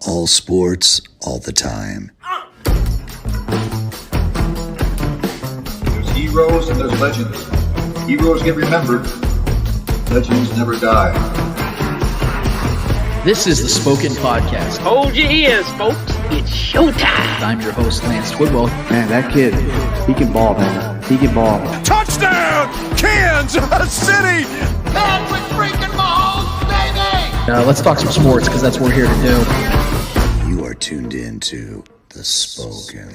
All sports, all the time. There's heroes and there's legends. Heroes get remembered. Legends never die. This is the Spoken Podcast. Hold your ears, folks. It's showtime. I'm your host, Lance Twidwell. Man, that kid, he can ball, man. He can ball. Touchdown, Kansas City! Patrick freaking Mahomes, baby! Let's talk some sports, because that's what we're here to do. You are tuned in to The Spoken.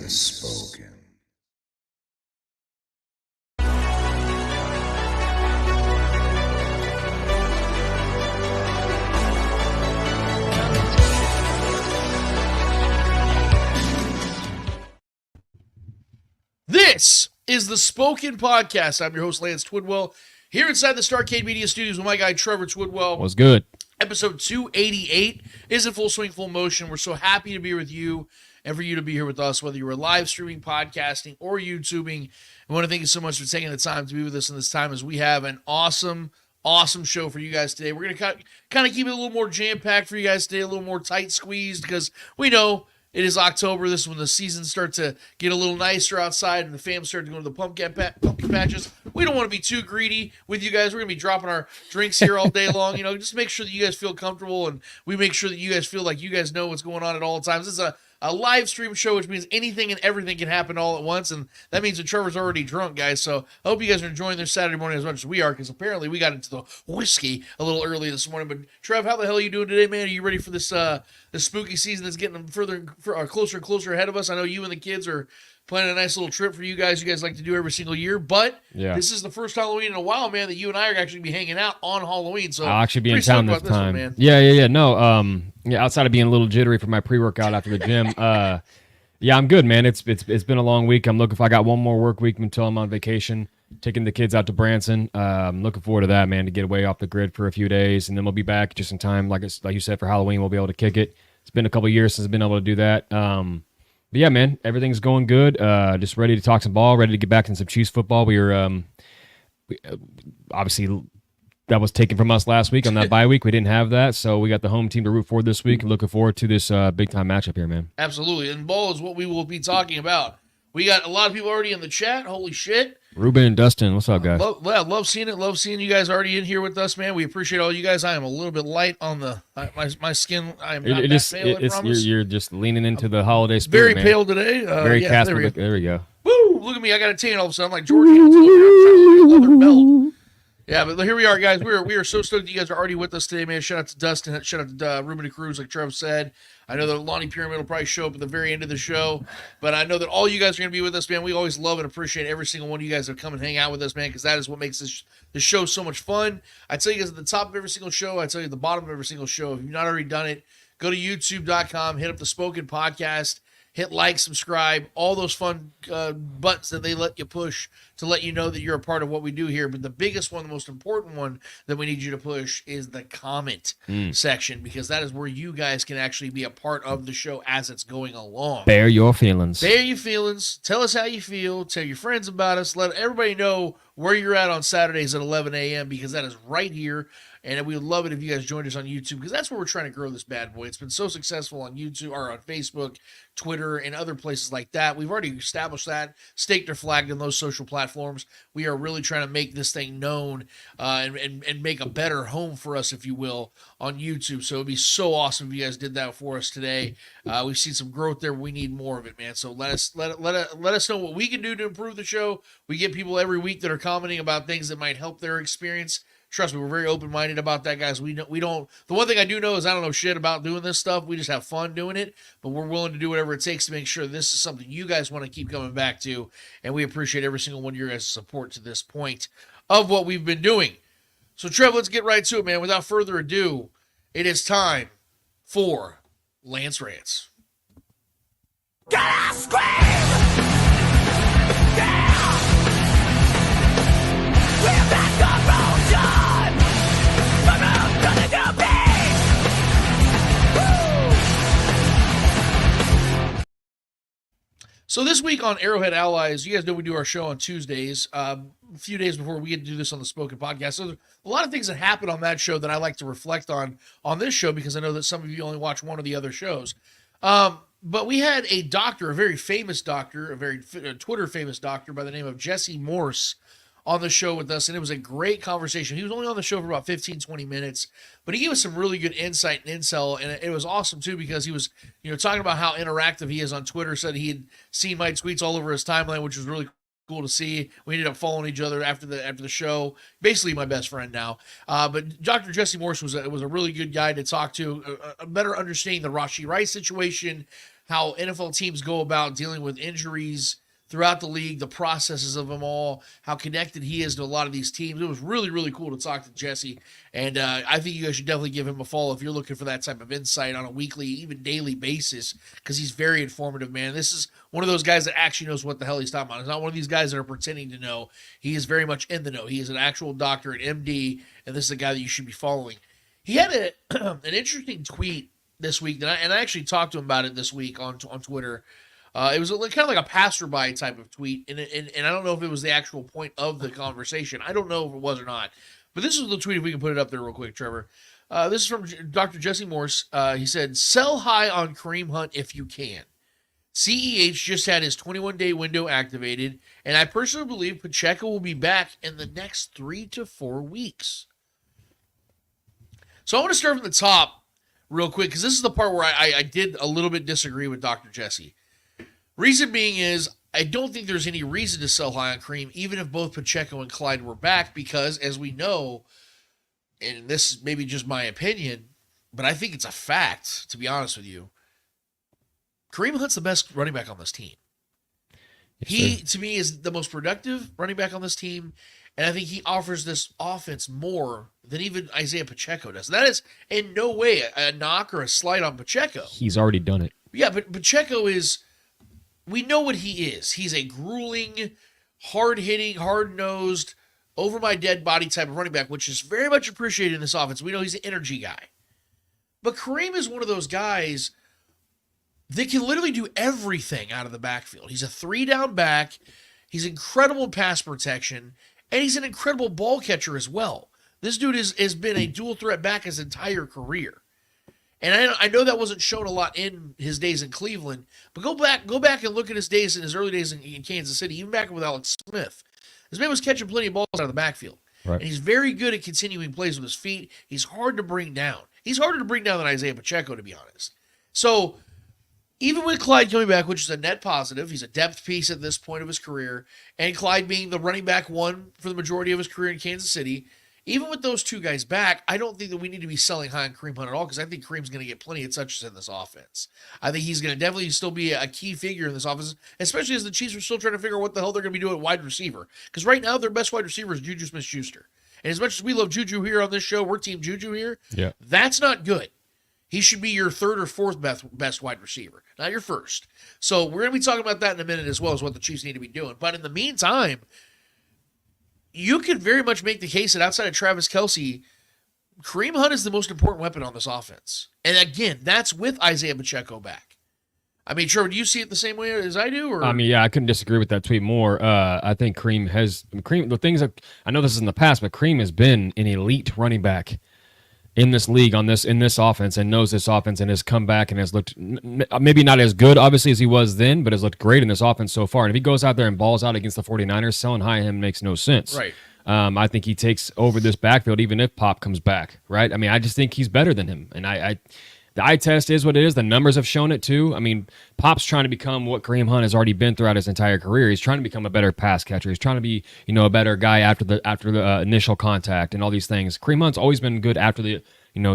This is the Spoken Podcast. I'm your host, Lance Twidwell, here inside the Starcade Media Studios with my guy, Trevor Twidwell. What's good? Episode 288 is in full swing, full motion. We're so happy to be with you and for you to be here with us, whether you were live streaming, podcasting, or YouTubing. I want to thank you so much for taking the time to be with us in this time as we have an awesome show for you guys today. We're going to kind of keep it a little more jam-packed for you guys today, a little more tight squeezed, because we know it is October. This is when the seasons start to get a little nicer outside and the fams start to go to the pumpkin patches. We don't want to be too greedy with you guys. We're going to be dropping our drinks here all day long. Just make sure that you guys feel comfortable and we make sure that you guys feel like you guys know what's going on at all times. This is a live stream show, which means anything and everything can happen all at once, and that means that Trevor's already drunk, guys. So I hope you guys are enjoying this Saturday morning as much as we are, because apparently we got into the whiskey a little early this morning. But Trev, how the hell are you doing today, man? Are you ready for this spooky season that's getting closer and closer ahead of us? I know you and the kids are planning a nice little trip for you guys. You guys like to do every single year, but This is the first Halloween in a while, man, that you and I are actually be hanging out on Halloween. So I'll actually be in town this time. One, man. No, outside of being a little jittery for my pre-workout after the gym, I'm good, man. It's been a long week. I got one more work week until I'm on vacation, taking the kids out to Branson. I'm looking forward to that, man, to get away off the grid for a few days, and then we'll be back just in time, like you said, for Halloween. We'll be able to kick it. It's been a couple years since I've been able to do that. But yeah, man, everything's going good. Just ready to talk some ball, ready to get back in some Chiefs football. We were obviously that was taken from us last week on that bye week. We didn't have that, so we got the home team to root for this week. Looking forward to this big time matchup here, man. Absolutely, and ball is what we will be talking about. We got a lot of people already in the chat. Holy shit. Ruben and Dustin, what's up, guys? Love seeing it. Love seeing you guys already in here with us, man. We appreciate all you guys. I am a little bit light on my skin. I am not that pale, I promise. You're just leaning into the holiday spirit, very pale today. Very Casper. There we go. Woo! Look at me. I got a tan all of a sudden. I'm like George Hamilton over here. I'm trying to get a leather belt. Yeah, but here we are, guys. We are so stoked that you guys are already with us today, man. Shout out to Dustin. Shout out to Ruben and Cruz, like Trev said. I know that Lonnie Pyramid will probably show up at the very end of the show, but I know that all you guys are going to be with us, man. We always love and appreciate every single one of you guys that come and hang out with us, man, because that is what makes this show so much fun. I tell you guys at the top of every single show, I tell you at the bottom of every single show, if you've not already done it, go to youtube.com, hit up the Spoken Podcast, hit like, subscribe, all those fun buttons that they let you push to let you know that you're a part of what we do here. But the biggest one, the most important one that we need you to push is the comment section, because that is where you guys can actually be a part of the show as it's going along. Bear your feelings. Bear your feelings. Tell us how you feel. Tell your friends about us. Let everybody know where you're at on Saturdays at 11 a.m. because that is right here. And we would love it if you guys joined us on YouTube, because that's where we're trying to grow this bad boy. It's been so successful on YouTube or on Facebook, Twitter, and other places like that. We've already established that, staked or flagged on those social platforms. We are really trying to make this thing known and make a better home for us, if you will, on YouTube. So it'd be so awesome if you guys did that for us today. We've seen some growth there. We need more of it, man. So let us know what we can do to improve the show. We get people every week that are commenting about things that might help their experience. Trust me, we're very open-minded about that, guys. We don't. The one thing I do know is I don't know shit about doing this stuff. We just have fun doing it, but we're willing to do whatever it takes to make sure this is something you guys want to keep coming back to, and we appreciate every single one of your guys' support to this point of what we've been doing. So, Trev, let's get right to it, man. Without further ado, it is time for Lance Rants. Gotta scream! Yeah! We're back on motion! From out to the new beat! Woo! So this week on Arrowhead Allies, you guys know we do our show on Tuesdays. a few days before we get to do this on the Spoken podcast. So there's a lot of things that happen on that show that I like to reflect on this show, because I know that some of you only watch one of the other shows. But we had a doctor, a very famous doctor, a Twitter famous doctor by the name of Jesse Morse on the show with us, and it was a great conversation. He was only on the show for about 15, 20 minutes, but he gave us some really good insight and intel, and it was awesome too, because he was, talking about how interactive he is on Twitter. Said he had seen my tweets all over his timeline, which was really cool to see. We ended up following each other after the show. Basically my best friend now. But Dr. Jesse Morse was a really good guy to talk to, a better understanding the Rashee Rice situation, how NFL teams go about dealing with injuries throughout the league, the processes of them all, how connected he is to a lot of these teams. It was really, really cool to talk to Jesse, and I think you guys should definitely give him a follow if you're looking for that type of insight on a weekly, even daily basis, because he's very informative, man. This is one of those guys that actually knows what the hell he's talking about. He's not one of these guys that are pretending to know. He is very much in the know. He is an actual doctor, an MD, and this is a guy that you should be following. He had an interesting tweet this week, and I actually talked to him about it this week on Twitter. It was kind of like a passerby type of tweet, and I don't know if it was the actual point of the conversation. I don't know if it was or not. But this is the tweet, if we can put it up there real quick, Trevor. This is from Dr. Jesse Morse. He said, "Sell high on Kareem Hunt if you can. CEH just had his 21-day window activated, and I personally believe Pacheco will be back in the next 3 to 4 weeks." So I want to start from the top real quick, because this is the part where I did a little bit disagree with Dr. Jesse. Reason being is, I don't think there's any reason to sell high on Kareem, even if both Pacheco and Clyde were back, because as we know, and this is maybe just my opinion, but I think it's a fact, to be honest with you, Kareem Hunt's the best running back on this team. He, to me, is the most productive running back on this team, and I think he offers this offense more than even Isaiah Pacheco does. That is in no way a knock or a slight on Pacheco. He's already done it. Yeah, but Pacheco is... We know what he is. He's a grueling, hard-hitting, hard-nosed, over-my-dead-body type of running back, which is very much appreciated in this offense. We know he's an energy guy. But Kareem is one of those guys that can literally do everything out of the backfield. He's a 3-down back. He's incredible pass protection, and he's an incredible ball catcher as well. This dude has been a dual-threat back his entire career. And I know that wasn't shown a lot in his days in Cleveland, but go back and look at his early days in Kansas City, even back with Alex Smith. This man was catching plenty of balls out of the backfield. Right. And he's very good at continuing plays with his feet. He's hard to bring down. He's harder to bring down than Isaiah Pacheco, to be honest. So even with Clyde coming back, which is a net positive, he's a depth piece at this point of his career, and Clyde being the running back one for the majority of his career in Kansas City, even with those two guys back, I don't think that we need to be selling high on Kareem Hunt at all, because I think Kareem's going to get plenty of touches in this offense. I think he's going to definitely still be a key figure in this offense, especially as the Chiefs are still trying to figure out what the hell they're going to be doing at wide receiver. Because right now, their best wide receiver is Juju Smith-Schuster. And as much as we love Juju here on this show, we're Team Juju here. Yeah, that's not good. He should be your third or fourth best wide receiver, not your first. So we're going to be talking about that in a minute, as well as what the Chiefs need to be doing. But in the meantime, you could very much make the case that outside of Travis Kelce, Kareem Hunt is the most important weapon on this offense. And again, that's with Isaiah Pacheco back. I mean, Trevor, do you see it the same way as I do? Or? I mean, yeah, I couldn't disagree with that tweet more. I think Kareem, the things that, I know this is in the past, but Kareem has been an elite running back in this league in this offense, and knows this offense, and has come back and has looked maybe not as good, obviously, as he was then, but has looked great in this offense so far. And if he goes out there and balls out against the 49ers, selling high on him makes no sense. Right. I think he takes over this backfield, even if Pop comes back, right? I mean, I just think he's better than him. And the eye test is what it is. The numbers have shown it too. I mean, Pop's trying to become what Kareem Hunt has already been throughout his entire career. He's trying to become a better pass catcher. He's trying to be, a better guy after the initial contact and all these things. Kareem Hunt's always been good after the,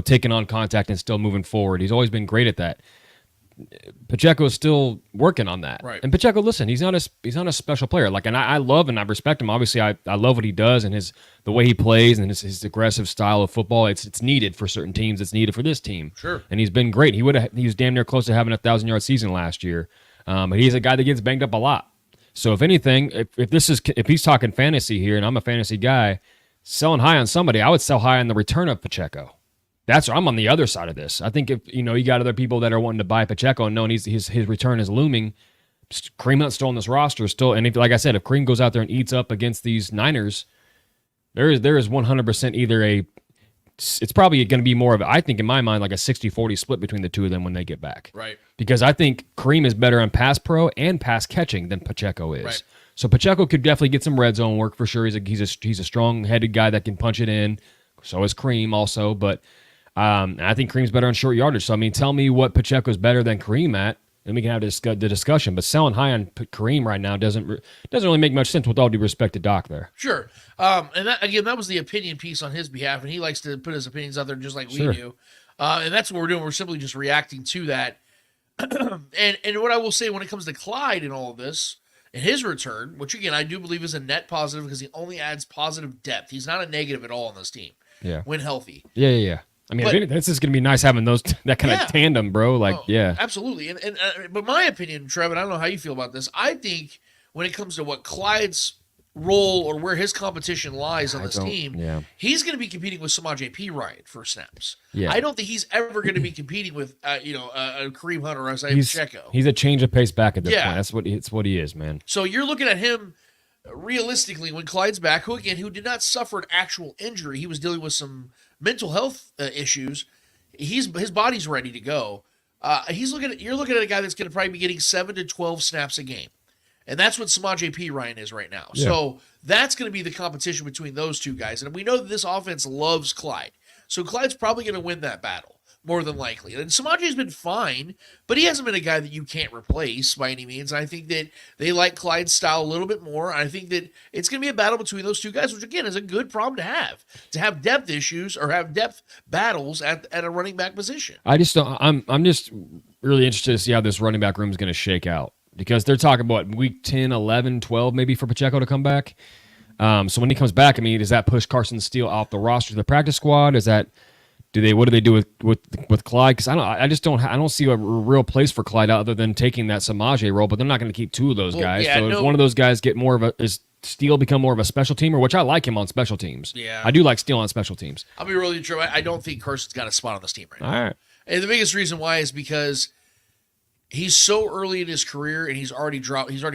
taking on contact and still moving forward. He's always been great at that. Pacheco is still working on that. Right. And Pacheco, listen, he's not a special player. And I love and I respect him. Obviously, I love what he does and the way he plays and his aggressive style of football. It's needed for certain teams. It's needed for this team. Sure. And he's been great. He was damn near close to having a 1,000-yard season last year. But he's a guy that gets banged up a lot. So if anything, if he's talking fantasy here, and I'm a fantasy guy, selling high on somebody, I would sell high on the return of Pacheco. I'm on the other side of this. I think if you got other people that are wanting to buy Pacheco and knowing his return is looming, Kareem Hunt's still on this roster, and if, like I said, if Kareem goes out there and eats up against these Niners, there is 100% either it's probably going to be more of, I think in my mind, like a 60-40 split between the two of them when they get back. Right. Because I think Kareem is better on pass pro and pass catching than Pacheco is. Right. So Pacheco could definitely get some red zone work for sure. He's a strong-headed guy that can punch it in. So is Kareem also, but I think Kareem's better on short yardage. So I mean, tell me what Pacheco's better than Kareem at, and we can have the discussion. But selling high on Kareem right now doesn't really make much sense, with all due respect to Doc there. Sure. And that was the opinion piece on his behalf, and he likes to put his opinions out there just like we do. And that's what we're doing. We're simply just reacting to that. and what I will say when it comes to Clyde and all of this, and his return, which again I do believe is a net positive because he only adds positive depth. He's not a negative at all on this team. Yeah. When healthy. Yeah. I mean, this is going to be nice having that kind of tandem, bro. Like, absolutely. And but my opinion, Trev, and I don't know how you feel about this. I think when it comes to what Clyde's role or where his competition lies on this team, he's going to be competing with 𝚂𝙿𝙸𝚂 for snaps. Yeah. I don't think he's ever going to be competing with a Kareem Hunt or Isaiah Pacheco. He's a change of pace back at this point. That's what he is, man. So you're looking at him realistically when Clyde's back, who did not suffer an actual injury. He was dealing with some mental health issues. His body's ready to go. You're looking at a guy that's going to probably be getting 7 to 12 snaps a game. And that's what 𝚂𝙿𝙸𝚂 is right now. Yeah. So that's going to be the competition between those two guys. And we know that this offense loves Clyde. So Clyde's probably going to win that battle, more than likely. And 𝚂𝙿𝙸𝚂's been fine, but he hasn't been a guy that you can't replace by any means. I think that they like Clyde's style a little bit more. I think that it's going to be a battle between those two guys, which, again, is a good problem to have depth issues or have depth battles at a running back position. I'm just really interested to see how this running back room is going to shake out. Because they're talking about week 10, 11, 12 maybe for Pacheco to come back. So when he comes back, I mean, does that push Carson Steele off the roster to the practice squad? What do they do with Clyde? Because I don't see a real place for Clyde other than taking that 𝚂𝙿𝙸𝚂 role. But they're not going to keep two of those guys. Yeah, so if one of those guys get is Steele become more of a special teamer, which I like him on special teams. Yeah, I do like Steele on special teams. I'll be really true. I don't think Carson's got a spot on this team right now. All right. And the biggest reason why is because he's so early in his career, and he's already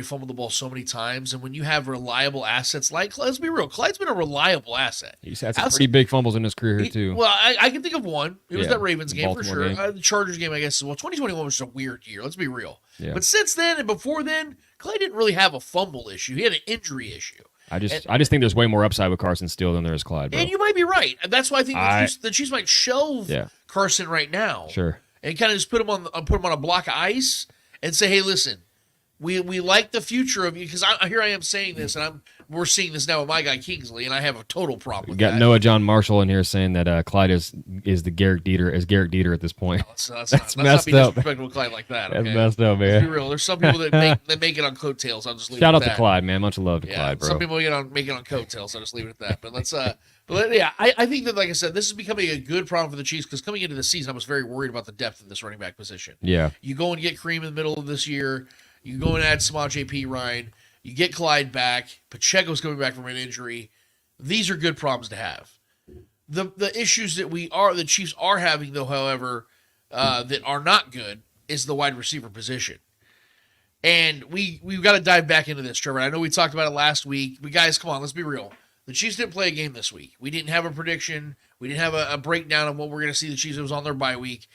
fumbled the ball so many times. And when you have reliable assets like, let's be real, Clyde's been a reliable asset. He's had some pretty big fumbles in his career here too. Well, I can think of one. It was that Ravens game Baltimore for sure. Game. The Chargers game, I guess. Well, 2021 was just a weird year. Let's be real. Yeah. But since then and before then, Clyde didn't really have a fumble issue. He had an injury issue. I just think there's way more upside with Carson Steele than there is Clyde, bro. And you might be right. That's why I think the Chiefs might shelve Carson right now. Sure. And kind of just put him on a block of ice. And say, hey, listen, we like the future of you, because here I am saying this, and we're seeing this now with my guy Kingsley, and I have a total problem with that. We got Noah John Marshall in here saying that Clyde is the Garrett Dieter at this point. No, let's messed not be disrespectful to Clyde like that. Okay? That's messed up, man. Let's be real. There's some people that make it on coattails. I'll just leave Shout it out at that. to Clyde, man. Much love to Clyde, bro. Some people make it on coattails. I'll just leave it at that. But I think that, like I said, this is becoming a good problem for the Chiefs, because coming into the season, I was very worried about the depth of this running back position. Yeah. You go and get Kareem in the middle of this year. You go and add 𝚂𝙿𝙸𝚂. You get Clyde back. Pacheco's coming back from an injury. These are good problems to have. The issues that the Chiefs are having, though, however, that are not good, is the wide receiver position. And we've got to dive back into this, Trevor. I know we talked about it last week, but guys, come on, let's be real. The Chiefs didn't play a game this week. We didn't have a prediction. We didn't have a breakdown of what we're going to see the Chiefs. It was on their bye week.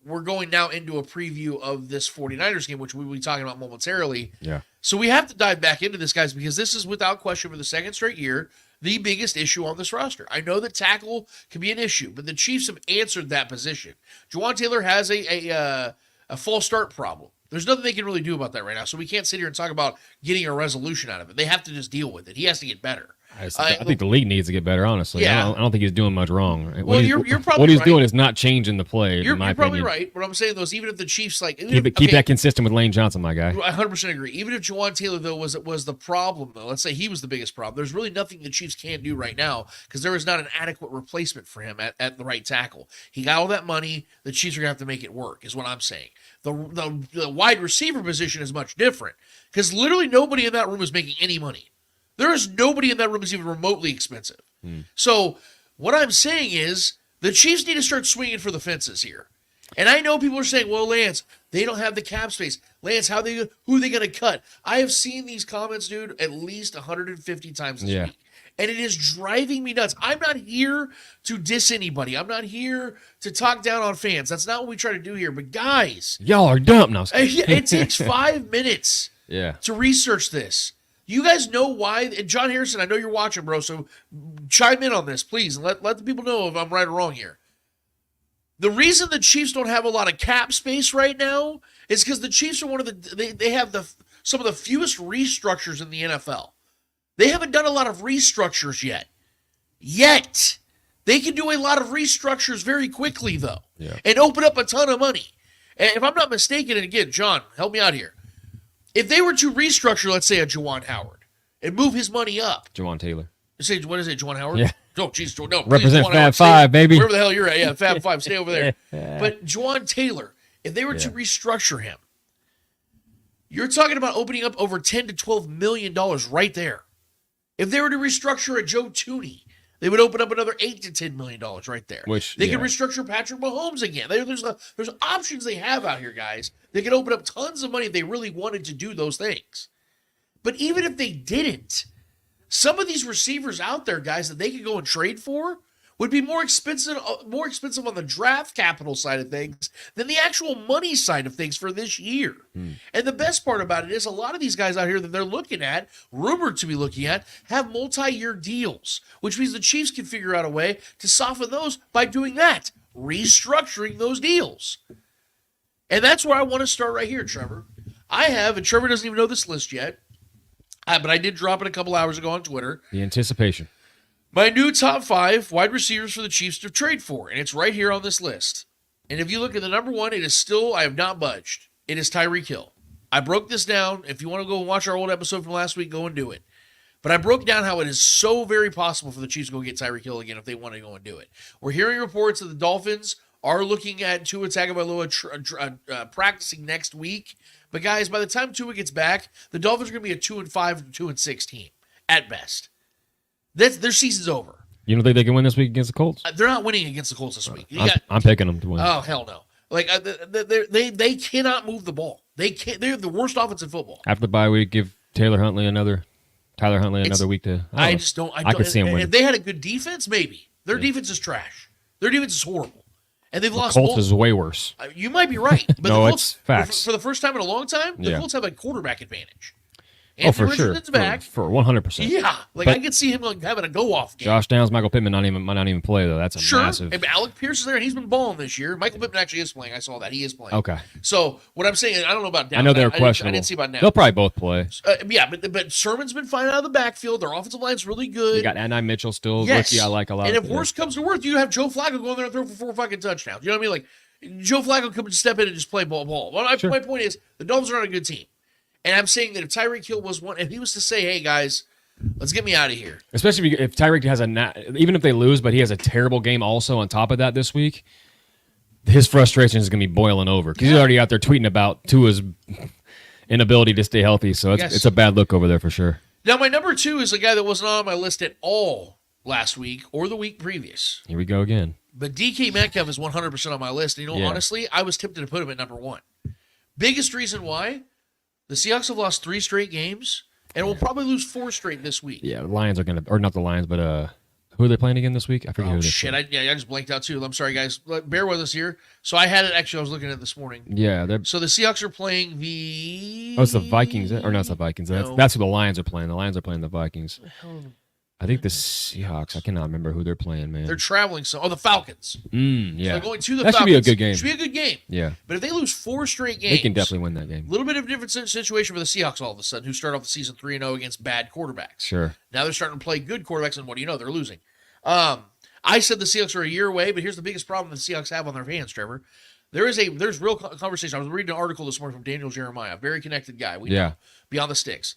We're going now into a preview of this 49ers game, which we'll be talking about momentarily. Yeah. So we have to dive back into this, guys, because this is, without question, for the second straight year, the biggest issue on this roster. I know that tackle can be an issue, but the Chiefs have answered that position. Juwan Taylor has a false start problem. There's nothing they can really do about that right now, so we can't sit here and talk about getting a resolution out of it. They have to just deal with it. He has to get better. I think the league needs to get better, honestly. Yeah. I don't think he's doing much wrong. Well, you're probably what he's right. doing is not changing the play. You're probably opinion. right. What I'm saying, though, is even if the Chiefs keep that consistent with Lane Johnson, my guy. I 100% agree. Even if Juwan Taylor, though, was the problem, though, let's say he was the biggest problem, there's really nothing the Chiefs can do right now, because there is not an adequate replacement for him at the right tackle. He got all that money. The Chiefs are going to have to make it work, is what I'm saying. The wide receiver position is much different, because literally nobody in that room is making any money. There is nobody in that room who's even remotely expensive. So what I'm saying is the Chiefs need to start swinging for the fences here. And I know people are saying, well, Lance, They don't have the cap space. Lance, who are they going to cut? I have seen these comments, dude, at least 150 times this week. And it is driving me nuts. I'm not here to diss anybody. I'm not here to talk down on fans. That's not what we try to do here. But guys, y'all are dumb now. It takes 5 minutes to research this. You guys know why? And John Harrison, I know you're watching, bro, so chime in on this, please. And let the people know if I'm right or wrong here. The reason the Chiefs don't have a lot of cap space right now is because the Chiefs are one of they have some of the fewest restructures in the NFL. They haven't done a lot of restructures yet. They can do a lot of restructures very quickly, though, and open up a ton of money. And if I'm not mistaken, and again, John, help me out here. If they were to restructure, let's say, a Juwan Howard and move his money up. Juwan Taylor. Say, what is it, Juwan Howard? Yeah. Oh, jeez, no. Represent Juwan Fab Howard, Five, baby. Wherever the hell you're at. Yeah, Fab Five, stay over there. But Juwan Taylor, if they were to restructure him, you're talking about opening up over $10 to $12 million right there. If they were to restructure a Joe Tooney, they would open up another $8 to $10 million right there. Which they could restructure Patrick Mahomes again. There's options they have out here, guys. They could open up tons of money if they really wanted to do those things. But even if they didn't, some of these receivers out there, guys, that they could go and trade for would be more expensive on the draft capital side of things than the actual money side of things for this year. And the best part about it is a lot of these guys out here that they're looking at, rumored to be looking at, have multi-year deals, which means the Chiefs can figure out a way to soften those by doing that, restructuring those deals. And that's where I want to start right here, Trevor. And Trevor doesn't even know this list yet, but I did drop it a couple hours ago on Twitter. The anticipation. My new top 5 wide receivers for the Chiefs to trade for, and it's right here on this list. And if you look at the number 1, it is still, I have not budged. It is Tyreek Hill. I broke this down. If you want to go and watch our old episode from last week, go and do it. But I broke down how it is so very possible for the Chiefs to go get Tyreek Hill again if they want to go and do it. We're hearing reports that the Dolphins are looking at Tua Tagovailoa practicing next week. But guys, by the time Tua gets back, the Dolphins are going to be a 2-5 to 2-6 team at best. Their season's over. You don't think they can win this week against the Colts? They're not winning against the Colts this week. I'm picking them to win. Oh hell no! Like they cannot move the ball. They can't. They're the worst offense in football. After the bye week, give Tyler Huntley another week to. I just don't. I could see them winning. If they had a good defense, maybe. Their defense is trash. Their defense is horrible, and they've lost. Colts is way worse. You might be right, but no, the Colts, it's facts. For the first time in a long time, the Colts have a quarterback advantage. For sure. Back. For 100%. Yeah, I could see him having a go-off game. Josh Downs, Michael Pittman might not even play, though. That's a massive. And Alec Pierce is there, and he's been balling this year. Michael Pittman actually is playing. I saw that. He is playing. Okay. So, what I'm saying, I don't know about Downs. I know they're questionable. I didn't see about Downs. They'll probably both play. But Sermon's been fine out of the backfield. Their offensive line's really good. You got Anai Mitchell still. Rookie I like a lot. And if worse comes to worse, you have Joe Flacco go in there and throw for 4 fucking touchdowns. You know what I mean? Like, Joe Flacco could step in and just play ball. Well, my point is, the Dolphins are not a good team. And I'm saying that if Tyreek Hill was one, if he was to say, hey, guys, let's get me out of here. Especially if Tyreek has even if they lose, but he has a terrible game also on top of that this week, his frustration is going to be boiling over. Because he's already out there tweeting about Tua's inability to stay healthy. So it's a bad look over there for sure. Now, my number 2 is a guy that wasn't on my list at all last week or the week previous. Here we go again. But DK Metcalf is 100% on my list. And honestly, I was tempted to put him at number 1. Biggest reason why? The Seahawks have lost 3 straight games, and will probably lose 4 straight this week. Yeah, the Lions are going to, or not the Lions, but who are they playing again this week? I forget who. Oh, shit. I just blanked out, too. I'm sorry, guys. Bear with us here. So I had it, actually, I was looking at it this morning. Yeah. So the Seahawks are playing the... Oh, it's the Vikings. Or no, it's the Vikings. No. That's who the Lions are playing. The Lions are playing the Vikings. I think the Seahawks. I cannot remember who they're playing, man. They're traveling. The Falcons. Yeah. So they're going to the That Falcons. should be a good game. Should be a good game. Yeah. But if they lose 4 straight games... They can definitely win that game. A little bit of a different situation for the Seahawks all of a sudden, who start off the season 3-0 against bad quarterbacks. Sure. Now they're starting to play good quarterbacks, and what do you know? They're losing. I said the Seahawks are a year away, but here's the biggest problem the Seahawks have on their hands, Trevor. There's real conversation. I was reading an article this morning from Daniel Jeremiah, a very connected guy. We know, Beyond the Sticks.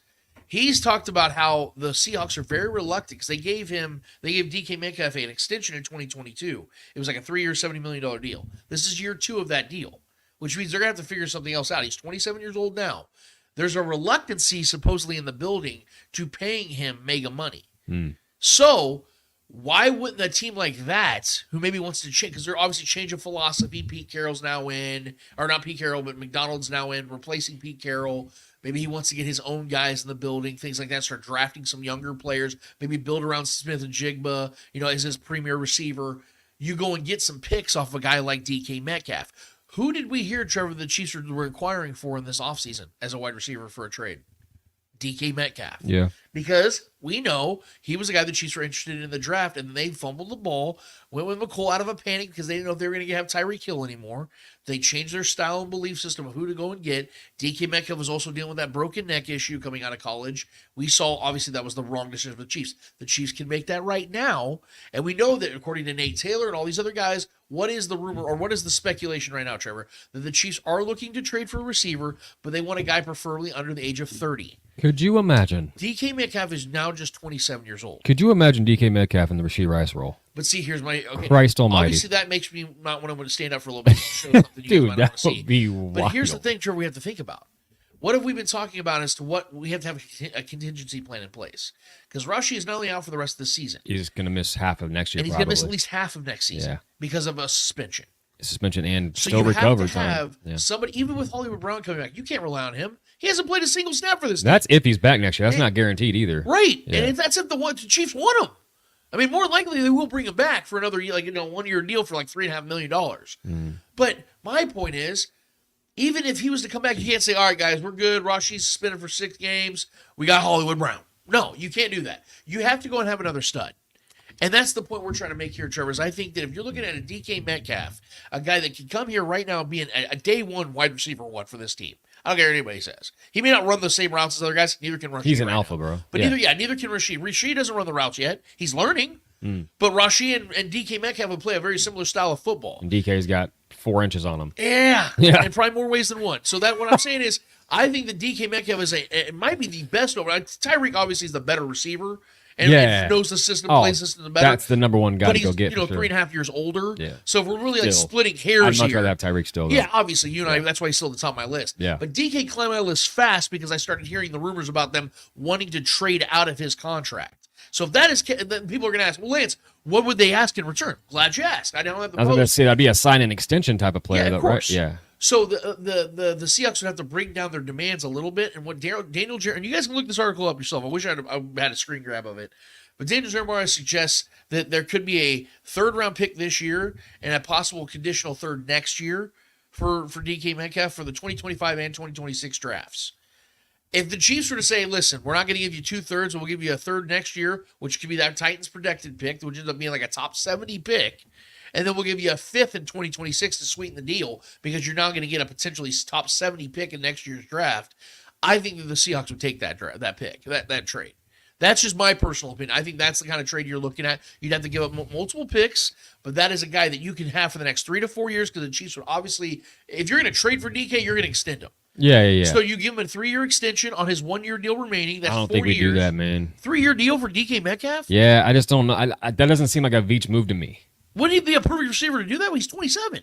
He's talked about how the Seahawks are very reluctant because they gave DK Metcalf an extension in 2022. It was like a 3-year, $70 million deal. This is year 2 of that deal, which means they're going to have to figure something else out. He's 27 years old now. There's a reluctancy supposedly in the building to paying him mega money. So Why wouldn't a team like that, who maybe wants to change, because they're obviously changing philosophy, Pete Carroll's now in, or not Pete Carroll, but McDonald's now in, replacing Pete Carroll. Maybe he wants to get his own guys in the building, things like that, start drafting some younger players, maybe build around Smith and Jigba, as his premier receiver. You go and get some picks off a guy like DK Metcalf. Who did we hear, Trevor, the Chiefs were inquiring for in this offseason as a wide receiver for a trade? DK Metcalf. Yeah. Because we know he was a guy the Chiefs were interested in the draft, and they fumbled the ball, went with McColl out of a panic because they didn't know if they were going to have Tyreek Hill anymore. They changed their style and belief system of who to go and get. DK Metcalf was also dealing with that broken neck issue coming out of college. We saw, obviously, that was the wrong decision for the Chiefs. The Chiefs can make that right now, and we know that, according to Nate Taylor and all these other guys, what is the rumor, or what is the speculation right now, Trevor, that the Chiefs are looking to trade for a receiver, but they want a guy preferably under the age of 30. Could you imagine? DK Metcalf is now just 27 years old. Could you imagine DK Metcalf in the Rashee Rice role? But see, here's my... Okay, Christ almighty. Obviously, that makes me not want to stand up for a little bit. Show something you Dude, might that want to see. would be wild. But here's the thing, Trevor, we have to think about. What have we been talking about as to what we have to have a contingency plan in place? Because Rashee is not only out for the rest of the season. He's going to miss half of next year, and he's going to miss at least half of next season because of a suspension. Suspension and So still you recover have to time. have somebody, even with Hollywood Brown coming back, you can't rely on him. He hasn't played a single snap for this team. That's if he's back next year. That's not guaranteed either. Right. Yeah. And if that's if the Chiefs want him. I mean, more likely they will bring him back for another 1-year deal for like $3.5 million. But my point is, even if he was to come back, you can't say, all right, guys, we're good. Rashee's suspended for 6 games. We got Hollywood Brown. No, you can't do that. You have to go and have another stud. And that's the point we're trying to make here, Trevor, is I think that if you're looking at a DK Metcalf, a guy that can come here right now and be a day one wide receiver one for this team. I don't care what anybody says. He may not run the same routes as other guys. Neither can Rashee. He's an alpha, bro. But neither can Rashee. Rashee doesn't run the routes yet. He's learning. But Rashee and DK Metcalf would play a very similar style of football. And DK's got 4 inches on him. Yeah. And probably more ways than one. So that what I'm saying is, I think that DK Metcalf it might be the best over. Tyreek obviously is the better receiver. And knows the system, plays the system better. That's the number one guy to go get. But he's 3.5 years older. Yeah. So if we're really splitting hairs I'd much here, rather have Tyreek still. Though. Yeah, obviously, you and I. That's why he's still at the top of my list. Yeah. But DK climbed my list fast because I started hearing the rumors about them wanting to trade out of his contract. So if that is, then people are going to ask, well, Lance, what would they ask in return? Glad you asked. I don't have the. I was going to say that'd be a sign and extension type of player, though, right? Yeah. So the Seahawks would have to bring down their demands a little bit, and what Daniel Jeremiah, and you guys can look this article up yourself. I wish I had a screen grab of it. But Daniel Jeremiah suggests that there could be a 3rd-round pick this year and a possible conditional 3rd next year for DK Metcalf for the 2025 and 2026 drafts. If the Chiefs were to say, listen, we're not going to give you 2/3, and we'll give you a 3rd next year, which could be that Titans protected pick, which ends up being like a top 70 pick, and then we'll give you a 5th in 2026 to sweeten the deal because you're now going to get a potentially top 70 pick in next year's draft, I think that the Seahawks would take that pick, that trade. That's just my personal opinion. I think that's the kind of trade you're looking at. You'd have to give up multiple picks, but that is a guy that you can have for the next 3 to 4 years because the Chiefs would obviously, if you're going to trade for DK, you're going to extend him. Yeah. So you give him a 3-year extension on his 1-year deal remaining. That's 4 years. I don't think we do that, man. 3-year deal for DK Metcalf? Yeah, I just don't know. That doesn't seem like a Veach move to me. Wouldn't he be a perfect receiver to do that? Well, he's 27.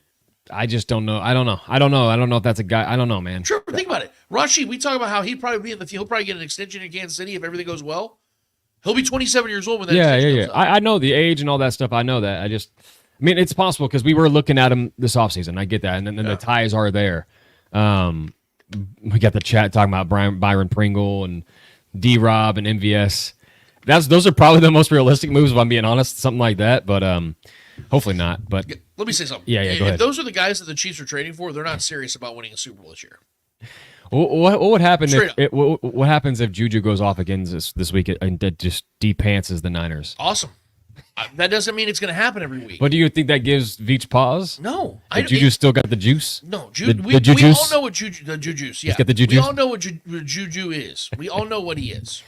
I just don't know. I don't know if that's a guy. I don't know, man. Sure, think about it. Rashee, we talk about how he'd probably be in the field. He'll probably get an extension in Kansas City if everything goes well. He'll be 27 years old when that extension comes up. I know the age and all that stuff. I know that. I mean, it's possible because we were looking at him this offseason. I get that. And then the ties are there. We got the chat talking about Byron Pringle and D-Rob and MVS. Those are probably the most realistic moves, if I'm being honest, something like that. But hopefully not. But let me say something. Yeah, go ahead. If those are the guys that the Chiefs are trading for, they're not serious about winning a Super Bowl this year. What would happen what happens if Juju goes off again this week and just de-pantses the Niners? Awesome. That doesn't mean it's going to happen every week. But do you think that gives Veach pause? No. Juju still got the juice? No. We all know what the Juju's. Yeah. He's got the Juju. We all know what Juju is. We all know what he is.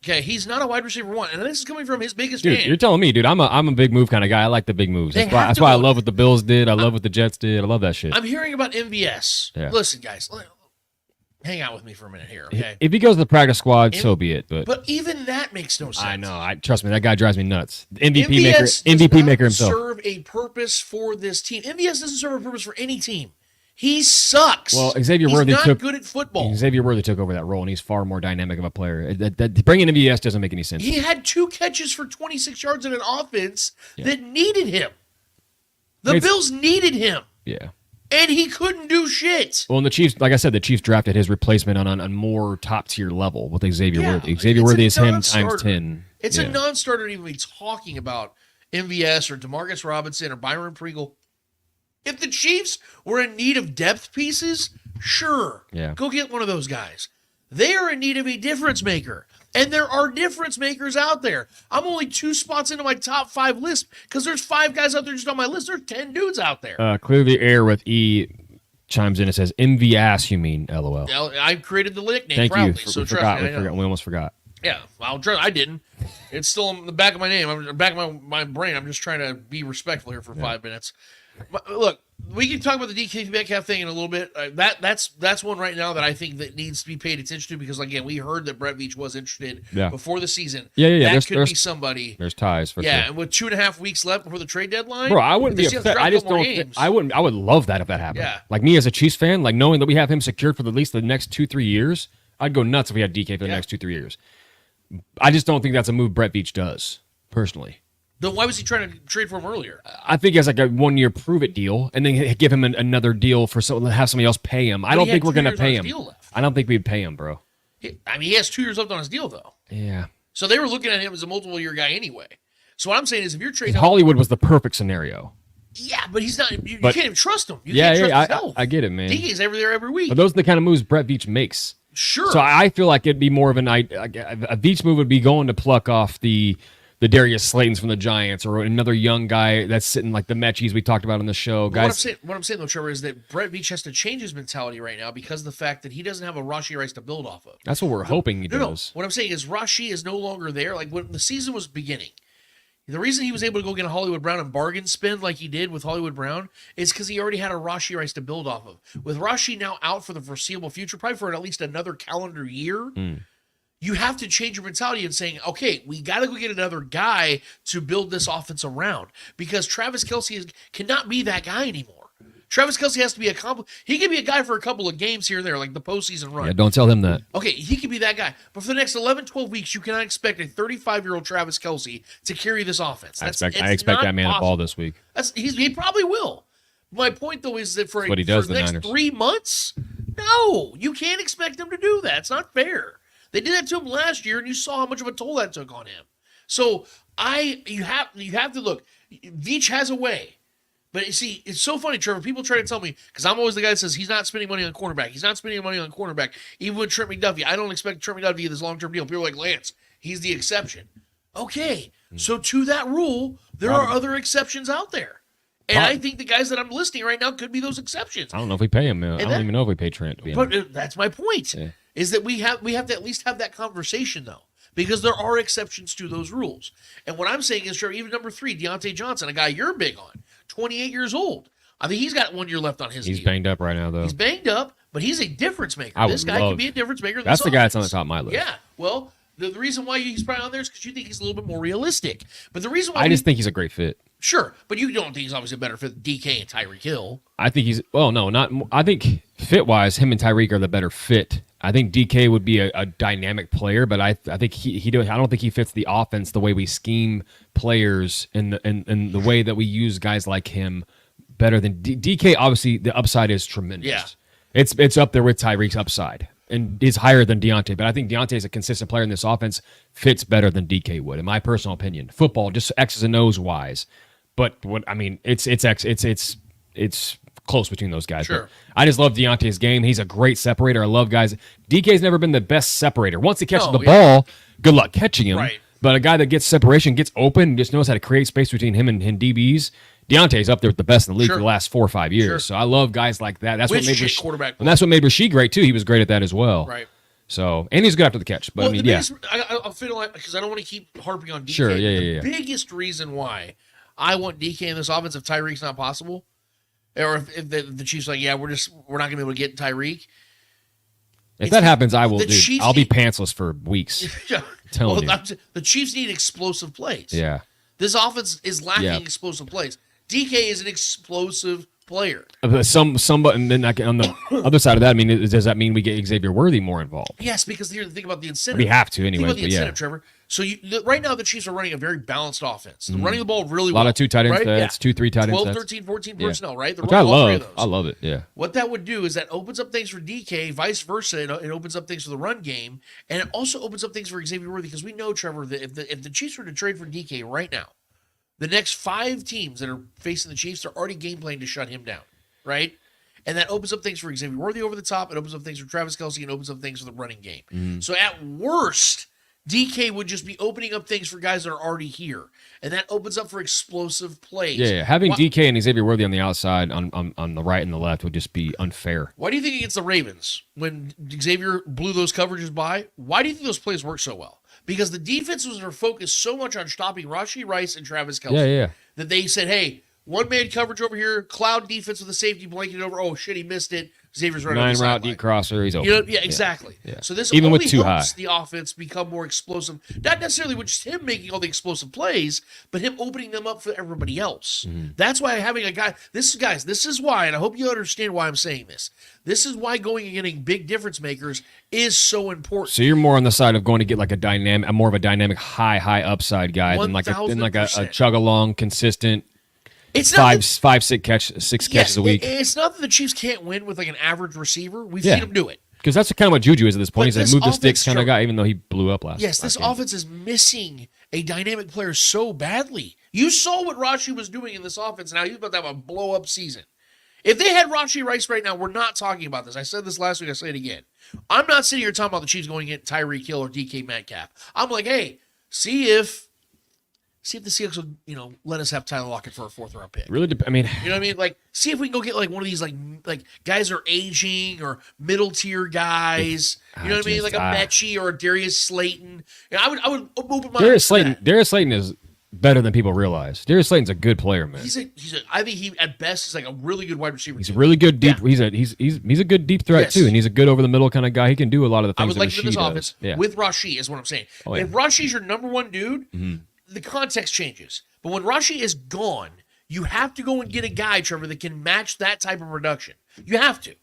Okay, he's not a wide receiver one, and this is coming from his biggest fan. You're telling me, dude. I'm a big move kind of guy. I like the big moves. That's why I love what the Bills did. I love what the Jets did. I love that shit. I'm hearing about MVS. Yeah. Listen, guys, hang out with me for a minute here, okay? If he goes to the practice squad, so be it. But even that makes no sense. I know. Trust me, that guy drives me nuts. MVP MVS maker himself. Serve a purpose for this team. MVS doesn't serve a purpose for any team. He sucks. Well, Xavier he's Worthy not took good at football. Xavier Worthy took over that role, and he's far more dynamic of a player. Bringing in MVS doesn't make any sense. He had 2 catches for 26 yards in an offense that needed him. The Bills needed him. Yeah. And he couldn't do shit. Well, and the Chiefs, like I said, the Chiefs drafted his replacement on a more top-tier level with Xavier Worthy. Xavier Worthy is him times 10. It's a non-starter to even be talking about MVS or Demarcus Robinson or Byron Pringle. If the Chiefs were in need of depth pieces, sure, go get one of those guys. They are in need of a difference maker, and there are difference makers out there. I'm only 2 spots into my top 5 list because there's 5 guys out there just on my list. There's 10 dudes out there. Clearly, Air with E chimes in and says, MVS, you mean, LOL. I created the nickname Thank proudly, you. so We trust me. forgot. We almost forgot. Yeah, well, I didn't. It's still in the back of my name. I'm back of my brain. I'm just trying to be respectful here for 5 minutes. But look, we can talk about the DK Metcalf thing in a little bit. That's one right now that I think that needs to be paid attention to because, again, we heard that Brett Veach was interested before the season. Yeah. That could be somebody. There's ties for sure. Yeah, and with 2.5 weeks left before the trade deadline. Bro, I wouldn't be upset. I just don't. I would love that if that happened. Yeah. Like me as a Chiefs fan, like knowing that we have him secured for at least the next 2-3 years, I'd go nuts if we had DK for the next 2-3 years. I just don't think that's a move Brett Veach does, personally. Then why was he trying to trade for him earlier? I think he has like a 1-year prove-it deal, and then give him another deal for have somebody else pay him. I don't think we're going to pay him. I don't think we'd pay him, bro. He has 2 years left on his deal, though. Yeah. So they were looking at him as a multiple-year guy anyway. So what I'm saying is if you're trading... Hollywood was the perfect scenario. Yeah, but he's not... You can't even trust him. You can't trust his health. I get it, man. DK's there every week. But those are the kind of moves Brett Veach makes. Sure. So I feel like it'd be more of a Veach move would be going to pluck off the Darius Slaytons from the Giants or another young guy that's sitting like the Mechis we talked about on the show. Guys, what I'm saying though, Trevor, is that Brett Veach has to change his mentality right now because of the fact that he doesn't have a Rashee Rice to build off of. That's what we're hoping he does. What I'm saying is Rashee is no longer there. Like when the season was beginning, the reason he was able to go get a Hollywood Brown and bargain spend like he did with Hollywood Brown is because he already had a Rashee Rice to build off of. With Rashee now out for the foreseeable future, probably for at least another calendar year, you have to change your mentality and saying, okay, we got to go get another guy to build this offense around because Travis Kelce cannot be that guy anymore. Travis Kelce has to be he can be a guy for a couple of games here and there, like the postseason run. Yeah, don't tell him that. Okay, he can be that guy. But for the next 11, 12 weeks, you cannot expect a 35-year-old Travis Kelce to carry this offense. I expect that man to ball this week. He probably will. My point, though, is that for the next 3 months, no, you can't expect him to do that. It's not fair. They did that to him last year, and you saw how much of a toll that took on him. So you have to look. Veach has a way. But you see, it's so funny, Trevor. People try to tell me, because I'm always the guy that says he's not spending money on cornerback. He's not spending money on cornerback. Even with Trent McDuffie, I don't expect Trent McDuffie to get this long-term deal. People are like, Lance, he's the exception. Okay, so to that rule, there are other exceptions out there. And I think the guys that I'm listing right now could be those exceptions. I don't know if we pay him. I don't even know if we pay Trent. To be honest. That's my point, is that we have to at least have that conversation, though. Because there are exceptions to those rules. And what I'm saying is, Trevor, even number 3, Deontay Johnson, a guy you're big on, 28 years old. I think he's got 1 year left on his deal. He's banged up right now, though. He's banged up, but he's a difference maker. This guy can be a difference maker. That's the guy that's on the top of my list. Yeah. Well, the reason why he's probably on there is because you think he's a little bit more realistic. But the reason why I just think he's a great fit. Sure, but you don't think he's obviously a better fit than DK and Tyreek Hill. I think he's I think fit-wise, him and Tyreek are the better fit. I think DK would be a dynamic player, but I think I don't think he fits the offense the way we scheme players and the way that we use guys like him better than DK. Obviously, the upside is tremendous. Yeah. It's up there with Tyreek's upside and is higher than Deontay. But I think Deontay is a consistent player in this offense, fits better than DK would, in my personal opinion. Football, just X's and O's wise. But it's close between those guys. Sure. But I just love Deontay's game. He's a great separator. I love guys. DK's never been the best separator. Once he catches the ball, good luck catching him. Right. But a guy that gets separation, gets open, just knows how to create space between him and DBs. Deontay's up there with the best in the league for the last 4 or 5 years. Sure. So I love guys like that. That's what made quarterback. And that's what made Rasheed great too. He was great at that as well. Right. So, and he's good after the catch. But I feel like, because I don't want to keep harping on DK. Sure, The biggest reason why I want DK in this offense if Tyreek's not possible, or if the Chiefs are like, we're not going to be able to get Tyreek. If that happens, I will. I'll be pantsless for weeks. Telling you. The Chiefs need explosive plays. Yeah. This offense is lacking explosive plays. DK is an explosive player. Somebody, and then on the other side of that, I mean, does that mean we get Xavier Worthy more involved? Yes, because here's the thing about the incentive. We have to anyway. Think about the incentive, Trevor. So right now the Chiefs are running a very balanced offense. They're running the ball really well. A lot of 2 tight end right? sets, 2-3 tight end 12, sets. 13, 14 personnel, right? They're Which I running all three of love. those. I love it, yeah. What that would do is that opens up things for DK, vice versa. It opens up things for the run game, and it also opens up things for Xavier Worthy because we know, Trevor, that if the Chiefs were to trade for DK right now, the next 5 teams that are facing the Chiefs are already game planning to shut him down, right? And that opens up things for Xavier Worthy over the top. It opens up things for Travis Kelce and opens up things for the running game. So at worst, DK would just be opening up things for guys that are already here. And that opens up for explosive plays. Yeah. Having DK and Xavier Worthy on the outside, on the right and the left, would just be unfair. Why do you think against the Ravens, when Xavier blew those coverages by, why do you think those plays work so well? Because the defense was focused so much on stopping Rashee Rice and Travis Kelce that they said, hey, one-man coverage over here, cloud defense with a safety blanket over. Oh, shit, he missed it. Xavier's running 9 route deep crosser, he's open. Yeah, exactly. Yeah. So this even only with too helps high, the offense become more explosive. Not necessarily with just him making all the explosive plays, but him opening them up for everybody else. That's why having a guy. This is why, and I hope you understand why I'm saying this. This is why going and getting big difference makers is so important. So you're more on the side of going to get like more of a dynamic, high upside guy than like a chug along, consistent. It's six catches a week. It's not that the Chiefs can't win with like an average receiver. We've seen them do it. Because that's kind of what Juju is at this point. But He's a move the sticks kind of guy, even though he blew up last. Yes, this offense is missing a dynamic player so badly. You saw what Rashee was doing in this offense. Now he's about to have a blow up season. If they had Rashee Rice right now, we're not talking about this. I said this last week. I say it again. I'm not sitting here talking about the Chiefs going to get Tyreek Hill or DK Metcalf. I'm like, hey, see if the Seahawks will, let us have Tyler Lockett for a 4th-round pick. Really, you know what I mean? Like, see if we can go get like one of these like guys that are aging or middle tier guys. You know what I mean? Like a Mechie or a Darius Slayton. I would open my Darius Slayton is better than people realize. Darius Slayton's a good player, man. I think he at best is like a really good wide receiver. He's a really good deep. Yeah. He's a good deep threat too, and he's a good over the middle kind of guy. He can do a lot of the things. I would like him in this offense with Rashee is what I'm saying. If Rashee's your number one dude, the context changes. But when Rashee is gone, you have to go and get a guy, Trevor, that can match that type of production. You have to.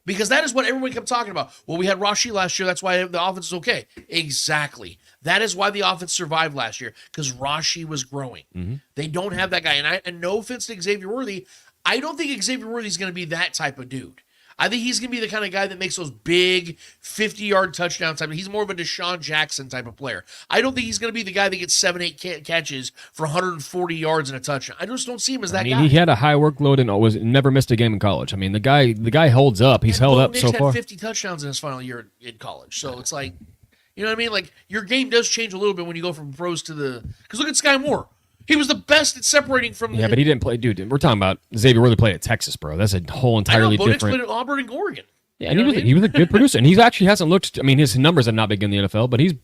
Because that is what everyone kept talking about. Well, we had Rashee last year. That's why the offense is okay. Exactly. That is why the offense survived last year, because Rashee was growing. They don't have that guy. And no offense to Xavier Worthy, I don't think Xavier Worthy is going to be that type of dude. I think he's going to be the kind of guy that makes those big 50-yard touchdown type. He's more of a Deshaun Jackson type of player. I don't think he's going to be the guy that gets 7-8 catches for 140 yards and a touchdown. I just don't see him as that guy. He had a high workload and never missed a game in college. I mean, the guy holds up. He's held up so far. He had 50 touchdowns in his final year in college. So it's like, you know what I mean? Like, your game does change a little bit when you go from pros to the – because look at Sky Moore. He was the best at separating from. Yeah, but he didn't play. Dude, we're talking about Xavier Worthy played at Texas, bro. That's a whole entirely different. Played at Auburn and Oregon. Yeah, and he was a good producer, and he's actually hasn't looked. I mean, his numbers have not been good in the NFL, but he's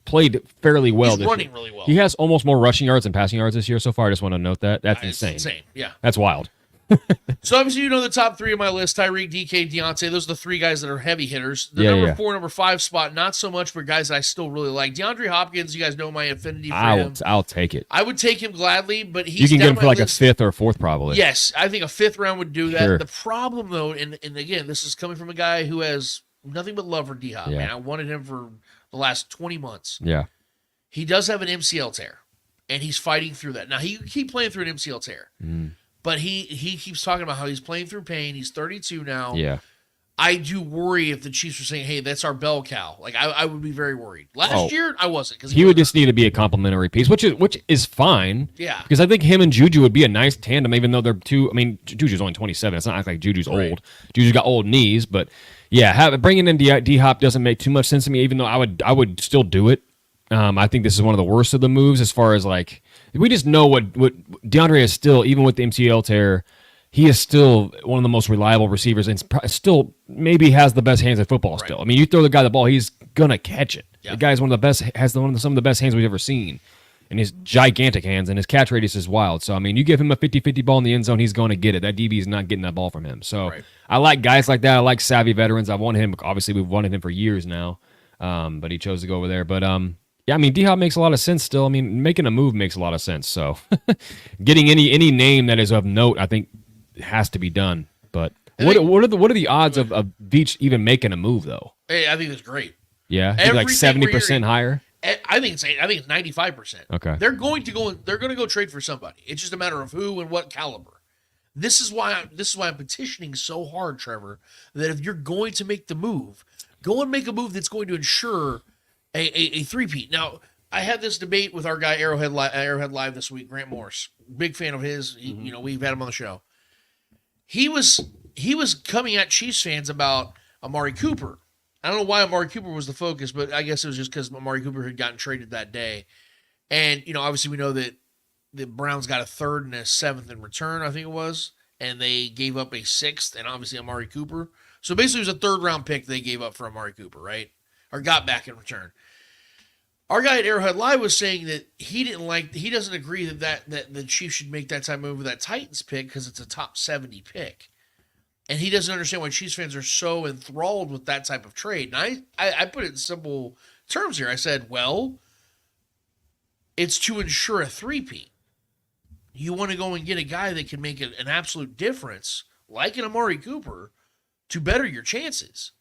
played fairly well. He's running really well. He has almost more rushing yards than passing yards this year so far. I just want to note that. That's insane. Insane. Yeah, that's wild. So obviously, the top 3 of my list: Tyreek, DK, Deontay. Those are the 3 guys that are heavy hitters. The number 4, number 5 spot, not so much for guys that I still really like. DeAndre Hopkins, you guys know my affinity for him. I'll take it. I would take him gladly, but he's you can get him for like list. a 5th or 4th probably. Yes, I think a 5th round would do that. Sure. The problem though, and again, this is coming from a guy who has nothing but love for D-Hop. Man, I wanted him for the last 20 months. Yeah, he does have an MCL tear, and he's fighting through that. Now he keep playing through an MCL tear. But he keeps talking about how he's playing through pain. He's 32 now. Yeah. I do worry if the Chiefs are saying, hey, that's our bell cow. Like, I would be very worried. Last year, I wasn't. Because he would just need to be a complimentary piece, which is fine. Yeah. Because I think him and Juju would be a nice tandem, even though they're two. I mean, Juju's only 27. It's not like Juju's old. Juju's got old knees. But, yeah, bringing in D-Hop doesn't make too much sense to me, even though I would still do it. I think this is one of the worst of the moves as far as, like, we just know what DeAndre is still, even with the MCL tear, he is still one of the most reliable receivers and still maybe has the best hands in football still. I mean, you throw the guy the ball, he's going to catch it. The guy's one of the best, has some of the best hands we've ever seen. And his gigantic hands, and his catch radius is wild. So, I mean, you give him a 50-50 ball in the end zone, he's going to get it. That DB is not getting that ball from him. So, I like guys like that. I like savvy veterans. I want him. Obviously, we've wanted him for years now, but he chose to go over there. But, yeah, I mean, D-Hop makes a lot of sense still. I mean, making a move makes a lot of sense. So, getting any name that is of note, I think, has to be done. But what are the odds of Veach even making a move though? Hey, I think that's great. Yeah, like 70% higher. I think it's 95%. Okay, they're going to go trade for somebody. It's just a matter of who and what caliber. This is why I'm petitioning so hard, Trevor, that if you're going to make the move, go and make a move that's going to ensure a three-peat. Now, I had this debate with our guy Arrowhead Live this week, Grant Morse. Big fan of his. We've had him on the show. He was coming at Chiefs fans about Amari Cooper. I don't know why Amari Cooper was the focus, but I guess it was just because Amari Cooper had gotten traded that day. And, obviously we know that the Browns got a 3rd and a 7th in return, I think it was, and they gave up a 6th and obviously Amari Cooper. So basically it was a 3rd-round pick they gave up for Amari Cooper, right? Or got back in return. Our guy at Arrowhead Live was saying that he doesn't agree that the Chiefs should make that type of move with that Titans pick because it's a top 70 pick. And he doesn't understand why Chiefs fans are so enthralled with that type of trade. And I put it in simple terms here. I said, well, it's to ensure a three-peat. You want to go and get a guy that can make an absolute difference, like an Amari Cooper, to better your chances.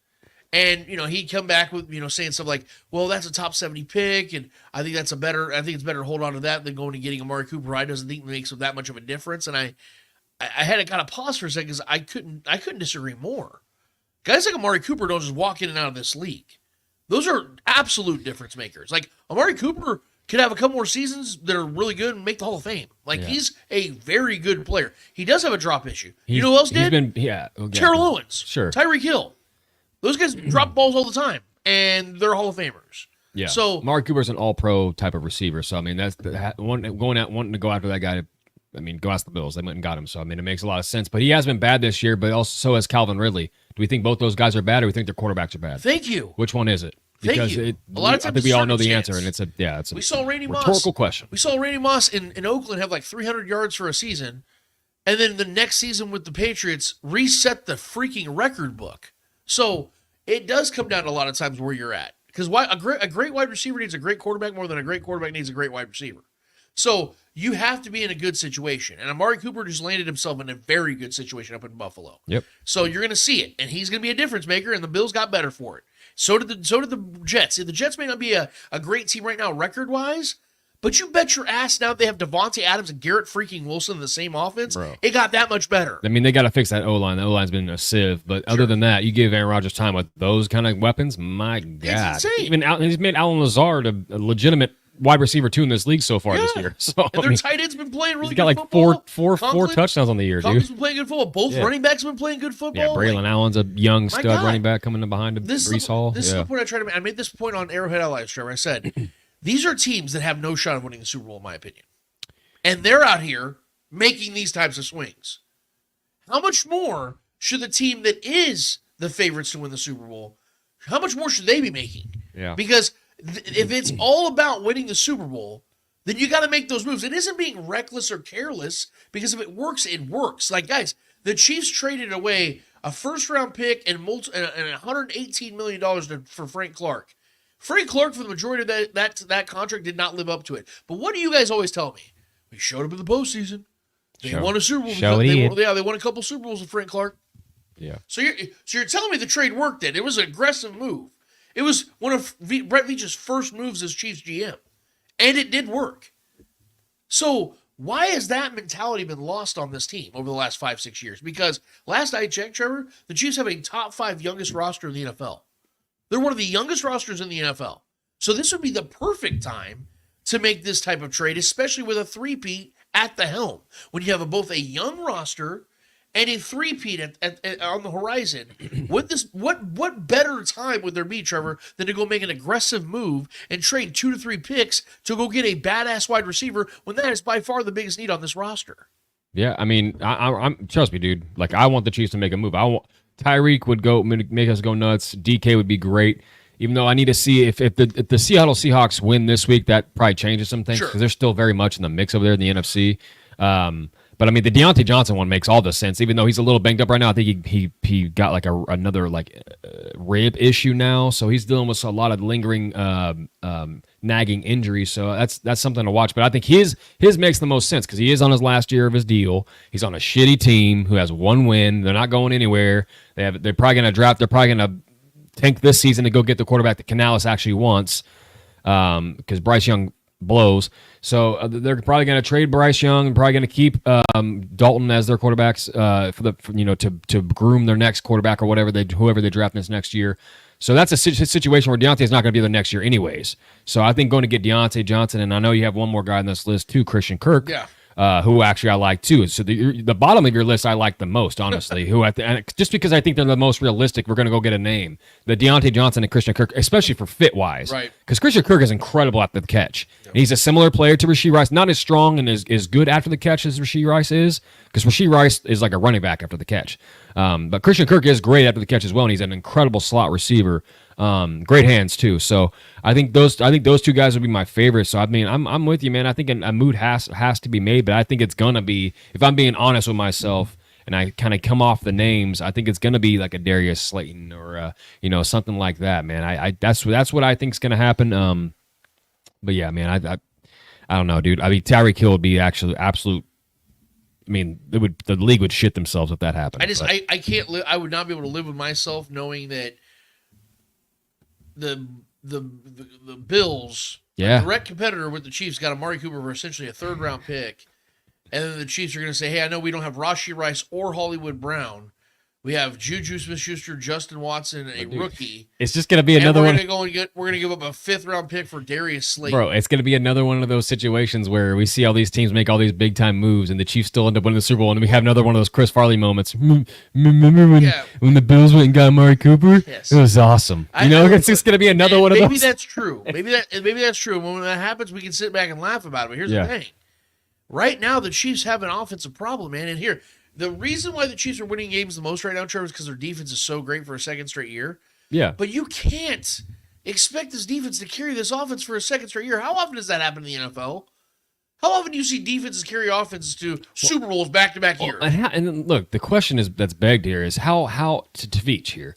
And, he'd come back with, saying stuff like, well, that's a top 70 pick, and I think it's better to hold on to that than going and getting Amari Cooper. I doesn't think it makes that much of a difference. And I had to kind of pause for a second because I couldn't disagree more. Guys like Amari Cooper don't just walk in and out of this league. Those are absolute difference makers. Like, Amari Cooper could have a couple more seasons that are really good and make the Hall of Fame. He's a very good player. He does have a drop issue. You know who else did? Terrell Owens. Sure. Tyreek Hill. Those guys drop balls all the time, and they're Hall of Famers. Yeah. So Amari Cooper's an all-pro type of receiver. So, I mean, that's wanting to go after that guy. I mean, go ask the Bills. They went and got him. So, I mean, it makes a lot of sense. But he has been bad this year, but also so has Calvin Ridley. Do we think both those guys are bad, or do we think their quarterbacks are bad? Thank you. Which one is it? Because a lot of times I think we all know the answer, and it's a rhetorical question. We saw Randy Moss in Oakland have like 300 yards for a season, and then the next season with the Patriots reset the freaking record book. So it does come down to a lot of times where you're at, because a great wide receiver needs a great quarterback more than a great quarterback needs a great wide receiver. So you have to be in a good situation, and Amari Cooper just landed himself in a very good situation up in Buffalo. Yep. So you're going to see it, and he's going to be a difference maker, and the Bills got better for it. So did the Jets. The Jets may not be a great team right now record-wise, but you bet your ass now they have Devontae Adams and Garrett freaking Wilson in the same offense. Bro. It got that much better. I mean, they got to fix that O-line. The O-line's been a sieve. But other than that, you give Aaron Rodgers time with those kind of weapons, my God. It's insane. He's made Alan Lazard a legitimate wide receiver 2 in this league so far this year. So and their tight end's been playing really he's good got like football. four touchdowns on the year, dude. Conklin's been playing good football. Both running backs have been playing good football. Yeah, Braylon Allen's a young stud running back coming in behind Breece Hall. This is the point I tried to make. I made this point on Arrowhead Live, Trevor. I said, these are teams that have no shot of winning the Super Bowl, in my opinion. And they're out here making these types of swings. How much more should the team that is the favorites to win the Super Bowl, how much more should they be making? Yeah. Because if it's all about winning the Super Bowl, then you got to make those moves. It isn't being reckless or careless, because if it works, it works. Like, guys, the Chiefs traded away a first-round pick and $118 million for Frank Clark. Frank Clark, for the majority of that contract, did not live up to it. But what do you guys always tell me? We showed up in the postseason. They won a Super Bowl. They won a couple Super Bowls with Frank Clark. Yeah. So you're telling me the trade worked then. It was an aggressive move. It was one of Brett Veach's first moves as Chiefs GM. And it did work. So why has that mentality been lost on this team over the last 5-6 years? Because last I checked, Trevor, the Chiefs have a top 5 youngest roster in the NFL. They're one of the youngest rosters in the NFL. So this would be the perfect time to make this type of trade, especially with a three-peat at the helm. When you have both a young roster and a three-peat on the horizon, what better time would there be, Trevor, than to go make an aggressive move and trade 2 to 3 picks to go get a badass wide receiver when that is by far the biggest need on this roster? Yeah, I mean, I'm trust me, dude. Like, I want the Chiefs to make a move. Tyreek would make us go nuts. DK would be great. Even though I need to see if the Seattle Seahawks win this week, that probably changes some things because they're still very much in the mix over there in the NFC. But I mean, the Deontay Johnson one makes all the sense. Even though he's a little banged up right now, I think he got like another rib issue now, so he's dealing with a lot of lingering nagging injuries. So that's something to watch. But I think his makes the most sense because he is on his last year of his deal. He's on a shitty team who has one win. They're not going anywhere. They're probably going to draft. They're probably going to tank this season to go get the quarterback that Canales actually wants because Bryce Young blows. So they're probably going to trade Bryce Young and probably going to keep Dalton as their quarterbacks to groom their next quarterback or whoever they draft this next year. So that's a situation where Deontay's not going to be there next year anyways. So I think going to get Deontay Johnson, and I know you have one more guy on this list too, Christian Kirk, who actually I like too. So the bottom of your list I like the most, honestly. Just because I think they're the most realistic, we're going to go get a name. The Deontay Johnson and Christian Kirk, especially for fit-wise. Right. Because Christian Kirk is incredible after the catch. Yep. He's a similar player to Rashee Rice, not as strong and as good after the catch as Rashee Rice is, because Rashee Rice is like a running back after the catch. But Christian Kirk is great after the catch as well, and he's an incredible slot receiver. Great hands too. So I think those two guys would be my favorites. So I mean, I'm with you, man. I think a move has to be made, but I think it's gonna be, if I'm being honest with myself and I kind of come off the names, I think it's gonna be like a Darius Slayton or something like that, man. I that's what I think is gonna happen. But yeah, man, I don't know, dude. I mean, Tyreek Hill would be actually absolute. I mean, the league would shit themselves if that happened. I can't live. I would not be able to live with myself knowing that the Bills, a direct competitor with the Chiefs, got Amari Cooper for essentially a 3rd round pick, and then the Chiefs are going to say, "Hey, I know we don't have Rashee Rice or Hollywood Brown. We have Juju Smith-Schuster, Justin Watson, rookie. It's just going to be another one. We're going to give up a 5th round pick for Darius Slayton. Bro, it's going to be another one of those situations where we see all these teams make all these big time moves, and the Chiefs still end up winning the Super Bowl, and we have another one of those Chris Farley moments. Remember when the Bills went and got Amari Cooper? Yes. It was awesome. It's just going to be another one of those. Maybe that's true. Maybe that's true. When that happens, we can sit back and laugh about it. But here's the thing: right now, the Chiefs have an offensive problem, man. And here. The reason why the Chiefs are winning games the most right now, Trevor, is because their defense is so great for a 2nd straight year. Yeah. But you can't expect this defense to carry this offense for a 2nd straight year. How often does that happen in the NFL? How often do you see defenses carry offenses to Super Bowls back-to-back years? And look, the question that's begged here is how to Veach here.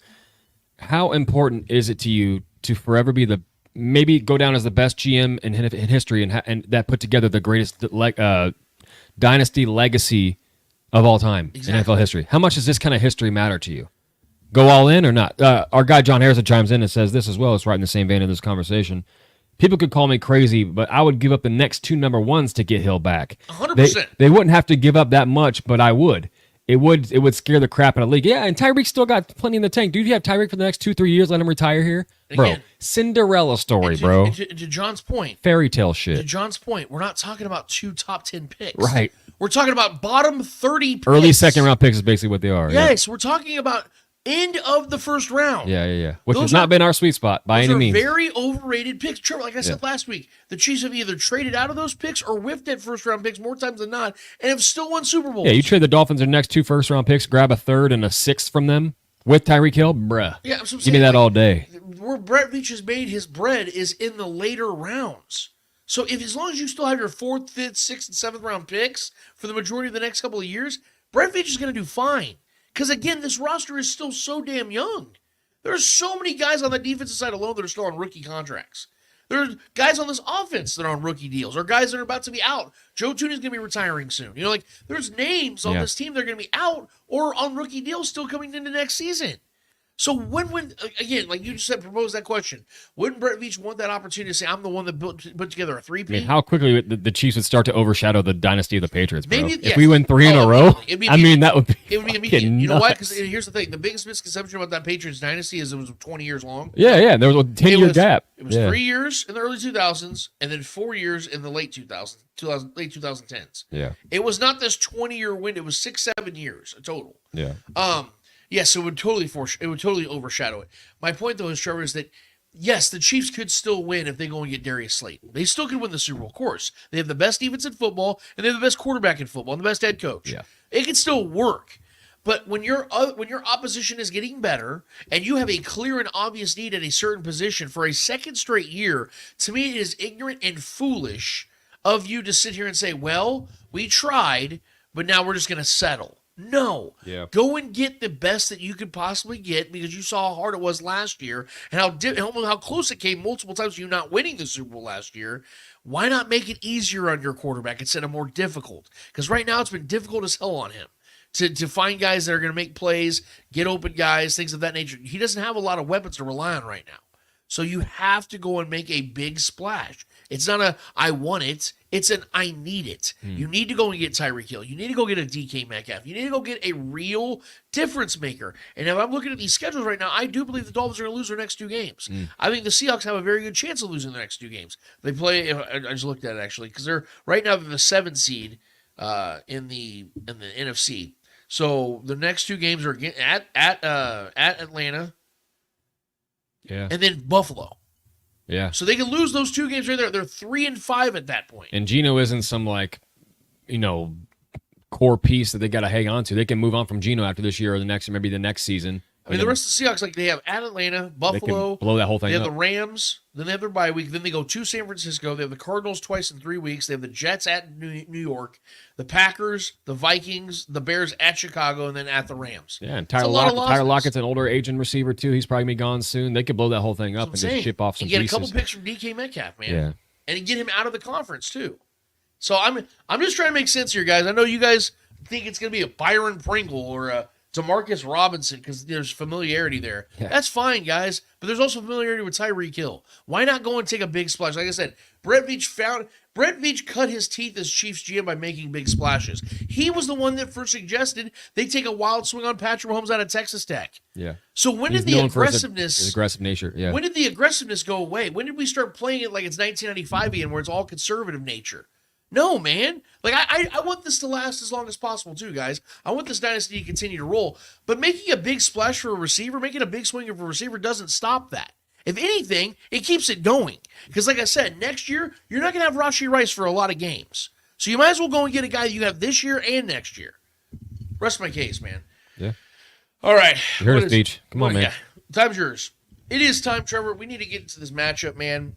How important is it to you to forever be maybe go down as the best GM in history and that put together the greatest dynasty legacy of all time in NFL history? How much does this kind of history matter to you? Go all in or not? Our guy John Harrison chimes in and says this as well. It's right in the same vein of this conversation. People could call me crazy, but I would give up the next 2 number 1s to get Hill back. 100%. They wouldn't have to give up that much, but I would. It would scare the crap out of the league. Yeah, and Tyreek still got plenty in the tank. Dude, you have Tyreek for the next 2-3 years, let him retire here? Bro, Cinderella story, bro. To John's point. Fairy tale shit. To John's point, we're not talking about 2 top 10 picks. Right. We're talking about bottom 30 picks. Early 2nd round picks is basically what they are. Yes, we're talking about end of the 1st round. Yeah. Which has not been our sweet spot by any means. Very overrated picks. Trevor, like I said last week, the Chiefs have either traded out of those picks or whiffed at 1st round picks more times than not and have still won Super Bowls. Yeah, you trade the Dolphins their next 2 1st round picks, grab a 3rd and a 6th from them with Tyreek Hill, bruh. Yeah, that's what I'm saying. Give me that all day. Where Brett Veach has made his bread is in the later rounds. So as long as you still have your 4th, 5th, 6th, and 7th round picks for the majority of the next couple of years, Brett Veach is going to do fine. Because, again, this roster is still so damn young. There's so many guys on the defensive side alone that are still on rookie contracts. There's guys on this offense that are on rookie deals or guys that are about to be out. Joe Thuney's going to be retiring soon. There's names on this team that are going to be out or on rookie deals still coming into next season. So when again, like you just said, propose that question. Wouldn't Brett Veach want that opportunity to say, I'm the one that put together a 3-peat? I mean, how quickly the Chiefs would start to overshadow the dynasty of the Patriots, bro. Maybe, if we win 3 in a row, that would be It would be immediate. You know why? Because here's the thing. The biggest misconception about that Patriots dynasty is it was 20 years long. Yeah. There was a 10-year gap. It was 3 years in the early 2000s and then 4 years in the late 2010s. Yeah. It was not this 20-year window. It was 6-7 years total. Yeah. Yes, it would totally overshadow it. My point, though, is, Trevor, is that, yes, the Chiefs could still win if they go and get Darius Slayton. They still could win the Super Bowl, of course. They have the best defense in football, and they have the best quarterback in football, and the best head coach. Yeah. It could still work. But when your opposition is getting better, and you have a clear and obvious need at a certain position for a 2nd straight year, to me it is ignorant and foolish of you to sit here and say, well, we tried, but now we're just going to settle. No. Yeah. Go and get the best that you could possibly get because you saw how hard it was last year and how close it came multiple times to you not winning the Super Bowl last year. Why not make it easier on your quarterback instead of more difficult? Because right now it's been difficult as hell on him to find guys that are going to make plays, get open guys, things of that nature. He doesn't have a lot of weapons to rely on right now. So you have to go and make a big splash. It's not a I want it. It's an I need it. You need to go and get Tyreek Hill. You need to go get a DK Metcalf. You need to go get a real difference maker. And if I'm looking at these schedules right now, I do believe the Dolphins are going to lose their next 2 games. I think the Seahawks have a very good chance of losing the next 2 games. They play. I just looked at it actually because they're right now they're the 7th seed in the NFC. So the next 2 games are at Atlanta. Yeah. And then Buffalo. Yeah. So they can lose those 2 games right there. They're 3-5 at that point. And Geno isn't some core piece that they got to hang on to. They can move on from Geno after this year or maybe the next season. I mean, the rest of the Seahawks, they have at Atlanta, Buffalo. They can blow that whole thing They have up. the Rams. Then they have their bye week. Then they go to San Francisco. They have the Cardinals twice in 3 weeks. They have the Jets at New York, the Packers, the Vikings, the Bears at Chicago, and then at the Rams. Yeah, and Tyler Lockett's an older aging receiver, too. He's probably going to be gone soon. They could blow that whole thing up and just ship off some and get pieces. a couple picks from DK Metcalf, man. Yeah. And get him out of the conference, too. So I'm just trying to make sense here, guys. I know you guys think it's going to be a Byron Pringle or a Demarcus Robinson because there's familiarity there. Yeah. That's fine, guys. But there's also familiarity with Tyreek Hill. Why not go and take a big splash? Like I said, Brett Veach cut his teeth as Chiefs GM by making big splashes. He was the one that first suggested they take a wild swing on Patrick Mahomes out of Texas Tech. Yeah. So when did the aggressiveness his aggressive nature? Yeah. When did the aggressiveness go away? When did we start playing it like it's 1995 again, where it's all conservative nature? No, man. Like, I want this to last as long as possible, too, guys. I want this dynasty to continue to roll. But making a big splash for a receiver, making a big swing for a receiver doesn't stop that. If anything, it keeps it going. Because, like I said, next year, you're not going to have Rashee Rice for a lot of games. So you might as well go and get a guy that you have this year and next year. Rest my case, man. Yeah. All right. You heard us, Beach. Come on, man. Yeah. Time's yours. It is time, Trevor. We need to get into this matchup, man,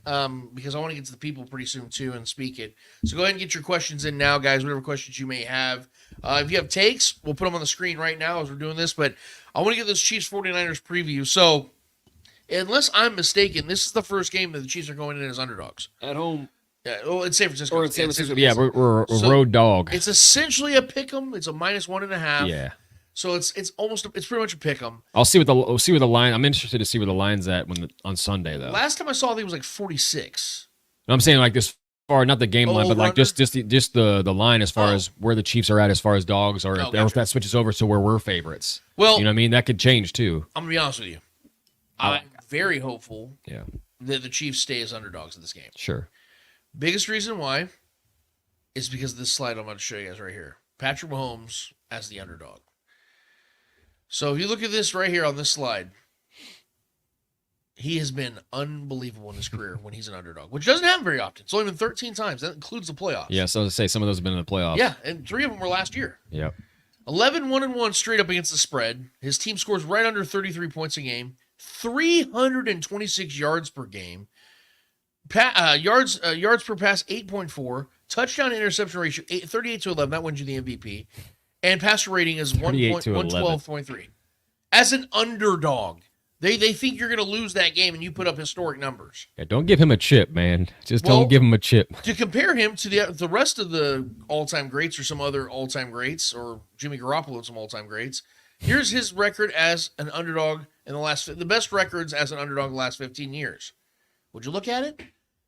because I want to get to the people pretty soon, too, and speak it. So go ahead and get your questions in now, guys, whatever questions you may have. If you have takes, we'll put them on the screen right now as we're doing this, but I want to get this Chiefs 49ers preview. So, unless I'm mistaken, this is the first game that the Chiefs are going in as underdogs. At home. Yeah, well, in San Francisco. Or in San Francisco. Yeah, we're a road dog. It's essentially a pick 'em. It's a -1.5. Yeah. So it's pretty much a pick 'em. I'll see what the line. I'm interested to see where the line's at on Sunday though. Last time I saw, I think it was like 46. No, I'm saying like this far, not the game line, but like just the line as far as where the Chiefs are at as far as dogs, or if that switches over to where we're favorites. Well, you know what I mean, that could change too. I'm gonna be honest with you. I'm very hopeful. Yeah. That the Chiefs stay as underdogs in this game. Sure. Biggest reason why is because of this slide I'm about to show you guys right here. Patrick Mahomes as the underdog. So if you look at this right here on this slide, he has been unbelievable in his career when he's an underdog, which doesn't happen very often. It's only been 13 times. That includes the playoffs. Yeah, so to say some of those have been in the playoffs. Yeah, and 3 of them were last year. Yep. 11-1-1 straight up against the spread. His team scores right under 33 points a game, 326 yards per game, yards per pass 8.4, touchdown interception ratio 38-11. That wins you the MVP. And passer rating is 112.3. As an underdog, they think you're going to lose that game, and you put up historic numbers. Yeah, don't give him a chip, man. Just don't give him a chip. To compare him to the rest of the all-time greats or some other all-time greats, or Jimmy Garoppolo and some all-time greats, here's his record as an underdog in the best records as an underdog in the last 15 years. Would you look at it?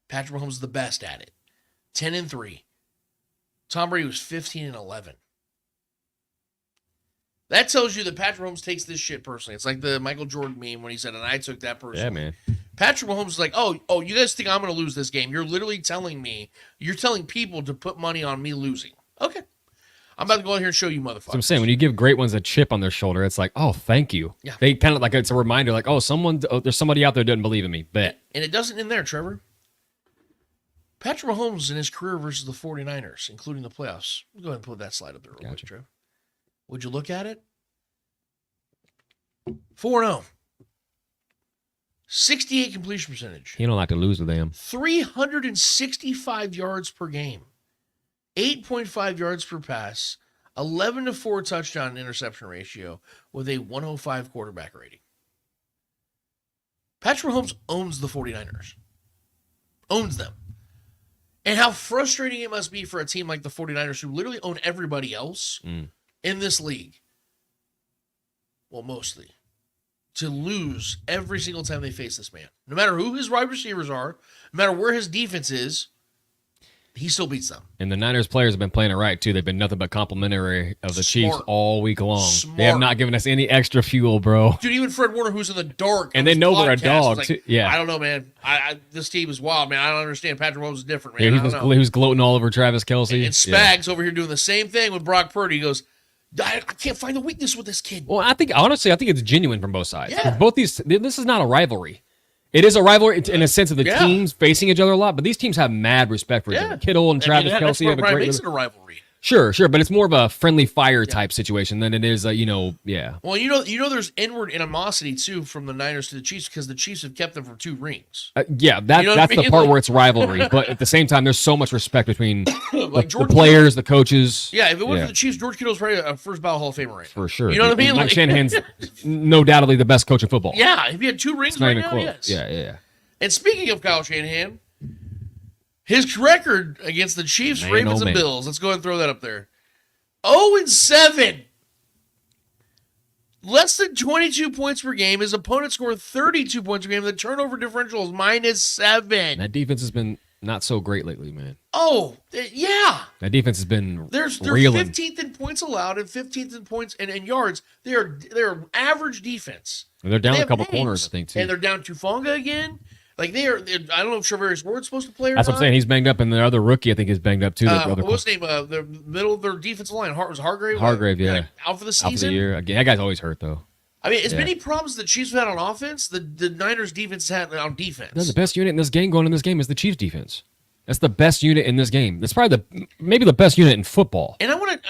Patrick Mahomes is the best at it. 10-3. Tom Brady was 15-11. That tells you that Patrick Mahomes takes this shit personally. It's like the Michael Jordan meme when he said, and I took that personally. Yeah, man. Patrick Mahomes is like, oh, you guys think I'm going to lose this game. You're literally telling people to put money on me losing. Okay. I'm about to go out here and show you motherfuckers. So I'm saying, when you give great ones a chip on their shoulder, it's like, oh, thank you. Yeah. They kind of like, it's a reminder like, there's somebody out there that doesn't believe in me. Bet. And it doesn't end there, Trevor. Patrick Mahomes in his career versus the 49ers, including the playoffs. Go ahead and put that slide up there real quick, Trevor. Would you look at it? 4-0. 68 completion percentage. You don't like to lose with them. 365 yards per game. 8.5 yards per pass. 11-4 touchdown interception ratio with a 105 quarterback rating. Patrick Mahomes owns the 49ers. Owns them. And how frustrating it must be for a team like the 49ers who literally own everybody else in this league. Well, mostly. To lose every single time they face this man. No matter who his wide receivers are, no matter where his defense is, he still beats them. And the Niners players have been playing it right, too. They've been nothing but complimentary of the Chiefs all week long. They have not given us any extra fuel, bro. Dude, even Fred Warner, who's in the dark. And they know they're a dog, like, too. Yeah. I don't know, man. This team is wild, man. I don't understand. Patrick Mahomes is different, man. Yeah, he was gloating all over Travis Kelce. And Spags over here doing the same thing with Brock Purdy. He goes, I can't find the weakness with this kid. Well, honestly, I think it's genuine from both sides. Yeah. Both this is not a rivalry. It is a rivalry in a sense of the teams facing each other a lot, but these teams have mad respect for each other. Kittle and Travis Kelce have a great makes it a rivalry. Sure, but it's more of a friendly fire type situation than it is, Well, you know, there's inward animosity too from the Niners to the Chiefs because the Chiefs have kept them from 2 rings. That's the part where it's rivalry. But at the same time, there's so much respect between the players, the coaches. Yeah, if it wasn't for the Chiefs, George Kittle's probably a first ballot Hall of Famer right now. For sure. You know what I mean? Mike Shanahan's no doubtly the best coach in football. Yeah, if he had 2 rings right now, yes. Yeah. And speaking of Kyle Shanahan, his record against the Chiefs, Ravens, and Bills. Let's go ahead and throw that up there. 0-7. Less than 22 points per game. His opponent scored 32 points per game. The turnover differential is -7. That defense has been not so great lately, man. Oh, yeah. That defense has been They're reeling. 15th in points allowed and 15th in points and yards. They're average defense. And they're down a couple corners, I think, too. And they're down Tufonga again. Like they're I don't know if Charvarius Ward's supposed to play or That's what I'm saying. He's banged up, and the other rookie, I think, is banged up too. What's his name? The middle of their defensive line was Hargrave. Hargrave, yeah. Out for the season. Out for the year. Again, that guy's always hurt, though. I mean, as many problems the Chiefs have had on offense, the Niners defense had on defense. No, the best unit in this game going in this game is the Chiefs defense. That's the best unit in this game. That's probably maybe the best unit in football. And I want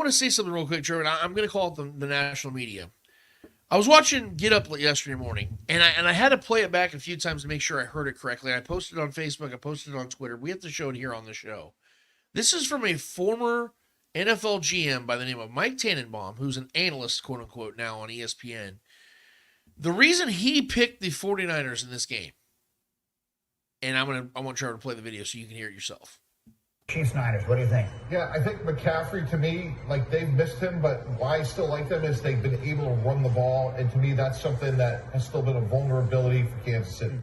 to say something real quick, Trevor. I'm going to call it the national media. I was watching Get Up yesterday morning, and I had to play it back a few times to make sure I heard it correctly. I posted it on Facebook. I posted it on Twitter. We have to show it here on the show. This is from a former NFL GM by the name of Mike Tannenbaum, who's an analyst, quote unquote, now on ESPN. The reason he picked the 49ers in this game, and I want Trevor to play the video so you can hear it yourself. Chiefs Niners, what do you think? Yeah, I think McCaffrey, to me, like they've missed him, but why I still like them is they've been able to run the ball, and to me that's something that has still been a vulnerability for Kansas City.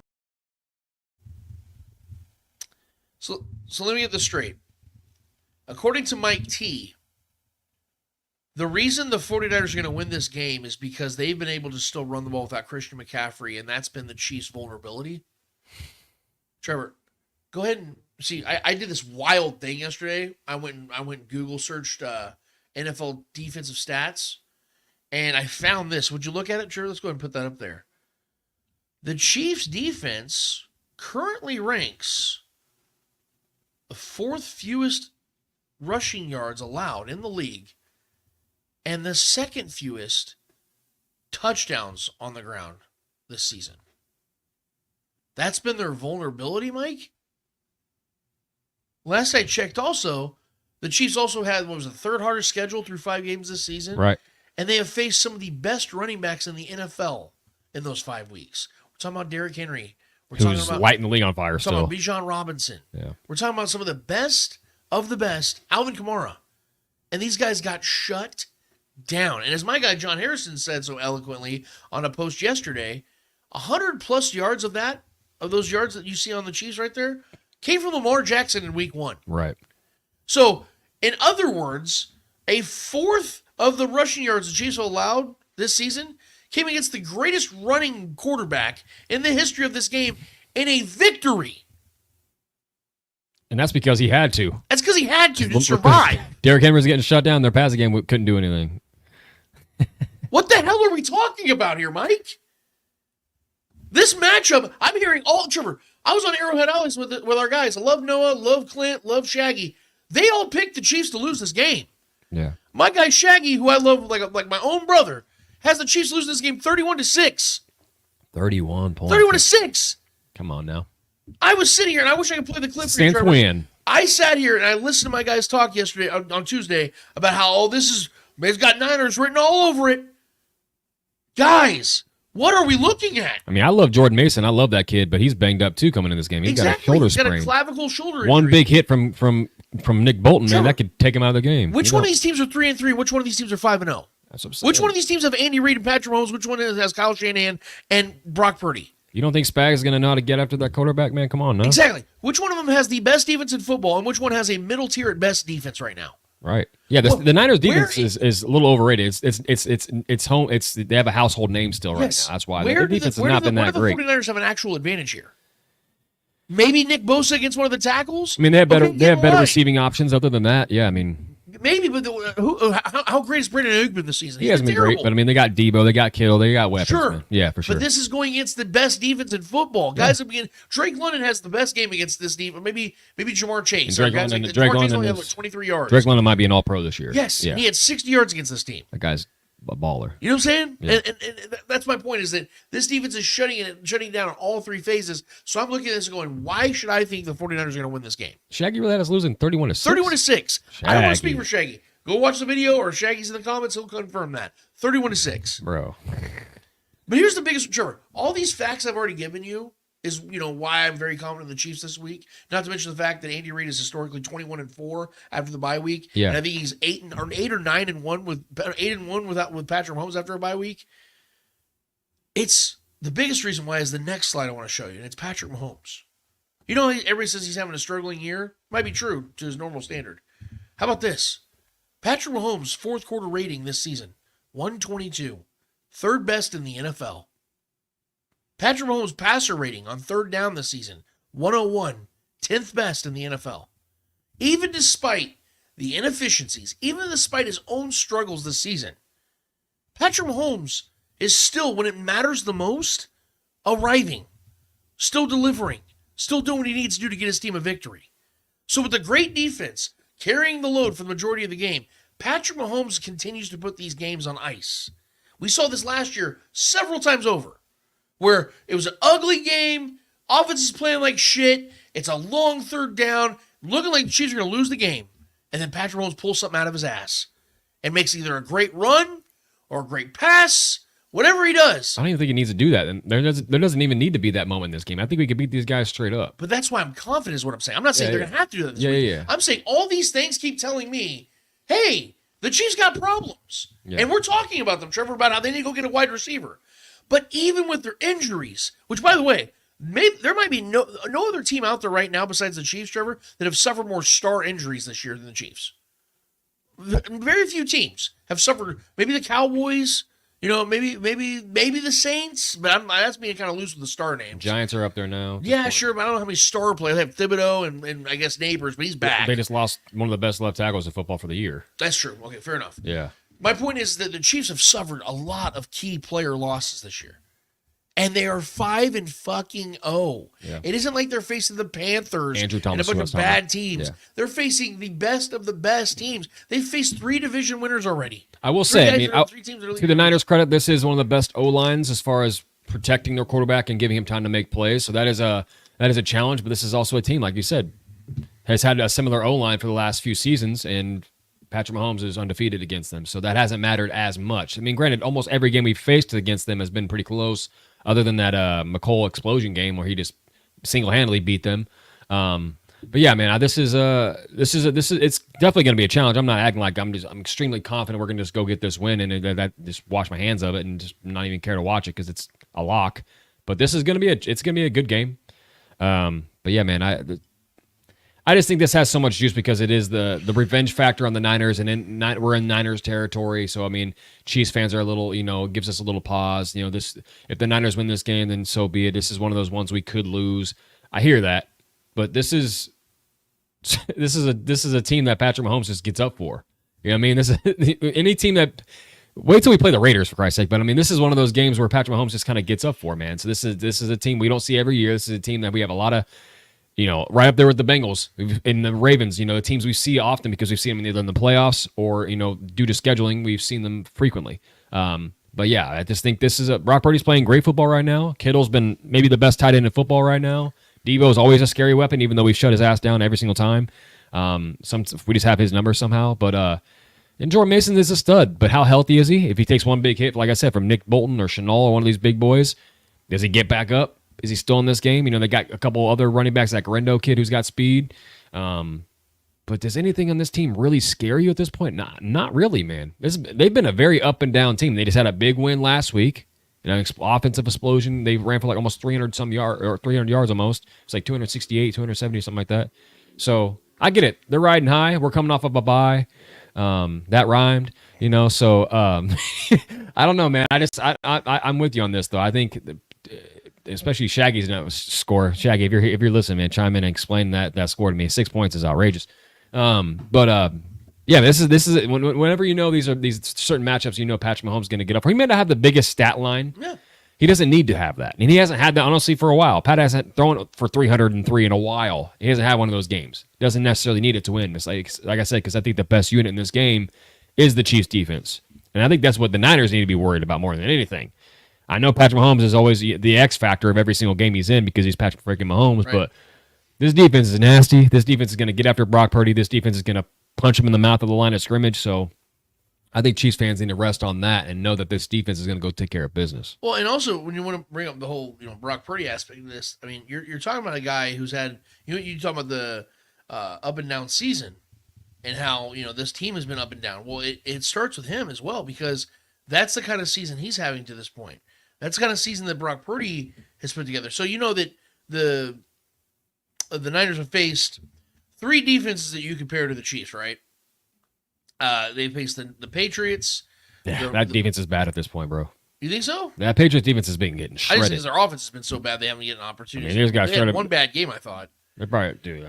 So let me get this straight. According to Mike T, the reason the 49ers are going to win this game is because they've been able to still run the ball without Christian McCaffrey, and that's been the Chiefs' vulnerability. Trevor, go ahead and see. I did this wild thing yesterday. I went Google searched NFL defensive stats, and I found this. Would you look at it, Trevor? Let's go ahead and put that up there. The Chiefs' defense currently ranks the 4th fewest rushing yards allowed in the league, and the 2nd fewest touchdowns on the ground this season. That's been their vulnerability, Mike. Last I checked also, the Chiefs also had, the 3rd hardest schedule through 5 games this season. Right. And they have faced some of the best running backs in the NFL in those 5 weeks. We're talking about Derrick Henry. We're talking Who's about lighting the league on fire still. We're talking about Bijan Robinson. Yeah. We're talking about some of the best of the best, Alvin Kamara. And these guys got shut down. And as my guy John Harrison said so eloquently on a post yesterday, 100+ yards of those yards that you see on the Chiefs right there, came from Lamar Jackson in week 1. Right. So, in other words, a 4th of the rushing yards the Chiefs allowed this season came against the greatest running quarterback in the history of this game in a victory. And that's because he had to. That's because he had to survive. Derrick Henry was getting shut down. Their passing game couldn't do anything. What the hell are we talking about here, Mike? This matchup, I'm hearing all Trevor. I was on Arrowhead Alley with our guys. I love Noah, love Clint, love Shaggy. They all picked the Chiefs to lose this game. Yeah. My guy Shaggy, who I love like my own brother, has the Chiefs lose this game 31-6. 31 points. 31-6. Come on now. I was sitting here, and I wish I could play the clip for you, Saints Trevor. win. I sat here and I listened to my guys talk yesterday on Tuesday about how it's got Niners written all over it. Guys, what are we looking at? I mean, I love Jordan Mason. I love that kid, but he's banged up too coming in this game. He's got a shoulder sprain. He's got a clavicle shoulder injury. One big hit from Nick Bolton, man, that could take him out of the game. Which one of these teams are 3-3? Which one of these teams are 5-0? Which one of these teams have Andy Reid and Patrick Mahomes? Which one has Kyle Shanahan and Brock Purdy? You don't think Spags is going to know how to get after that quarterback, man? Come on, no. Exactly. Which one of them has the best defense in football, and which one has a middle tier at best defense right now? Right. Yeah. The Niners defense is a little overrated. It's home. They have a household name still right now. That's why their defense has not been that great. Where do the 49ers have an actual advantage here? Maybe Nick Bosa against one of the tackles. I mean, they have better receiving options. Other than that, yeah. I mean, maybe, but how great has Brandon Ayuk been this season? He hasn't been great, but I mean, they got Debo, they got Kittle, they got weapons. Sure, man. Yeah, for sure. But this is going against the best defense in football. Guys, Drake London has the best game against this defense. Maybe Jamar Chase. Drake London only had 23 yards. Drake London might be an All-Pro this year. Yes, yeah. He had 60 yards against this team. That guy's a baller. You know what I'm saying? Yeah. And that's my point, is that this defense is shutting down on all three phases. So I'm looking at this and going, why should I think the 49ers are going to win this game? Shaggy really had us losing 31-6. 31-6. I don't want to speak for Shaggy. Go watch the video, or Shaggy's in the comments. He'll confirm that. 31-6. Bro. But here's the biggest, Trevor. All these facts I've already given you is, why I'm very confident in the Chiefs this week. Not to mention the fact that Andy Reid is historically 21-4 after the bye week. Yeah. And I think he's 8 or 9-1 with Patrick Mahomes after a bye week. It's the biggest reason why is the next slide I want to show you, and it's Patrick Mahomes. Everybody says he's having a struggling year. Might be true to his normal standard. How about this? Patrick Mahomes' fourth quarter rating this season, 122, third best in the NFL. Patrick Mahomes' passer rating on third down this season, 101, 10th best in the NFL. Even despite the inefficiencies, even despite his own struggles this season, Patrick Mahomes is still, when it matters the most, arriving, still delivering, still doing what he needs to do to get his team a victory. So with the great defense carrying the load for the majority of the game, Patrick Mahomes continues to put these games on ice. We saw this last year several times over, where it was an ugly game, offense is playing like shit, it's a long third down, looking like the Chiefs are going to lose the game, and then Patrick Mahomes pulls something out of his ass and makes either a great run or a great pass, whatever he does. I don't even think he needs to do that. And there doesn't even need to be that moment in this game. I think we could beat these guys straight up. But that's why I'm confident is what I'm saying. I'm not saying they're going to have to do that this week. Yeah. I'm saying all these things keep telling me, hey, the Chiefs got problems. Yeah. And we're talking about them, Trevor, about how they need to go get a wide receiver. But even with their injuries, which, by the way, there might be no other team out there right now besides the Chiefs, Trevor, that have suffered more star injuries this year than the Chiefs. Very few teams have suffered. Maybe the Cowboys, maybe the Saints, but that's being kind of loose with the star names. Giants are up there now. Yeah, sure, but I don't know how many star players. They have Thibodeau and I guess Neighbors, but he's back. They just lost one of the best left tackles in football for the year. That's true. Okay, fair enough. Yeah. My point is that the Chiefs have suffered a lot of key player losses this year. And they are 5-0. Yeah. It isn't like they're facing the Panthers and a bunch of bad teams. Yeah. They're facing the best of the best teams. They've faced 3 division winners already. I will say, to the Niners' credit, this is one of the best O-lines as far as protecting their quarterback and giving him time to make plays. So that is a challenge, but this is also a team, like you said, has had a similar O-line for the last few seasons, and Patrick Mahomes is undefeated against them. So that hasn't mattered as much. I mean, granted, almost every game we've faced against them has been pretty close, other than that McColl explosion game where he just single-handedly beat them. But yeah, man, this is it's definitely going to be a challenge. I'm not acting like I'm extremely confident we're going to just go get this win and just wash my hands of it and just not even care to watch it because it's a lock. But this is going to be a good game. But yeah, man, I just think this has so much juice because it is the revenge factor on the Niners, and we're in Niners territory. So I mean, Chiefs fans are a little, gives us a little pause. If the Niners win this game, then so be it. This is one of those ones we could lose. I hear that, but this is a team that Patrick Mahomes just gets up for. You know what I mean? This is any team that. Wait till we play the Raiders, for Christ's sake. But I mean, this is one of those games where Patrick Mahomes just kind of gets up for, man. So this is a team we don't see every year. This is a team that we have a lot of. Right up there with the Bengals and the Ravens, the teams we see often because we've seen them either in the playoffs or, due to scheduling, we've seen them frequently. But yeah, I just think Brock Purdy's playing great football right now. Kittle's been maybe the best tight end in football right now. Debo's always a scary weapon, even though we've shut his ass down every single time. We just have his number somehow. But and Jordan Mason is a stud. But how healthy is he? If he takes one big hit, like I said, from Nick Bolton or Chenal or one of these big boys, does he get back up? Is he still in this game? They got a couple other running backs, that Garendo kid who's got speed. But does anything on this team really scare you at this point? Not really, man. They've been a very up and down team. They just had a big win last week. Offensive explosion. They ran for like almost 300 some yards, or 300 yards almost. It's like 268, 270, something like that. So I get it. They're riding high. We're coming off of a bye. That rhymed, So I don't know, man. I'm with you on this though. I think, especially Shaggy's score. Shaggy, if you're listening, man, chime in and explain that score to me. 6 points is outrageous. Yeah, this is whenever these certain matchups, Patrick Mahomes is going to get up. He may not have the biggest stat line. Yeah. He doesn't need to have that. And he hasn't had that, honestly, for a while. Pat hasn't thrown for 303 in a while. He hasn't had one of those games. Doesn't necessarily need it to win. It's like I said, because I think the best unit in this game is the Chiefs' defense. And I think that's what the Niners need to be worried about more than anything. I know Patrick Mahomes is always the X factor of every single game he's in because he's Patrick freaking Mahomes, right. But this defense is nasty. This defense is going to get after Brock Purdy. This defense is going to punch him in the mouth of the line of scrimmage. So I think Chiefs fans need to rest on that and know that this defense is going to go take care of business. Well, and also when you want to bring up the whole Brock Purdy aspect of this, I mean, you're talking about a guy who's had you talk about the up and down season and how this team has been up and down. Well, it starts with him as well because that's the kind of season he's having to this point. That's the kind of season that Brock Purdy has put together. So that the Niners have faced three defenses that you compare to the Chiefs, right? They faced the Patriots. Yeah, that defense is bad at this point, bro. You think so? That Patriots defense has been getting shredded. I just think their offense has been so bad they haven't gotten opportunities. They had one bad game, I thought. They probably do.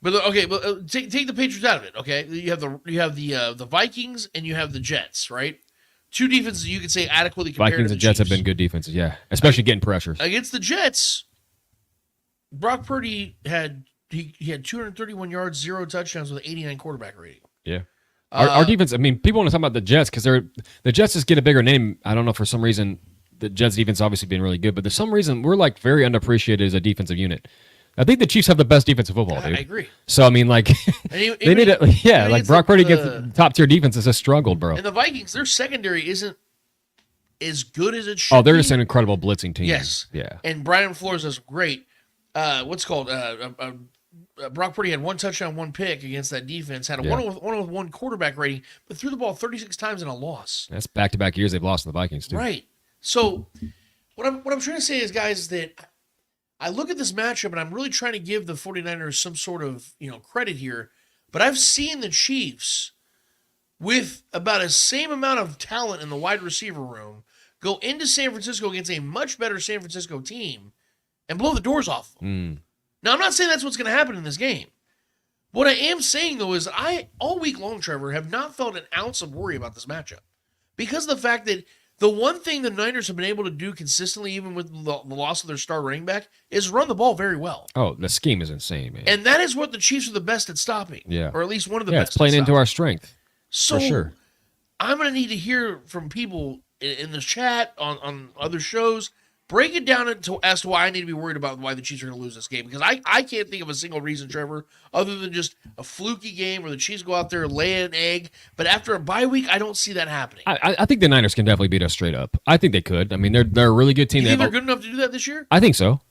But okay, but take the Patriots out of it. Okay, you have the Vikings and you have the Jets, right? Two defenses you could say adequately compared Vikings to the and Jets Chiefs. Have been good defenses, yeah, especially getting pressures against the Jets. Brock Purdy had 231 yards, 0 touchdowns with an 89 quarterback rating. Yeah. Our defense, I mean, people want to talk about the Jets because the Jets just get a bigger name. I don't know, for some reason, the Jets defense obviously been really good, but there's some reason we're like very underappreciated as a defensive unit. I think the Chiefs have the best defensive football, dude. I agree. So, I mean, like, they need it. Yeah, like Brock Purdy gets top-tier defenses has struggled, bro. And the Vikings, their secondary isn't as good as it should be. Oh, they're just an incredible blitzing team. Yes. Yeah. And Brian Flores is great. Brock Purdy had 1 touchdown, 1 pick against that defense, had a 101 quarterback rating, but threw the ball 36 times in a loss. That's back-to-back years they've lost to the Vikings, too. Right. So what I'm trying to say is, guys, is that I look at this matchup, and I'm really trying to give the 49ers some sort of credit here, but I've seen the Chiefs with about the same amount of talent in the wide receiver room go into San Francisco against a much better San Francisco team and blow the doors off them. Now, I'm not saying that's what's going to happen in this game. What I am saying, though, is I, all week long, Trevor, have not felt an ounce of worry about this matchup because of the fact that the one thing the Niners have been able to do consistently, even with the loss of their star running back, is run the ball very well. Oh, the scheme is insane, man. And that is what the Chiefs are the best at stopping. Yeah. Or at least one of the best. It's playing into our strength. So, for sure. I'm going to need to hear from people in the chat, on other shows. Break it down as to why I need to be worried about why the Chiefs are going to lose this game. Because I can't think of a single reason, Trevor, other than just a fluky game where the Chiefs go out there, lay an egg. But after a bye week, I don't see that happening. I think the Niners can definitely beat us straight up. I think they could. I mean, they're a really good team. You think they're good enough to do that this year? I think so.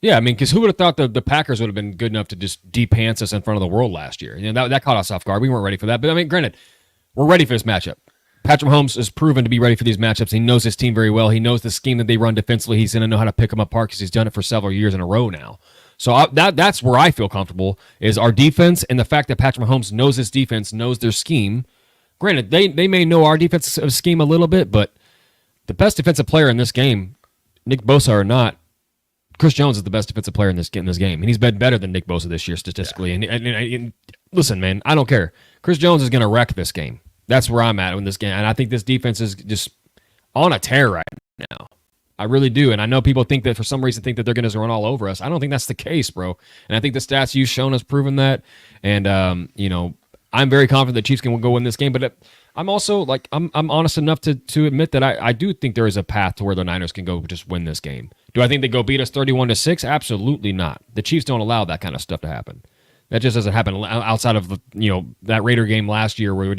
Yeah, I mean, because who would have thought the Packers would have been good enough to just de-pants us in front of the world last year? That caught us off guard. We weren't ready for that. But, I mean, granted, we're ready for this matchup. Patrick Mahomes is proven to be ready for these matchups. He knows his team very well. He knows the scheme that they run defensively. He's going to know how to pick them apart because he's done it for several years in a row now. So that's where I feel comfortable is our defense and the fact that Patrick Mahomes knows his defense, knows their scheme. Granted, they may know our defensive scheme a little bit, but the best defensive player in this game, Nick Bosa or not, Chris Jones is the best defensive player in this game, and he's been better than Nick Bosa this year statistically. Yeah. And listen, man, I don't care. Chris Jones is going to wreck this game. That's where I'm at in this game. And I think this defense is just on a tear right now. I really do. And I know people think that for some reason think that they're going to run all over us. I don't think that's the case, bro. And I think the stats you've shown has proven that. And, I'm very confident the Chiefs can go win this game, but I'm also like I'm honest enough to admit that I do think there is a path to where the Niners can go just win this game. Do I think they go beat us 31-6? Absolutely not. The Chiefs don't allow that kind of stuff to happen. That just doesn't happen outside of that Raider game last year where it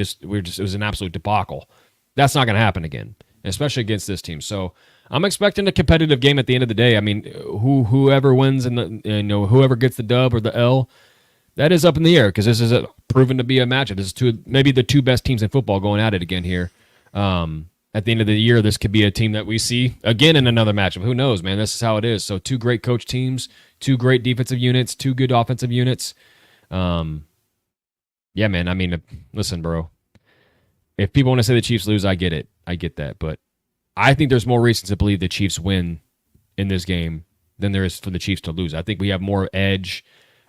was an absolute debacle. That's not going to happen again, especially against this team. So I'm expecting a competitive game at the end of the day. I mean, whoever wins and whoever gets the dub or the L, that is up in the air because this is proven to be a matchup. This is maybe the two best teams in football going at it again here. At the end of the year, this could be a team that we see again in another matchup. Who knows, man? This is how it is. So two great coach teams, two great defensive units, two good offensive units. Yeah, man. I mean, listen, bro. If people want to say the Chiefs lose, I get it. I get that. But I think there's more reasons to believe the Chiefs win in this game than there is for the Chiefs to lose. I think we have more edge.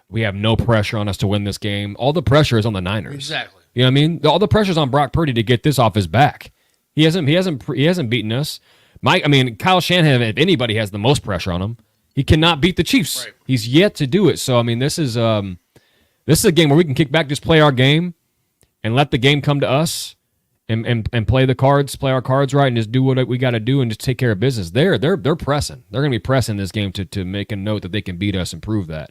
We have no pressure on us to win this game. All the pressure is on the Niners. Exactly. You know what I mean? All the pressure's on Brock Purdy to get this off his back. He hasn't beaten us. Kyle Shanahan, if anybody, has the most pressure on him. He cannot beat the Chiefs. Right. He's yet to do it. So I mean, this is a game where we can kick back, just play our game, and let the game come to us, and play our cards right, and just do what we got to do, and just take care of business. They're pressing. They're going to be pressing this game to make a note that they can beat us and prove that.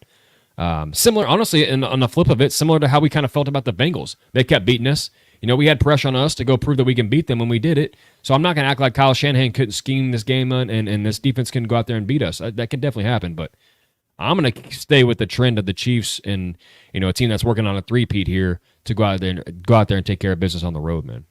Similar, honestly, on the flip of it, similar to how we kind of felt about the Bengals. They kept beating us. We had pressure on us to go prove that we can beat them when we did it. So I'm not going to act like Kyle Shanahan couldn't scheme this game and this defense can go out there and beat us. That could definitely happen, but I'm going to stay with the trend of the Chiefs and a team that's working on a three-peat here to go out there and take care of business on the road, man.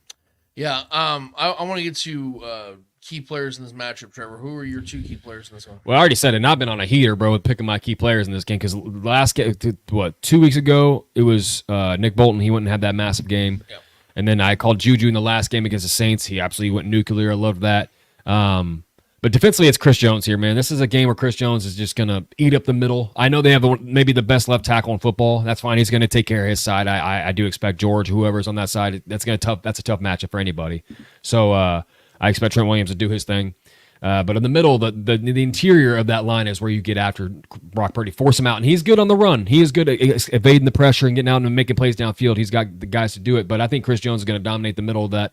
Yeah, I want to get to key players in this matchup, Trevor. Who are your two key players in this one? Well, I already said it, and I've been on a heater, bro, with picking my key players in this game because 2 weeks ago, it was Nick Bolton. He wouldn't have that massive game. Yeah. And then I called Juju in the last game against the Saints. He absolutely went nuclear. I loved that. But defensively, it's Chris Jones here, man. This is a game where Chris Jones is just going to eat up the middle. I know they have maybe the best left tackle in football. That's fine. He's going to take care of his side. I do expect George, whoever's on that side, that's a tough matchup for anybody. So I expect Trent Williams to do his thing. But in the middle, the interior of that line is where you get after Brock Purdy, force him out. And he's good on the run. He is good at evading the pressure and getting out and making plays downfield. He's got the guys to do it. But I think Chris Jones is going to dominate the middle of that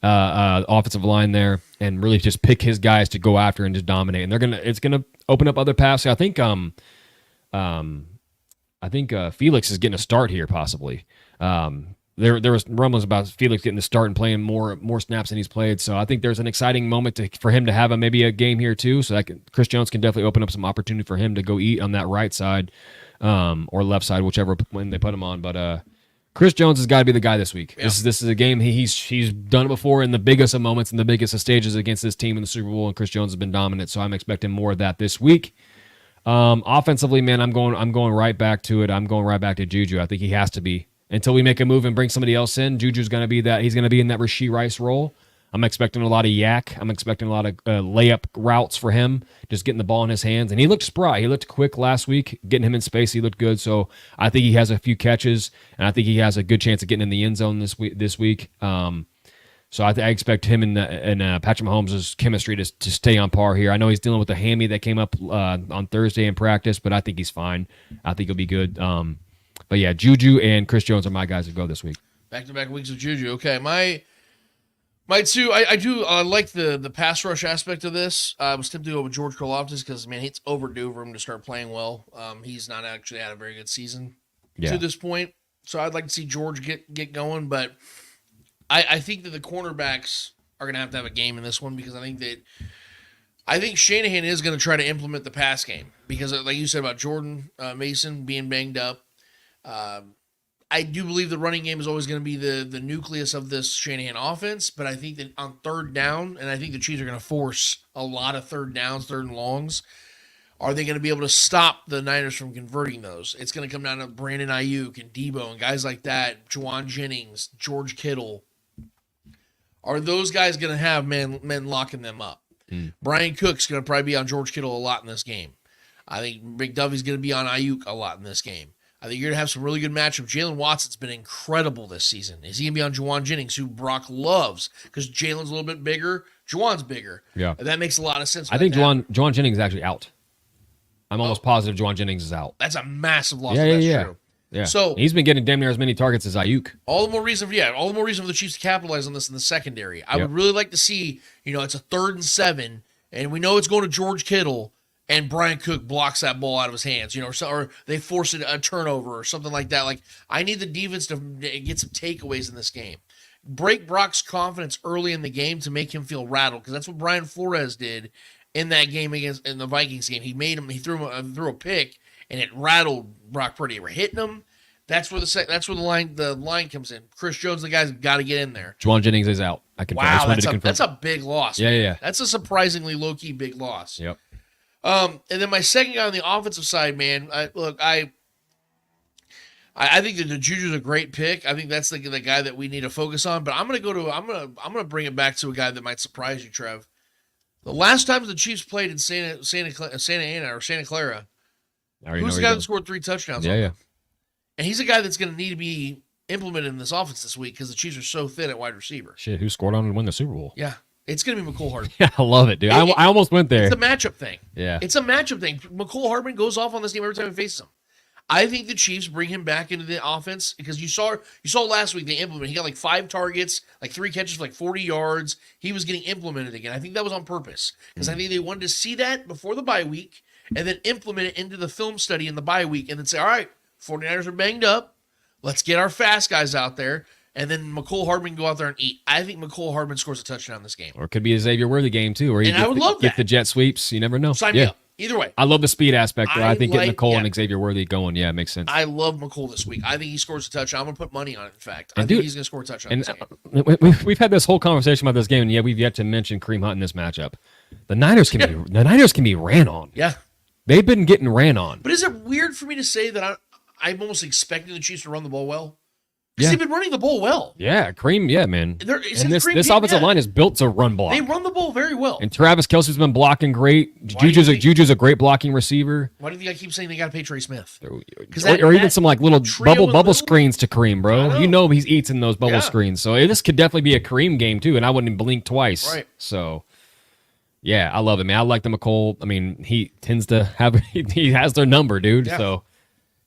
offensive line there and really just pick his guys to go after and just dominate. And it's gonna open up other paths. I think Felix is getting a start here possibly. There was rumblings about Felix getting the start and playing more snaps than he's played. So I think there's an exciting moment for him to have maybe a game here too. So Chris Jones can definitely open up some opportunity for him to go eat on that right side or left side, whichever when they put him on. But Chris Jones has got to be the guy this week. Yeah. This is a game he's done it before in the biggest of moments and the biggest of stages against this team in the Super Bowl, and Chris Jones has been dominant. So I'm expecting more of that this week. Offensively, man, I'm going right back to it. I'm going right back to Juju. I think he has to be. Until we make a move and bring somebody else in, Juju's going to be that. He's going to be in that Rashee Rice role. I'm expecting a lot of yak. I'm expecting a lot of layup routes for him, just getting the ball in his hands. And he looked spry. He looked quick last week. Getting him in space, he looked good. So I think he has a few catches, and I think he has a good chance of getting in the end zone this week. So I expect him and Patrick Mahomes' chemistry to stay on par here. I know he's dealing with a hammy that came up on Thursday in practice, but I think he's fine. I think he'll be good. But yeah, Juju and Chris Jones are my guys to go this week. Back-to-back weeks of Juju. Okay, my two, I do like the pass rush aspect of this. I was tempted to go with George Karlaftis because, man, it's overdue for him to start playing well. He's not actually had a very good season to this point. So I'd like to see George get going. But I think that the cornerbacks are going to have a game in this one because I think Shanahan is going to try to implement the pass game because, like you said about Jordan Mason being banged up, I do believe the running game is always going to be the nucleus of this Shanahan offense, but I think that on third down, and I think the Chiefs are going to force a lot of third downs, third and longs. Are they going to be able to stop the Niners from converting those? It's going to come down to Brandon Ayuk and Debo and guys like that, Juwan Jennings, George Kittle. Are those guys going to have men locking them up? Brian Cook's going to probably be on George Kittle a lot in this game. I think McDuffie's going to be on Ayuk a lot in this game. I think you're going to have some really good matchups. Jalen Watson's been incredible this season. Is he going to be on Juwan Jennings, who Brock loves? Because Jalen's a little bit bigger. Juwan's bigger. Yeah. And that makes a lot of sense. I think Juwan Jennings is actually out. I'm almost positive Juwan Jennings is out. That's a massive loss. Yeah. True. Yeah. So he's been getting damn near as many targets as Ayuk. All the more reason for the Chiefs to capitalize on this in the secondary. I would really like to see, it's a 3rd and 7, and we know it's going to George Kittle, and Brian Cook blocks that ball out of his hands, or they force a turnover or something like that. Like, I need the defense to get some takeaways in this game. Break Brock's confidence early in the game to make him feel rattled, because that's what Brian Flores did in that game in the Vikings game. He threw a pick, and it rattled Brock Purdy. We're hitting him. That's where the line comes in. Chris Jones, the guy's got to get in there. Juwan Jennings is out. That's a big loss. Yeah, man. yeah. That's a surprisingly low-key big loss. Yep. And then my second guy on the offensive side, man, I think that the Juju's a great pick. I think that's the guy that we need to focus on. But I'm gonna bring it back to a guy that might surprise you, Trev. The last time the Chiefs played in Santa Ana or Santa Clara, who's the guy that scored 3 touchdowns? Yeah. And he's a guy that's going to need to be implemented in this offense this week because the Chiefs are so thin at wide receiver. Shit, who scored on to win the Super Bowl? Yeah. It's going to be McCole Hardman. Yeah, I love it, dude. I almost went there. It's a matchup thing. Yeah. It's a matchup thing. McCole Hardman goes off on this team every time he faces him. I think the Chiefs bring him back into the offense because you saw last week they implemented. He got like 5 targets, like 3 catches for like 40 yards. He was getting implemented again. I think that was on purpose because I think they wanted to see that before the bye week and then implement it into the film study in the bye week and then say, all right, 49ers are banged up. Let's get our fast guys out there. And then McCole Hardman go out there and eat. I think McCole Hardman scores a touchdown this game. Or it could be a Xavier Worthy game, too. Or I would love get the jet sweeps. You never know. Sign me up. Either way. I love the speed aspect, though. I think getting McCole and Xavier Worthy going, it makes sense. I love McCole this week. I think he scores a touchdown. I'm going to put money on it, in fact. I think he's going to score a touchdown this game. We've had this whole conversation about this game, and we've yet to mention Kareem Hunt in this matchup. The Niners can be ran on. Yeah. They've been getting ran on. But is it weird for me to say that I'm almost expecting the Chiefs to run the ball well? Because they've been running the ball well. Yeah, Kareem, man. And this offensive line is built to run block. They run the ball very well. And Travis Kelce's been blocking great. Juju's a great blocking receiver. Why do you think I keep saying they got to pay Trey Smith? Or even some like little bubble screens to Kareem, bro. You know he's eating those bubble screens. So this could definitely be a Kareem game, too, and I wouldn't blink twice. Right. So, yeah, I love it, man. I like the McCole. I mean, he tends to have – he has their number, dude. Yeah. So.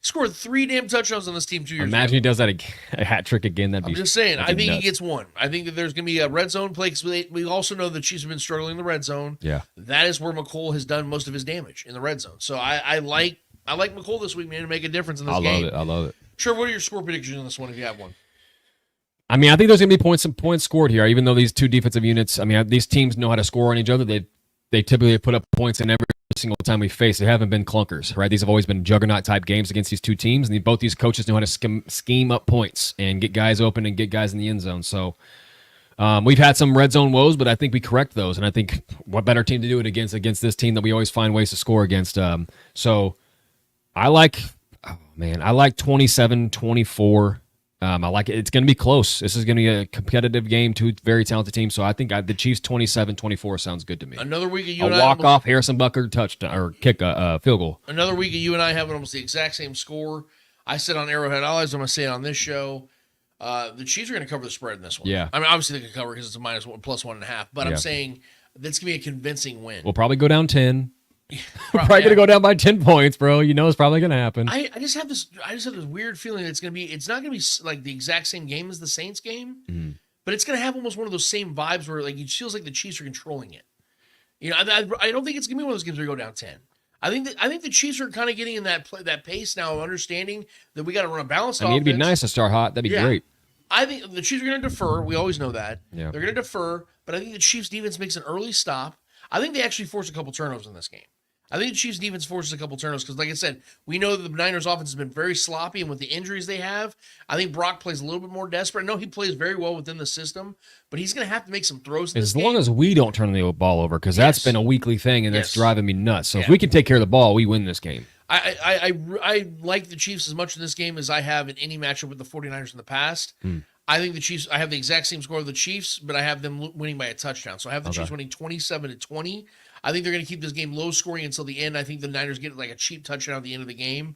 Scored 3 damn touchdowns on this team 2 years ago. Imagine he does that a hat trick again. I'm just saying. I think he gets one. I think that there's going to be a red zone play because we also know the Chiefs have been struggling in the red zone. Yeah, that is where McCole has done most of his damage in the red zone. So I like McCole this week, man, to make a difference in this game. I love it. Sure. What are your score predictions on this one if you have one? I mean, I think there's going to be some points scored here. Even though these two defensive units, I mean, these teams know how to score on each other. They typically put up points in every single time we face. They haven't been clunkers, right? These have always been juggernaut type games against these two teams, and both these coaches know how to scheme up points and get guys open and get guys in the end zone. So we've had some red zone woes, but I think we correct those, and I think what better team to do it against this team that we always find ways to score against. So I like 27-24. I like it. It's going to be close. This is going to be a competitive game. 2 very talented teams. So I think the Chiefs 27-24 sounds good to me. Another week of you and I walk off Harrison Butker touchdown or kick a field goal. Another week of you and I having almost the exact same score. I said on Arrowhead Allies, I'm going to say it on this show. The Chiefs are going to cover the spread in this one. Yeah. I mean, obviously they can cover because it's a +1.5. But I'm saying that's going to be a convincing win. We'll probably go down 10. Probably going to go down by 10 points, bro. You know it's probably going to happen. I just have this weird feeling that it's not going to be like the exact same game as the Saints game, but it's going to have almost one of those same vibes where like it feels like the Chiefs are controlling it. You know, I don't think it's going to be one of those games where you go down 10. I think the Chiefs are kind of getting in that pace now of understanding that we got to run a balanced offense. It'd be nice to start hot. That'd be great. I think the Chiefs are going to defer. We always know that. Yeah. They're going to defer, but I think the Chiefs defense makes an early stop. I think they actually force a couple turnovers in this game. I think the Chiefs defense forces a couple turnovers because, like I said, we know that the Niners offense has been very sloppy, and with the injuries they have, I think Brock plays a little bit more desperate. I know he plays very well within the system, but he's going to have to make some throws in this game. As long as we don't turn the ball over, because that's been a weekly thing, and that's driving me nuts. So if we can take care of the ball, we win this game. I like the Chiefs as much in this game as I have in any matchup with the 49ers in the past. I think the Chiefs, I have the exact same score of the Chiefs, but I have them winning by a touchdown. So I have the Chiefs winning 27-20. I think they're going to keep this game low scoring until the end. I think the Niners get like a cheap touchdown at the end of the game.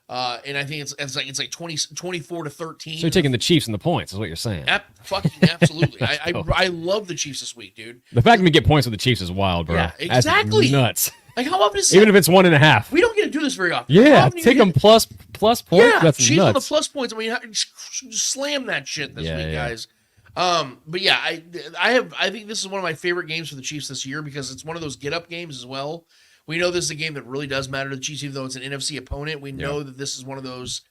And I think it's like 24-13. So you're taking the Chiefs and the points is what you're saying. Fucking absolutely. I love the Chiefs this week, dude. The fact that we get points with the Chiefs is wild, bro. Yeah, exactly. That's nuts. Like how often is even if it's 1.5. We don't get to do this very often. Yeah, take them plus points. Yeah, that's Chiefs nuts. on the plus points. I mean, just slam that shit this week, guys. But yeah, I think this is one of my favorite games for the Chiefs this year because it's one of those get-up games as well. We know this is a game that really does matter to the Chiefs, even though it's an NFC opponent. We know that this is one of those.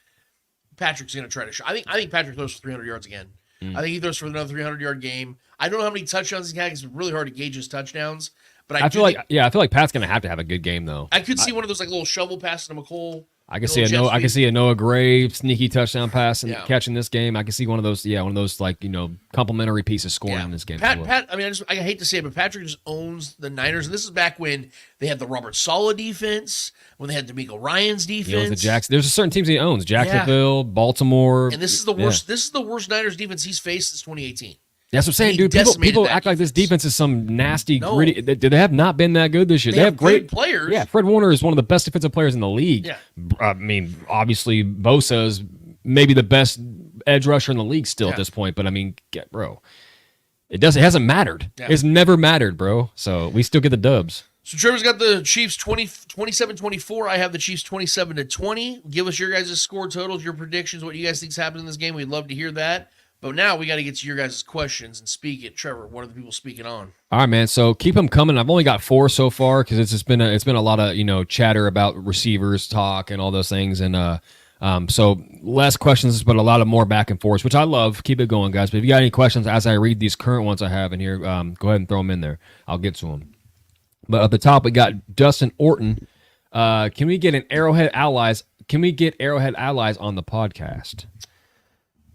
Patrick's going to try to show. I think Patrick throws for 300 yards again. I think he throws for another 300-yard game. I don't know how many touchdowns he's had. It's really hard to gauge his touchdowns. But I feel like Pat's going to have a good game though. I could see one of those like little shovel passes to McCole. I can see a Noah Gray sneaky touchdown pass and catching this game. I can see one of those like complimentary pieces scoring in this game. Pat. I mean, I hate to say it, but Patrick just owns the Niners, and this is back when they had the Robert Saleh defense, when they had D'Amico Ryan's defense. There's a certain teams he owns: Jacksonville, Baltimore, and this is the worst. This is the worst Niners defense he's faced since 2018. That's what I'm saying, dude. People act like this defense is some nasty, gritty. They have not been that good this year. They have great players. Yeah, Fred Warner is one of the best defensive players in the league. Yeah. I mean, obviously, Bosa is maybe the best edge rusher in the league still at this point. But I mean, bro, it hasn't mattered. Yeah. It's never mattered, bro. So we still get the dubs. So Trevor's got the Chiefs 27-24. I have the Chiefs 27-20. Give us your guys' score totals, your predictions, what you guys think's happening in this game. We'd love to hear that. But now we got to get to your guys' questions and speak it. Trevor, what are the people speaking on? All right, man. So keep them coming. I've only got 4 so far because it's been a lot of chatter about receivers talk and all those things, and so less questions, but a lot of more back and forth, which I love. Keep it going, guys. But if you got any questions as I read these current ones I have in here, go ahead and throw them in there. I'll get to them. But at the top, we got Dustin Orton. Can we get Arrowhead Allies on the podcast?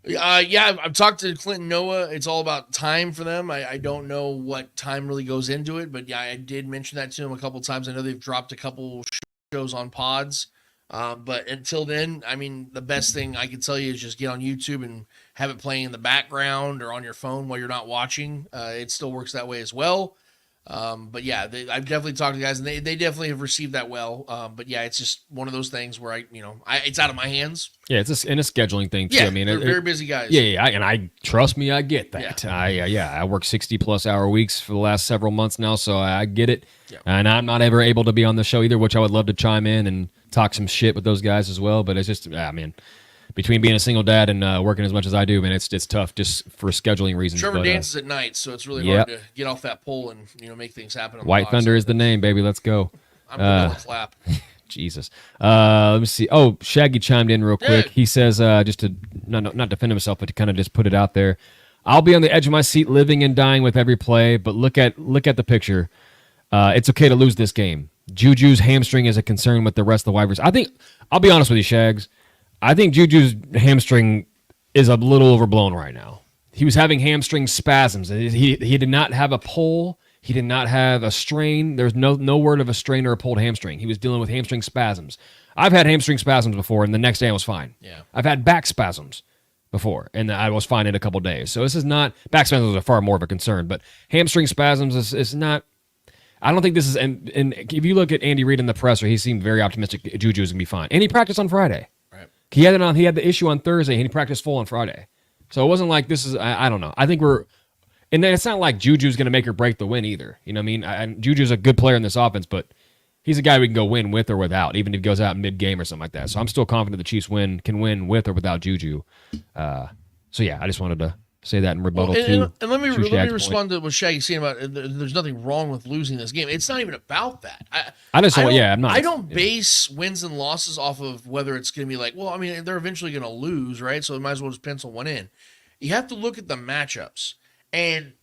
Yeah, I've talked to Clinton Noah. It's all about time for them. I don't know what time really goes into it, but yeah, I did mention that to him a couple times. I know they've dropped a couple shows on pods, but until then, I mean, the best thing I can tell you is just get on YouTube and have it playing in the background or on your phone while you're not watching. It still works that way as well. But yeah, I've definitely talked to guys, and they definitely have received that well. But yeah, it's just one of those things where it's out of my hands. Yeah, it's a scheduling thing too. Yeah, I mean, they're very busy guys. Yeah, and I trust me, I get that. Yeah. I work 60+ hour weeks for the last several months now, so I get it. Yeah. And I'm not ever able to be on the show either, which I would love to chime in and talk some shit with those guys as well. But it's just, between being a single dad and working as much as I do, man, it's tough just for scheduling reasons. Trevor dances at night, so it's really hard to get off that pole and make things happen. On White Thunder is the name, baby. Let's go. I'm going to clap. Jesus. Let me see. Oh, Shaggy chimed in real quick. He says, just to not defend himself, but to kind of just put it out there, I'll be on the edge of my seat, living and dying with every play. But look at the picture. It's okay to lose this game. Juju's hamstring is a concern with the rest of the wide receivers. I'll be honest with you, Shags. I think Juju's hamstring is a little overblown right now. He was having hamstring spasms. He did not have a pull. He did not have a strain. There's no word of a strain or a pulled hamstring. He was dealing with hamstring spasms. I've had hamstring spasms before, and the next day I was fine. Yeah. I've had back spasms before, and I was fine in a couple days. So this is not – back spasms are far more of a concern, but hamstring spasms is not – I don't think this is – and if you look at Andy Reid in the presser, he seemed very optimistic Juju is going to be fine. And he practiced on Friday. He had the issue on Thursday, and he practiced full on Friday. So it wasn't like this is, I don't know. I think and then it's not like Juju's going to make or break the win either. You know what I mean? Juju's a good player in this offense, but he's a guy we can go win with or without, even if he goes out mid-game or something like that. So I'm still confident the Chiefs can win with or without Juju. So yeah, I just wanted to say that in rebuttal and let me respond to what Shaggy's saying about there's nothing wrong with losing this game. It's not even about that. I don't base wins and losses off of whether it's going to be like, well, I mean, they're eventually going to lose, right? So they might as well just pencil one in. You have to look at the matchups. And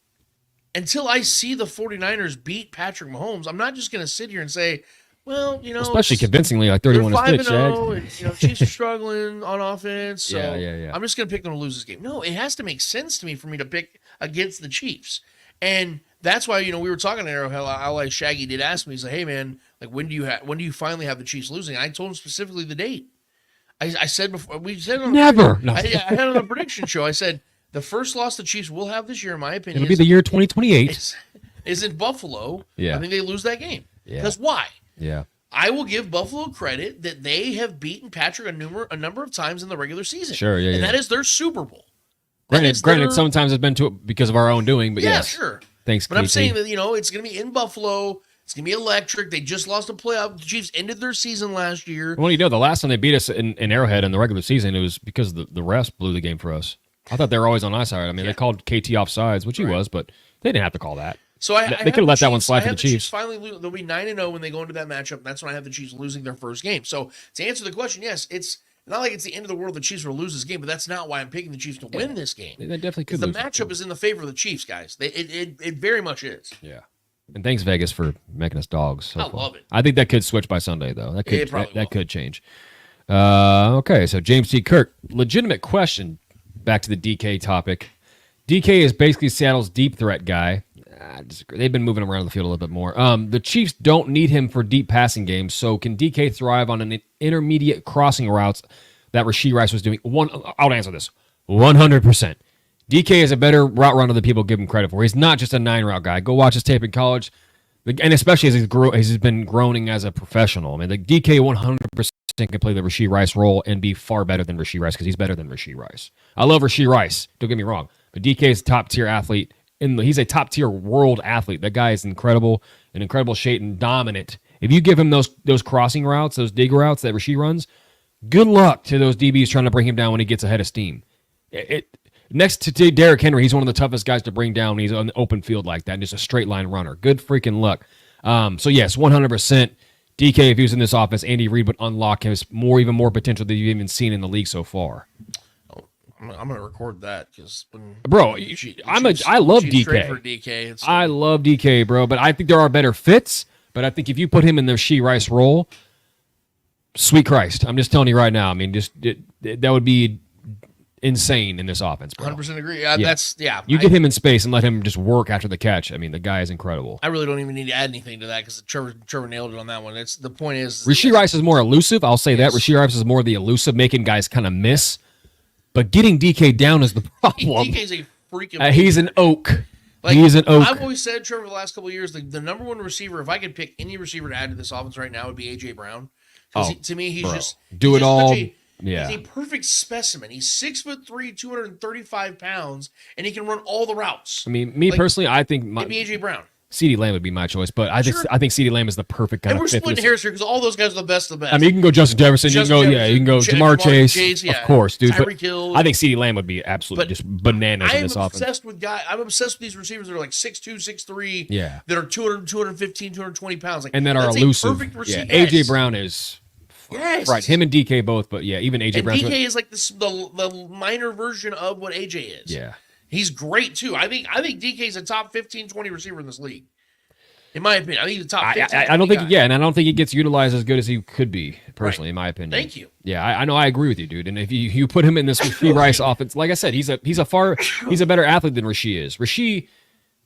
until I see the 49ers beat Patrick Mahomes, I'm not just going to sit here and say, well, especially convincingly, like 31-6. And Chiefs are struggling on offense, so yeah. I'm just going to pick them to lose this game. No, it has to make sense to me for me to pick against the Chiefs, and that's why we were talking to Arrowhead. Shaggy did ask me, he's like, "Hey man, like when do you finally have the Chiefs losing?" And I told him specifically the date. I said before we said on never. I had on a prediction show. I said the first loss the Chiefs will have this year, in my opinion, it'll be the year 2028. Is in Buffalo. Yeah, I think they lose that game. Yeah, because why? Yeah. I will give Buffalo credit that they have beaten Patrick a number of times in the regular season. Sure, yeah. And that is their Super Bowl. Granted, sometimes it's been because of our own doing, but yeah, sure. Thanks, but KT. I'm saying that, it's going to be in Buffalo. It's going to be electric. They just lost a playoff. The Chiefs ended their season last year. Well, the last time they beat us in Arrowhead in the regular season, it was because the refs blew the game for us. I thought they were always on our side. I mean, they called KT offsides, which he was, but they didn't have to call that. So they could have let that one slide for the Chiefs. Finally, they'll be 9-0 when they go into that matchup. That's when I have the Chiefs losing their first game. So to answer the question, yes, it's not like it's the end of the world the Chiefs will lose this game, but that's not why I'm picking the Chiefs to win this game. They definitely could. The matchup is in the favor of the Chiefs, guys. It very much is. Yeah. And thanks, Vegas, for making us dogs. I love it. I think that could switch by Sunday, though. That could change. Okay, so James T. Kirk, legitimate question. Back to the DK topic. DK is basically Seattle's deep threat guy. I disagree. They've been moving around the field a little bit more. The Chiefs don't need him for deep passing games, so can DK thrive on an intermediate crossing routes that Rashee Rice was doing? I'll answer this. 100%. DK is a better route runner than people give him credit for. He's not just a 9-route guy. Go watch his tape in college, and especially as he's been growing as a professional. I mean, the DK 100% can play the Rashee Rice role and be far better than Rashee Rice because he's better than Rashee Rice. I love Rashee Rice. Don't get me wrong. But DK is a top-tier athlete. He's a top-tier world athlete. That guy is incredible, in incredible shape and dominant. If you give him those crossing routes, those dig routes that Rashee runs, good luck to those DBs trying to bring him down when he gets ahead of steam. Next to Derrick Henry, he's one of the toughest guys to bring down when he's on the open field like that, and just a straight-line runner. Good freaking luck. So, yes, 100%. DK, if he was in this offense, Andy Reid would unlock his even more potential than you've even seen in the league so far. I'm going to record that because, bro, I love DK. For DK. I love DK, bro, but I think there are better fits. But I think if you put him in the Rashee Rice role, sweet Christ, I'm just telling you right now. I mean, that would be insane in this offense, bro. 100% agree. Yeah. You get him in space and let him just work after the catch. I mean, the guy is incredible. I really don't even need to add anything to that because Trevor nailed it on that one. The point is Rashee Rice is more elusive. I'll say that. Rashee Rice is more the elusive, making guys kind of miss. But getting DK down is the problem. DK's a freaking he's an oak. He's an oak. I've always said, Trevor, the last couple of years, the number one receiver, if I could pick any receiver to add to this offense right now, would be A.J. Brown. To me, he's just... Do it all. Yeah. He's a perfect specimen. He's 6'3", 235 pounds, and he can run all the routes. I mean, personally, I think... It'd be A.J. Brown. CeeDee Lamb would be my choice, but I think CeeDee Lamb is the perfect kind of fit. And we're splitting hairs here because all those guys are the best of the best. I mean, you can go Justin Jefferson, you can go Jamar Chase, yeah. Of course, dude. Tyreek Hill. I think CeeDee Lamb would be absolutely just bananas in this offense. I'm obsessed with these receivers that are like 6'2", 6'3", yeah, that are 200, 215, 220 pounds, and that are elusive. Yeah, AJ Brown is right. Him and DK both, but yeah, even AJ Brown. DK is like the minor version of what AJ is. Yeah, he's great too. I think DK is a top 15, 20 receiver in this league. In my opinion, I think he's a top 15. I don't think, and I don't think he gets utilized as good as he could be, personally, in my opinion. Thank you. Yeah, I know, I agree with you, dude. And if you put him in this Rashee Rice offense, like I said, he's a better athlete than Rashee is. Rashee,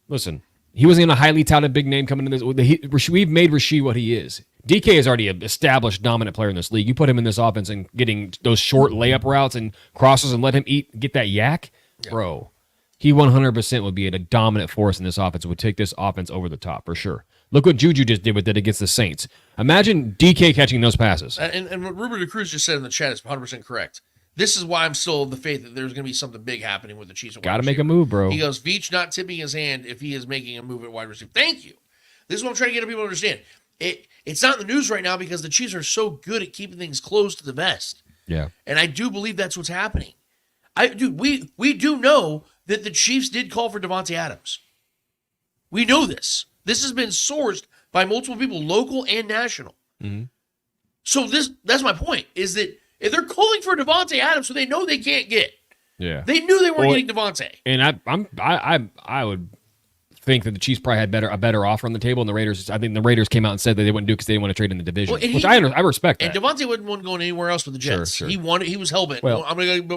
listen, he wasn't even a highly touted big name coming into this. We've made Rashee what he is. DK is already an established dominant player in this league. You put him in this offense and getting those short layup routes and crosses and let him get that yak, bro. He 100% would be a dominant force in this offense. Would take this offense over the top for sure. Look what Juju just did with it against the Saints. Imagine DK catching those passes. And what Ruben DeCruz just said in the chat is 100% correct. This is why I'm still of the faith that there's going to be something big happening with the Chiefs. Got to make a move, bro. He goes, Veach not tipping his hand if he is making a move at wide receiver. Thank you. This is what I'm trying to get people to understand. It's not in the news right now because the Chiefs are so good at keeping things close to the vest. Yeah. And I do believe that's what's happening. We do know that the Chiefs did call for Davante Adams. We know this. This has been sourced by multiple people, local and national. Mm-hmm. So that's my point, is that if they're calling for Davante Adams, so they know they can't get. Yeah. They knew they weren't getting Davante. And I would think that the Chiefs probably had a better offer on the table, and the Raiders. I think the Raiders came out and said that they wouldn't do it because they didn't want to trade in the division, which I respect. And Davante wouldn't want going anywhere else with the Jets. Sure. He was hell-bent. Well,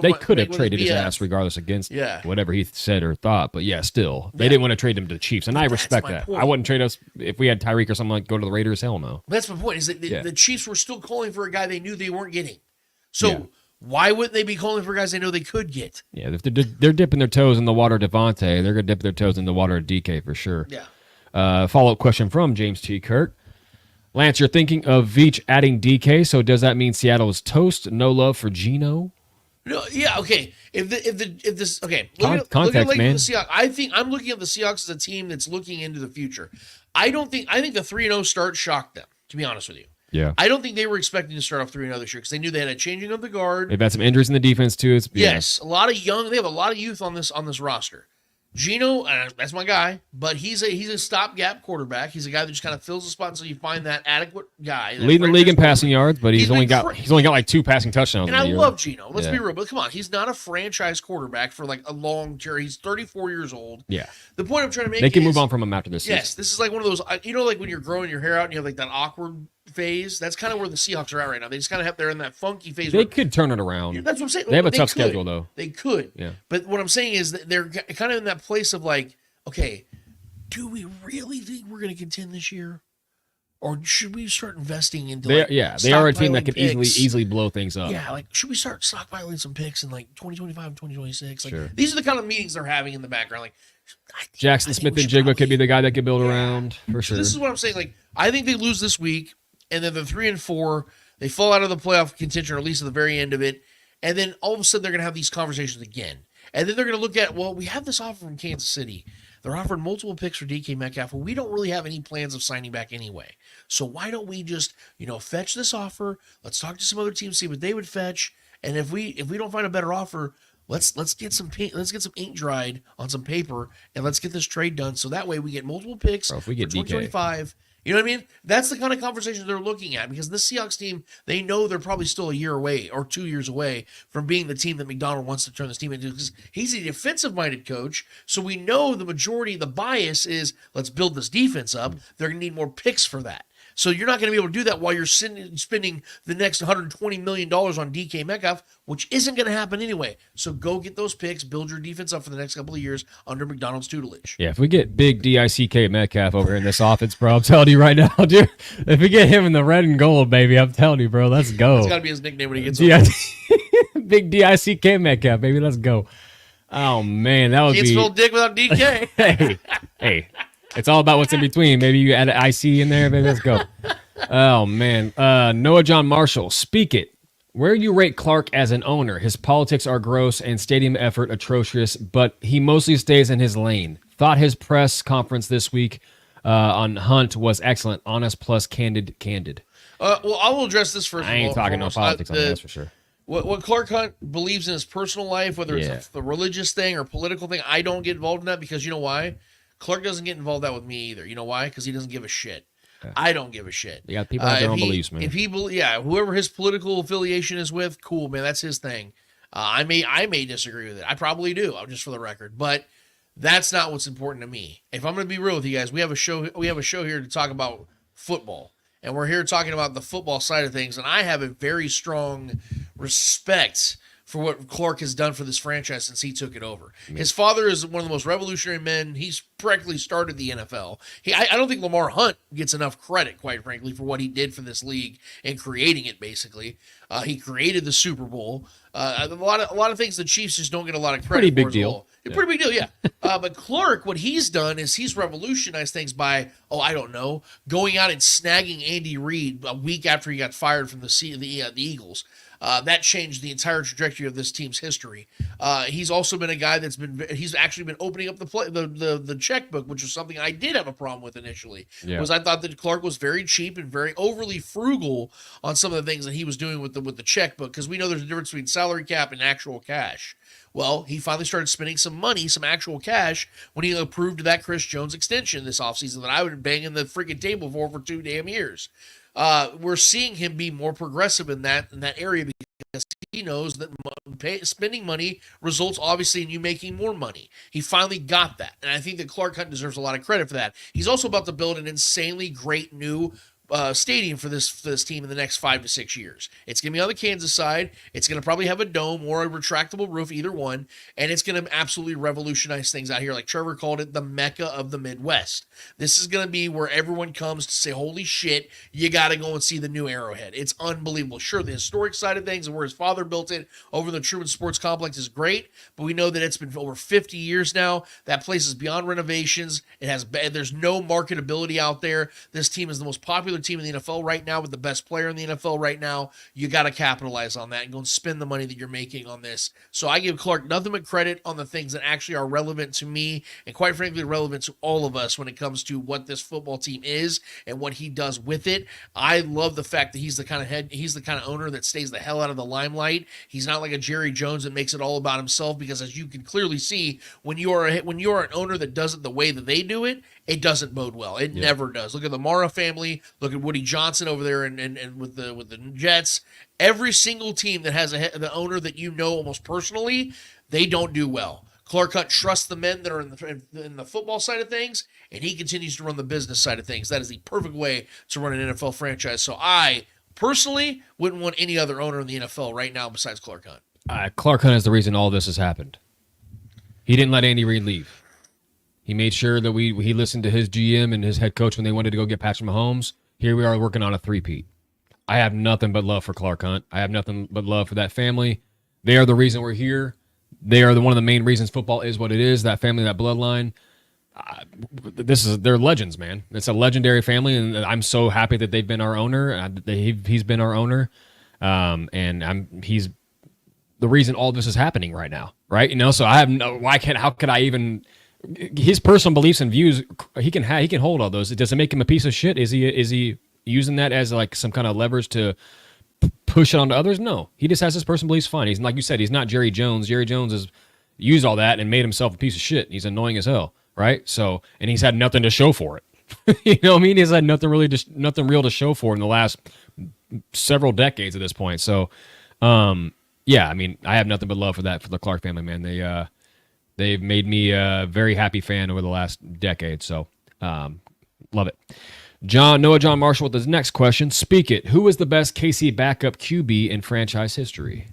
they could have traded his ass regardless against whatever he said or thought, but yeah, still they didn't want to trade him to the Chiefs, and I respect that. Point. I wouldn't trade us if we had Tyreek or something like go to the Raiders. Hell no. That's my point. Is that the Chiefs were still calling for a guy they knew they weren't getting. So. Why wouldn't they be calling for guys they know they could get? Yeah, if they're dipping their toes in the water of Devontae, they're going to dip their toes in the water of DK for sure. Yeah. Follow-up question from James T. Kirk. Lance, you're thinking of Veach adding DK, so does that mean Seattle is toast? No love for Geno? No, yeah, okay. If this okay, Context, like man. the Seahawks. I'm looking at the Seahawks as a team that's looking into the future. I think the 3-0 start shocked them, to be honest with you. Yeah. I don't think they were expecting to start off 3-0 this year because they knew they had a changing of the guard. They've had some injuries in the defense too. Yes, they have a lot of youth on this roster. Gino, that's my guy, but he's a stopgap quarterback. He's a guy that just kind of fills the spot until you find that adequate guy. Leading the league in passing yards, but he's only got like 2 passing touchdowns. And I love Gino. Let's be real, but come on, he's not a franchise quarterback for like a long term. He's 34 years old. Yeah. The point I'm trying to make they can move on from him after this season. Yes, this is like one of those, like when you're growing your hair out and you have like that awkward phase. That's kind of where the Seahawks are at right now. They just kind of they're in that funky phase. They could turn it around. That's what I'm saying. They have a tough schedule though. They could. Yeah. But what I'm saying is that they're kind of in that place of like, okay, do we really think we're going to contend this year? Or should we start investing into they are a team that could picks? easily blow things up. Yeah, like should we start stockpiling some picks in like 2025 and 2026? Like sure. These are the kind of meetings they're having in the background. Like Jackson Smith and Jigba could be the guy that could build around for sure. So this is what I'm saying. Like I think they lose this week, and then they're 3-4. They fall out of the playoff contention, or at least at the very end of it. And then all of a sudden they're going to have these conversations again. And then they're going to look at, well, we have this offer from Kansas City. They're offering multiple picks for DK Metcalf. Well, we don't really have any plans of signing back anyway. So why don't we just, fetch this offer? Let's talk to some other teams, see what they would fetch. And if we don't find a better offer, let's get some ink dried on some paper and let's get this trade done. So that way we get multiple picks if we get for 2025. You know what I mean? That's the kind of conversation they're looking at because this Seahawks team, they know they're probably still a year away or 2 years away from being the team that McDonald wants to turn this team into because he's a defensive-minded coach. So we know the majority, the bias is let's build this defense up. They're going to need more picks for that. So you're not going to be able to do that while you're spending the next $120 million on DK Metcalf, which isn't going to happen anyway. So go get those picks, build your defense up for the next couple of years under McDonald's tutelage. Yeah, if we get big DICK Metcalf over here in this offense, bro, I'm telling you right now, dude, if we get him in the red and gold, baby, I'm telling you, bro, let's go. That's got to be his nickname when he gets over. Big DICK Metcalf, baby, let's go. Oh, man, that would Can't spell dick without DK. hey. It's all about what's in between. Maybe you add an IC in there. Maybe let's go. Oh, man. Noah John Marshall, speak it. Where do you rate Clark as an owner? His politics are gross and stadium effort atrocious, but he mostly stays in his lane. Thought his press conference this week on Hunt was excellent. Honest plus candid. Well, I will address this first. I ain't talking no politics on that for sure. What Clark Hunt believes in his personal life, whether it's a religious thing or political thing, I don't get involved in that because you know why? Clark doesn't get involved that with me either. You know why? Because he doesn't give a shit. Yeah. I don't give a shit. You got people have their own beliefs, man. Whoever his political affiliation is with, cool, man. That's his thing. I may disagree with it. I probably do. Just for the record, but that's not what's important to me. If I'm going to be real with you guys, we have a show here to talk about football, and we're here talking about the football side of things. And I have a very strong respect for what Clark has done for this franchise since he took it over. His father is one of the most revolutionary men. He's practically started the NFL. I don't think Lamar Hunt gets enough credit, quite frankly, for what he did for this league and creating it, basically. He created the Super Bowl. A lot of things the Chiefs just don't get a lot of credit Pretty for. big deal. Pretty big deal, yeah. But Clark, what he's done is he's revolutionized things by, going out and snagging Andy Reid a week after he got fired from the Eagles. That changed the entire trajectory of this team's history. He's also been a guy he's actually been opening up the checkbook, which was something I did have a problem with initially. Yeah. Was I thought that Clark was very cheap and very overly frugal on some of the things that he was doing with the checkbook, because we know there's a difference between salary cap and actual cash. Well, he finally started spending some money, some actual cash, when he approved that Chris Jones extension this offseason that I would bang in the freaking table for 2 damn years. We're seeing him be more progressive in that area because he knows that spending money results obviously in you making more money. He finally got that, and I think that Clark Hunt deserves a lot of credit for that. He's also about to build an insanely great new stadium for this team in the next 5 to 6 years. It's going to be on the Kansas side. It's going to probably have a dome or a retractable roof, either one, and it's going to absolutely revolutionize things out here. Like Trevor called it, the Mecca of the Midwest. This is going to be where everyone comes to say, holy shit, you got to go and see the new Arrowhead. It's unbelievable. Sure, the historic side of things and where his father built it over the Truman Sports Complex is great, but we know that it's been over 50 years now. That place is beyond renovations. There's no marketability out there. This team is the most popular popular team in the NFL right now with the best player in the NFL right now, you got to capitalize on that and go and spend the money that you're making on this. So I give Clark nothing but credit on the things that actually are relevant to me and quite frankly relevant to all of us when it comes to what this football team is and what he does with it. I love the fact that he's the kind of owner that stays the hell out of the limelight. He's not like a Jerry Jones that makes it all about himself, because as you can clearly see, when you are an owner that does it the way that they do it, it doesn't bode well. It never does. Look at the Mara family. Look at Woody Johnson over there, and with the Jets. Every single team that has the owner that you know almost personally, they don't do well. Clark Hunt trusts the men that are in the football side of things, and he continues to run the business side of things. That is the perfect way to run an NFL franchise. So I personally wouldn't want any other owner in the NFL right now besides Clark Hunt. Clark Hunt is the reason all this has happened. He didn't let Andy Reid leave. He made sure that he listened to his GM and his head coach when they wanted to go get Patrick Mahomes. Here we are working on a three-peat. I have nothing but love for Clark Hunt. I have nothing but love for that family. They are the reason we're here. They are one of the main reasons football is what it is, that family, that bloodline. They're legends, man. It's a legendary family, and I'm so happy that they've been our owner. He's been our owner, he's the reason all this is happening right now, right? So I have how could I even... His personal beliefs and views, he can hold all those. Does it make him a piece of shit? Is he using that as like some kind of leverage to push it onto others? No, he just has his personal beliefs. Fine. He's like you said, he's not Jerry Jones. Jerry Jones has used all that and made himself a piece of shit. He's annoying as hell, right? So, and he's had nothing to show for it. You know what I mean? He's had nothing real to show for in the last several decades at this point. So, yeah, I mean, I have nothing but love for the Clark family, man. They've made me a very happy fan over the last decade, so love it. Noah John Marshall with his next question. Speak it. Who is the best KC backup QB in franchise history?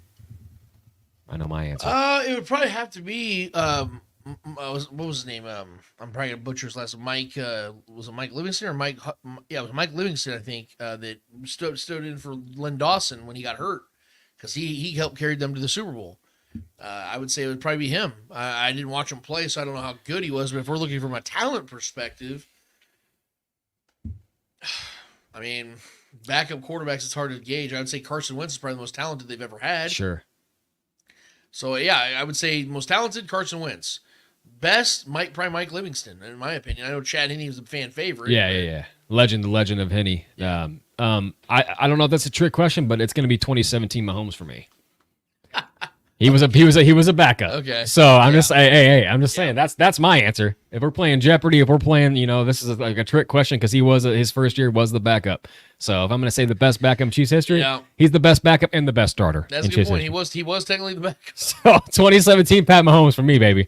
I know my answer. It would probably have to be what was his name? I'm probably gonna butcher his last name. Mike. Was it Mike Livingston or Mike? Yeah, it was Mike Livingston, I think, that stood in for Len Dawson when he got hurt, because he helped carry them to the Super Bowl. I would say it would probably be him. I didn't watch him play, so I don't know how good he was. But if we're looking from a talent perspective, I mean, backup quarterbacks, it's hard to gauge. I would say Carson Wentz is probably the most talented they've ever had. Sure. So, yeah, I would say most talented, Carson Wentz. Best, probably Mike Livingston, in my opinion. I know Chad Henne was a fan favorite. Yeah. The legend of Henne. Yeah. I don't know if that's a trick question, but it's going to be 2017 Mahomes for me. He was a backup. Okay. So I'm just I'm just saying that's my answer. If we're playing Jeopardy, if we're playing, this is like a trick question because he was his first year was the backup. So if I'm going to say the best backup in Chiefs history, he's the best backup and the best starter. That's a good point. History. He was technically the backup. So 2017 Pat Mahomes for me, baby.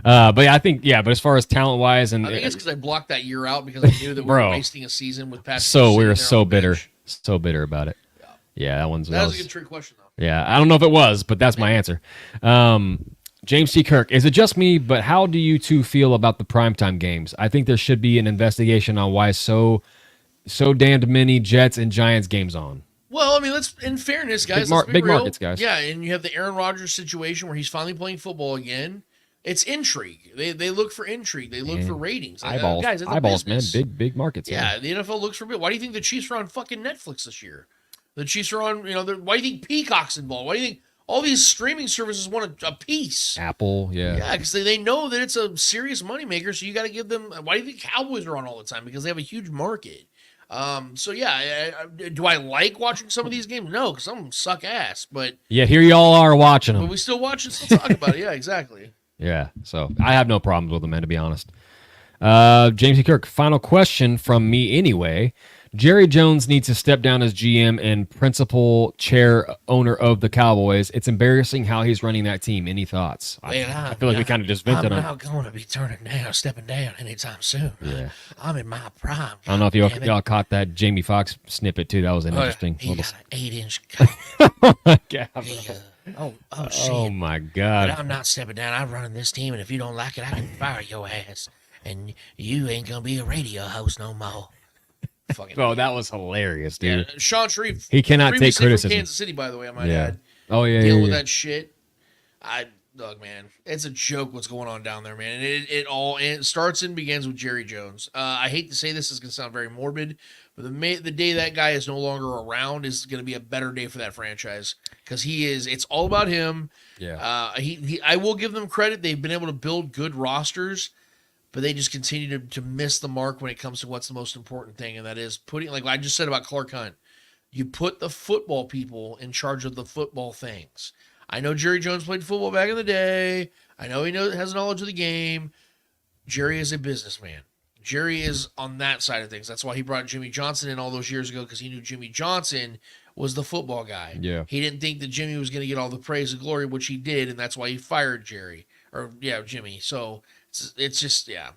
But I think but as far as talent wise, and I think it's because I blocked that year out because I knew that we were wasting a season with Pat. So we were so bitter about it. Yeah, that was a good trick question though. Yeah, I don't know if it was, but that's my answer. James T. Kirk, is it just me, but how do you two feel about the primetime games? I think there should be an investigation on why so damned many Jets and Giants games on. Well, I mean, in fairness, guys, big markets, guys. Yeah, and you have the Aaron Rodgers situation where he's finally playing football again. It's intrigue. They look for intrigue. They look for ratings. Eyeballs, guys, it's eyeballs, man. Big markets. Yeah, the NFL looks for big. Why do you think the Chiefs are on fucking Netflix this year? The Chiefs are on, why do you think Peacock's involved? Why do you think all these streaming services want a piece? Apple, yeah. Yeah, because they know that it's a serious moneymaker, so you got to give them... Why do you think Cowboys are on all the time? Because they have a huge market. So, yeah, do I like watching some of these games? No, because some of them suck ass, but... Yeah, here y'all are watching them. But we still watch and still talk about it. Yeah, exactly. Yeah, so I have no problems with them, man, to be honest. James E. Kirk, final question from me anyway. Jerry Jones needs to step down as GM and principal chair owner of the Cowboys. It's embarrassing how he's running that team. Any thoughts? I feel like we kind of just vented on it. I'm not going to be stepping down anytime soon. Yeah. I'm in my prime. I don't know if y'all caught that Jamie Foxx snippet, too. That was an interesting. He got an 8-inch Oh, my God. shit. Oh, my God. But I'm not stepping down. I'm running this team, and if you don't like it, I can fire your ass. And you ain't going to be a radio host no more. Oh, that was hilarious, dude. Yeah, Sean Shreve. He cannot take criticism. From Kansas City, by the way, I might add. Oh, yeah, Dealing with that shit. Doug, man, it's a joke what's going on down there, man. And it starts and begins with Jerry Jones. I hate to say this is going to sound very morbid, but the day that guy is no longer around is going to be a better day for that franchise because it's all about him. Yeah. I will give them credit. They've been able to build good rosters, but they just continue to miss the mark when it comes to what's the most important thing, and that is putting, like I just said about Clark Hunt, you put the football people in charge of the football things. I know Jerry Jones played football back in the day. I know he has knowledge of the game. Jerry is a businessman. Jerry is on that side of things. That's why he brought Jimmy Johnson in all those years ago, because he knew Jimmy Johnson was the football guy. Yeah. He didn't think that Jimmy was going to get all the praise and glory, which he did, and that's why he fired Jimmy. So it's just, yeah.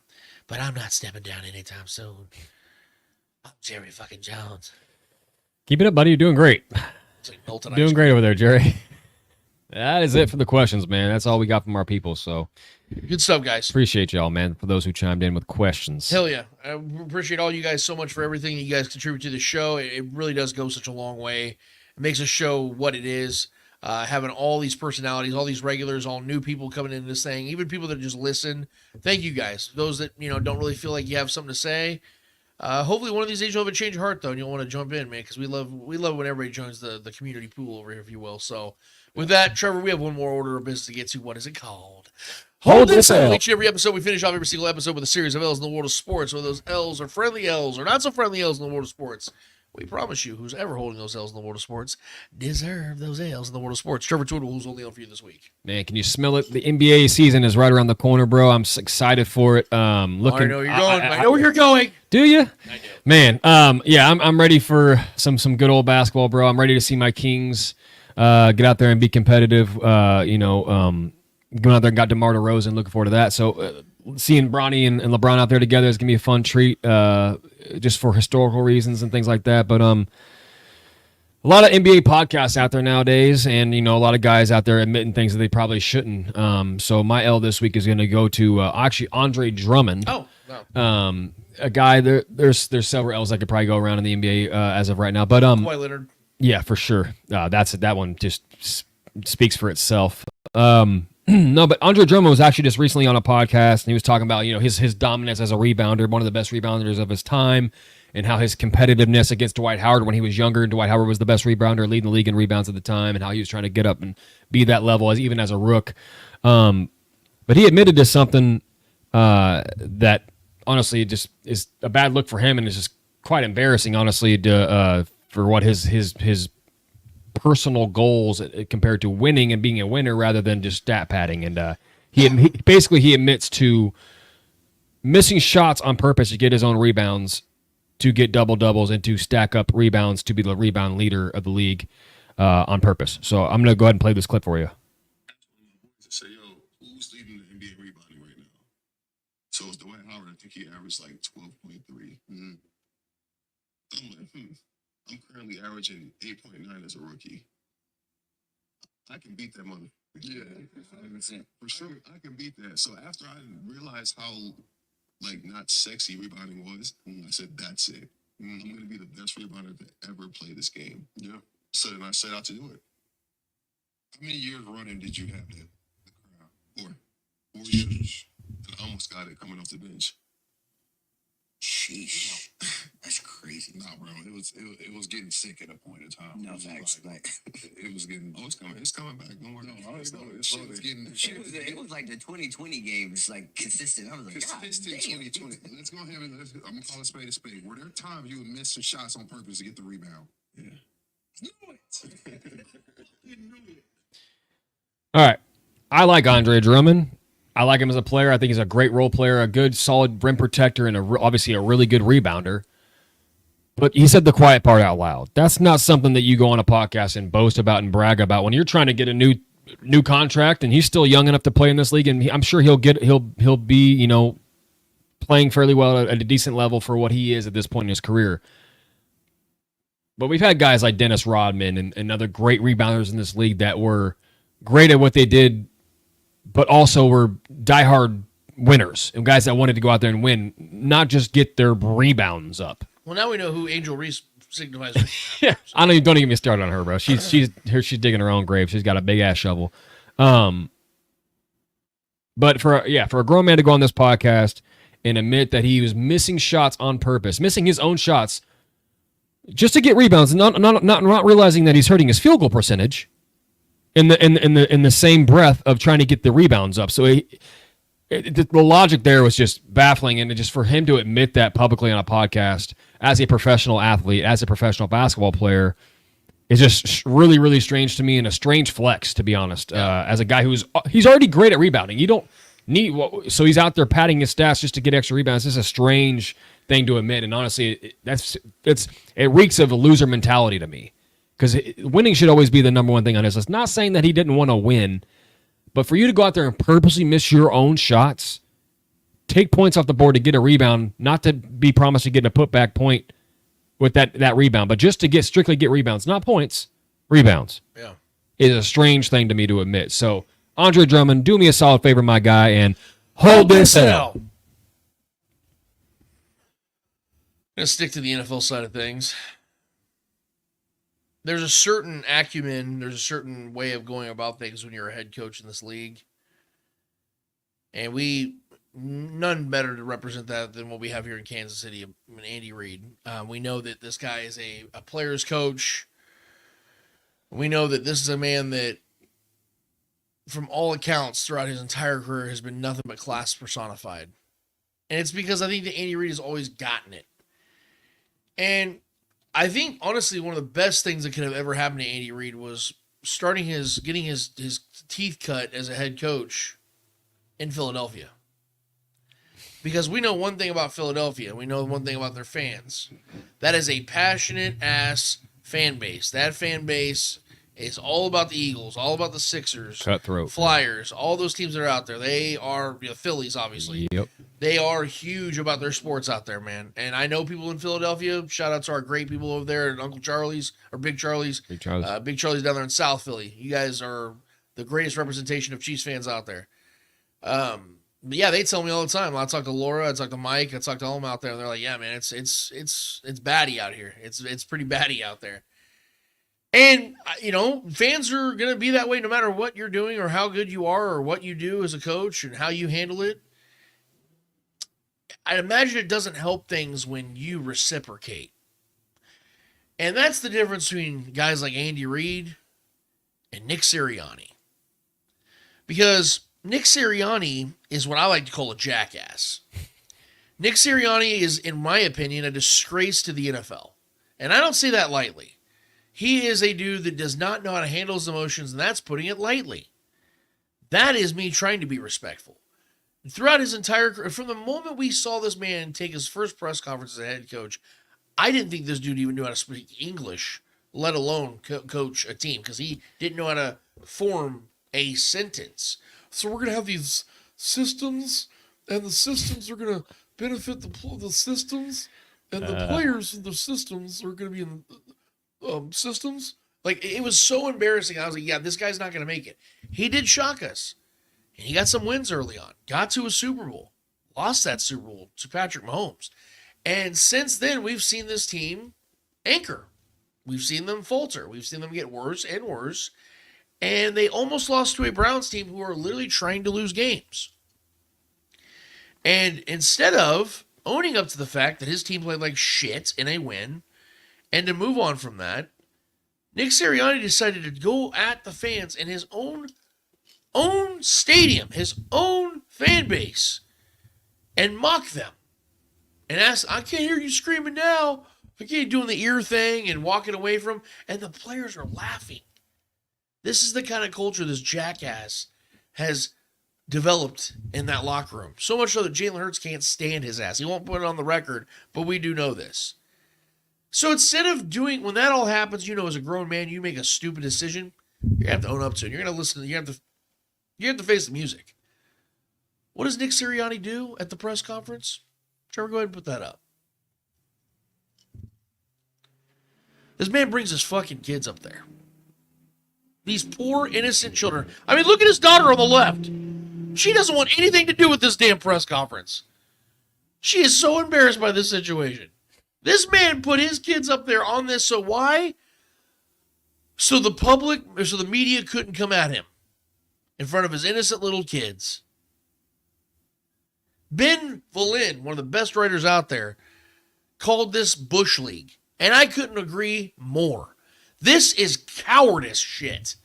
But I'm not stepping down anytime soon. I'm Jerry fucking Jones. Keep it up, buddy. You're doing great. Like doing great over there, Jerry. That is it for the questions, man. That's all we got from our people. So good stuff, guys. Appreciate y'all, man, for those who chimed in with questions. Hell yeah. I appreciate all you guys so much for everything that you guys contribute to the show. It really does go such a long way. It makes a show what it is. Having all these personalities, all these regulars, all new people coming into this thing, even people that just listen. Thank you guys. Those that, don't really feel like you have something to say. Hopefully one of these days you'll have a change of heart, though, and you'll want to jump in, man, because we love when everybody joins the community pool over here, if you will. So with that, Trevor, we have one more order of business to get to. What is it called? Hold this L. Each and every episode, we finish off every single episode with a series of L's in the world of sports, whether those L's are friendly L's or not so friendly L's in the world of sports. We promise you, who's ever holding those L's in the world of sports, deserve those L's in the world of sports. Trevor Twiddle, who's holding L for you this week? Man, can you smell it? The NBA season is right around the corner, bro. I'm excited for it. I know where you're going. I know where you're going. Do you? I do. Man, yeah, I'm ready for some good old basketball, bro. I'm ready to see my Kings get out there and be competitive. Going out there and got DeMar DeRozan. Looking forward to that. So seeing Bronny and LeBron out there together is gonna be a fun treat, just for historical reasons and things like that. But a lot of NBA podcasts out there nowadays, and a lot of guys out there admitting things that they probably shouldn't. So my L this week is gonna go to actually Andre Drummond. Oh, wow. A guy. There's several L's I could probably go around in the NBA as of right now. But Kawhi Leonard. Yeah, for sure. That one just speaks for itself. No, but Andre Drummond was actually just recently on a podcast, and he was talking about his dominance as a rebounder, one of the best rebounders of his time, and how his competitiveness against Dwight Howard when he was younger. Dwight Howard was the best rebounder, leading the league in rebounds at the time, and how he was trying to get up and be that level even as a rook. But he admitted to something that honestly just is a bad look for him, and it's just quite embarrassing, honestly, for what his personal goals compared to winning and being a winner rather than just stat padding. And he admits to missing shots on purpose to get his own rebounds, to get double doubles, and to stack up rebounds to be the rebound leader of the league on purpose. So I'm going to go ahead and play this clip for you. Say, yo, who's leading the NBA rebounding right now? So it's Dwight Howard. I think he averaged like 12.3. Mm-hmm. I'm like, I'm currently averaging 8.9 as a rookie. I can beat that mother. Yeah, 100%. For sure, I can beat that. So after I realized how not sexy rebounding was, I said, that's it. I'm going to be the best rebounder to ever play this game. Yeah. So then I set out to do it. How many years running did you have the crowd? 4 years. And I almost got it coming off the bench. Sheesh. That's crazy. Nah, bro. It was getting sick at a point in time. No, facts. It was getting. Oh, it's coming back. Don't worry. No, It was like the 2020 games, consistent. I was like, consistent 2020. Let's go ahead and I'm gonna call a spade a spade. Were there times you would miss some shots on purpose to get the rebound? Yeah. Knew it. You knew it. All right. I like Andre Drummond. I like him as a player. I think he's a great role player, a good, solid rim protector, and obviously a really good rebounder. But he said the quiet part out loud. That's not something that you go on a podcast and boast about and brag about when you're trying to get a new contract, and he's still young enough to play in this league, and I'm sure he'll be playing fairly well at a decent level for what he is at this point in his career. But we've had guys like Dennis Rodman and other great rebounders in this league that were great at what they did, but also were diehard winners and guys that wanted to go out there and win, not just get their rebounds up. Well, now we know who Angel Reese signifies. Yeah, I don't even get me started on her, bro. She's digging her own grave. She's got a big ass shovel. But for a grown man to go on this podcast and admit that he was missing shots on purpose, missing his own shots just to get rebounds, and not realizing that he's hurting his field goal percentage in the same breath of trying to get the rebounds up. So the logic there was just baffling, and just for him to admit that publicly on a podcast as a professional athlete, as a professional basketball player, is just really, really strange to me, and a strange flex, to be honest. As a guy he's already great at rebounding, you don't need so he's out there padding his stats just to get extra rebounds. This is a strange thing to admit, and honestly, it reeks of a loser mentality to me, because winning should always be the number one thing on his list. Not saying that he didn't want to win, but for you to go out there and purposely miss your own shots, take points off the board to get a rebound, not to be promised to get a putback point with that rebound, but just to strictly get rebounds, not points, rebounds. Yeah, is a strange thing to me to admit. So, Andre Drummond, do me a solid favor, my guy, and hold this L. I'm going to stick to the NFL side of things. There's a certain acumen, there's a certain way of going about things when you're a head coach in this league. And none better to represent that than what we have here in Kansas City, Andy Reid. We know that this guy is a player's coach. We know that this is a man that, from all accounts, throughout his entire career, has been nothing but class personified. And it's because I think that Andy Reid has always gotten it. And I think, honestly, one of the best things that could have ever happened to Andy Reid was getting his teeth cut as a head coach in Philadelphia. Because we know one thing about Philadelphia. We know one thing about their fans. That is a passionate-ass fan base. That fan base is all about the Eagles, all about the Sixers, Cutthroat, Flyers, all those teams that are out there. They are, Phillies, obviously. Yep. They are huge about their sports out there, man. And I know people in Philadelphia. Shout out to our great people over there at Uncle Charlie's, or Big Charlie's. Big Charlie's down there in South Philly. You guys are the greatest representation of Chiefs fans out there. But yeah, they tell me all the time. I talk to Laura, I talk to Mike, I talk to all them out there. And they're like, yeah, man, it's batty out here. It's pretty batty out there. And, fans are going to be that way no matter what you're doing or how good you are or what you do as a coach and how you handle it. I imagine it doesn't help things when you reciprocate. And that's the difference between guys like Andy Reid and Nick Sirianni. Because Nick Sirianni is what I like to call a jackass. Nick Sirianni is, in my opinion, a disgrace to the NFL. And I don't say that lightly. He is a dude that does not know how to handle his emotions, and that's putting it lightly. That is me trying to be respectful. Throughout his entire career, from the moment we saw this man take his first press conference as a head coach, I didn't think this dude even knew how to speak English, let alone coach a team, because he didn't know how to form a sentence. So we're going to have these systems, and the systems are going to benefit the systems, and the players in the systems are going to be in systems. Like, it was so embarrassing. I was like, yeah, this guy's not going to make it. He did shock us. And he got some wins early on. Got to a Super Bowl. Lost that Super Bowl to Patrick Mahomes. And since then, we've seen this team anchor. We've seen them falter. We've seen them get worse and worse. And they almost lost to a Browns team who are literally trying to lose games. And instead of owning up to the fact that his team played like shit in a win, and to move on from that, Nick Sirianni decided to go at the fans in his own stadium, his own fan base, and mock them. And ask, I can't hear you screaming now. I can't doing the ear thing and walking away from them. And the players are laughing. This is the kind of culture this jackass has developed in that locker room. So much so that Jalen Hurts can't stand his ass. He won't put it on the record, but we do know this. So instead of doing, when that all happens, as a grown man, you make a stupid decision, you have to own up to it. You're going to listen to, you have to face the music. What does Nick Sirianni do at the press conference? Trevor, go ahead and put that up. This man brings his fucking kids up there. These poor, innocent children. I mean, look at his daughter on the left. She doesn't want anything to do with this damn press conference. She is so embarrassed by this situation. This man put his kids up there on this, so why? So the media couldn't come at him in front of his innocent little kids Ben Valin, one of the best writers out there, called this Bush League. And I couldn't agree more. This is cowardice shit.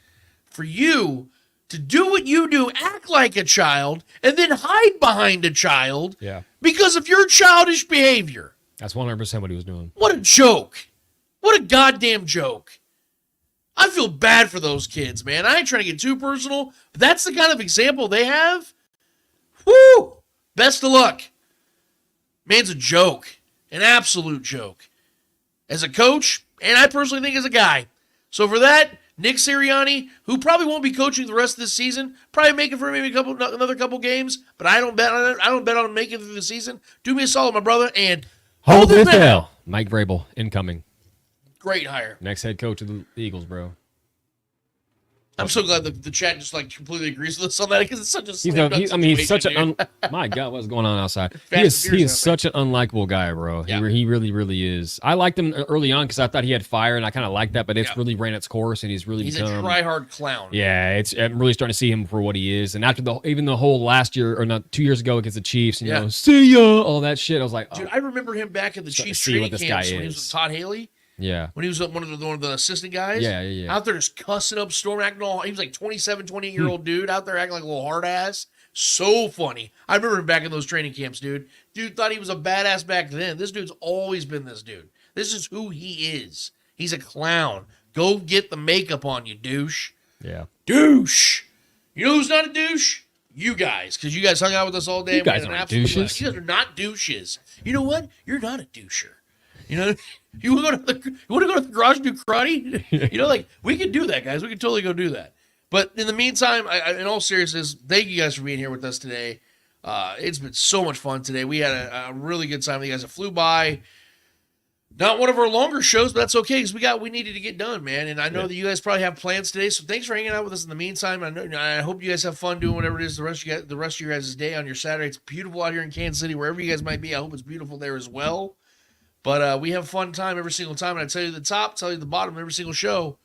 For you to do what you do, act like a child, and then hide behind a child because of your childish behavior. That's 100% what he was doing. What a joke. What a goddamn joke. I feel bad for those kids, man. I ain't trying to get too personal, but that's the kind of example they have. Woo! Best of luck. Man's a joke. An absolute joke. As a coach, and I personally think as a guy. So for that, Nick Sirianni, who probably won't be coaching the rest of this season, probably make it for maybe another couple games, but I don't bet on it. I don't bet on him making it through the season. Do me a solid, my brother, and hold it down. Mike Vrabel, incoming. Great hire. Next head coach of the Eagles, bro. I'm so glad the chat just like completely agrees with us on that because it's such a he's such an my God, what's going on outside? He is such an unlikable guy, bro. Yeah. He really is. I liked him early on because I thought he had fire and I kind of liked that, but it's really ran its course and he's become a try-hard clown. Yeah, I'm really starting to see him for what he is. And after even the whole last year or not 2 years ago against the Chiefs, and you know, see ya, all that shit. I was like, dude, I remember him back at the Chiefs training camps when he was with Todd Haley. Yeah. When he was one of the assistant guys. Yeah. Out there just cussing up, storm acting all. He was like 27, 28-year-old dude out there acting like a little hard ass. So funny. I remember him back in those training camps, dude. Dude thought he was a badass back then. This dude's always been this dude. This is who he is. He's a clown. Go get the makeup on, you douche. Yeah. Douche. You know who's not a douche? You guys. Because you guys hung out with us all day. You guys aren't douches. You guys are not douches. You know what? You're not a doucher. You know, you want to go to the garage and do karate? You know, like, we could do that, guys. We could totally go do that. But in the meantime, in all seriousness, thank you guys for being here with us today. It's been so much fun today. We had a really good time. You guys have flew by. Not one of our longer shows, but that's okay because we needed to get done, man. And I know that you guys probably have plans today, so thanks for hanging out with us in the meantime. I hope you guys have fun doing whatever it is the rest of your guys' day on your Saturday. It's beautiful out here in Kansas City, wherever you guys might be. I hope it's beautiful there as well. But we have a fun time every single time. And I tell you the top, tell you the bottom of every single show.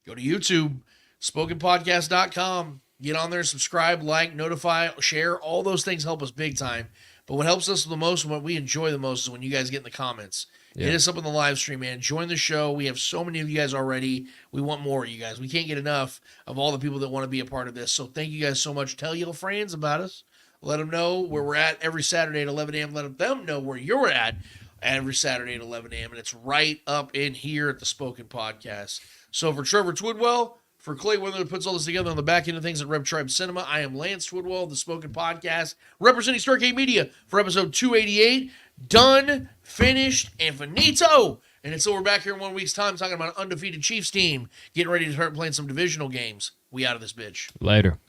Go to YouTube, spokenpodcast.com. Get on there, subscribe, like, notify, share. All those things help us big time. But what helps us the most and what we enjoy the most is when you guys get in the comments. Yeah. Hit us up on the live stream, man. Join the show. We have so many of you guys already. We want more of you guys. We can't get enough of all the people that want to be a part of this. So thank you guys so much. Tell your friends about us. Let them know where we're at every Saturday at 11 a.m. Let them know where you're at every Saturday at 11 a.m. And it's right up in here at the Spoken Podcast. So for Trevor Twidwell, for Clay Winther that puts all this together on the back end of things at Rev Tribe Cinema, I am Lance Twidwell, the Spoken Podcast, representing Starcade Media for episode 288. Done, finished, and finito. And until we're back here in 1 week's time talking about an undefeated Chiefs team, getting ready to start playing some divisional games. We out of this bitch. Later.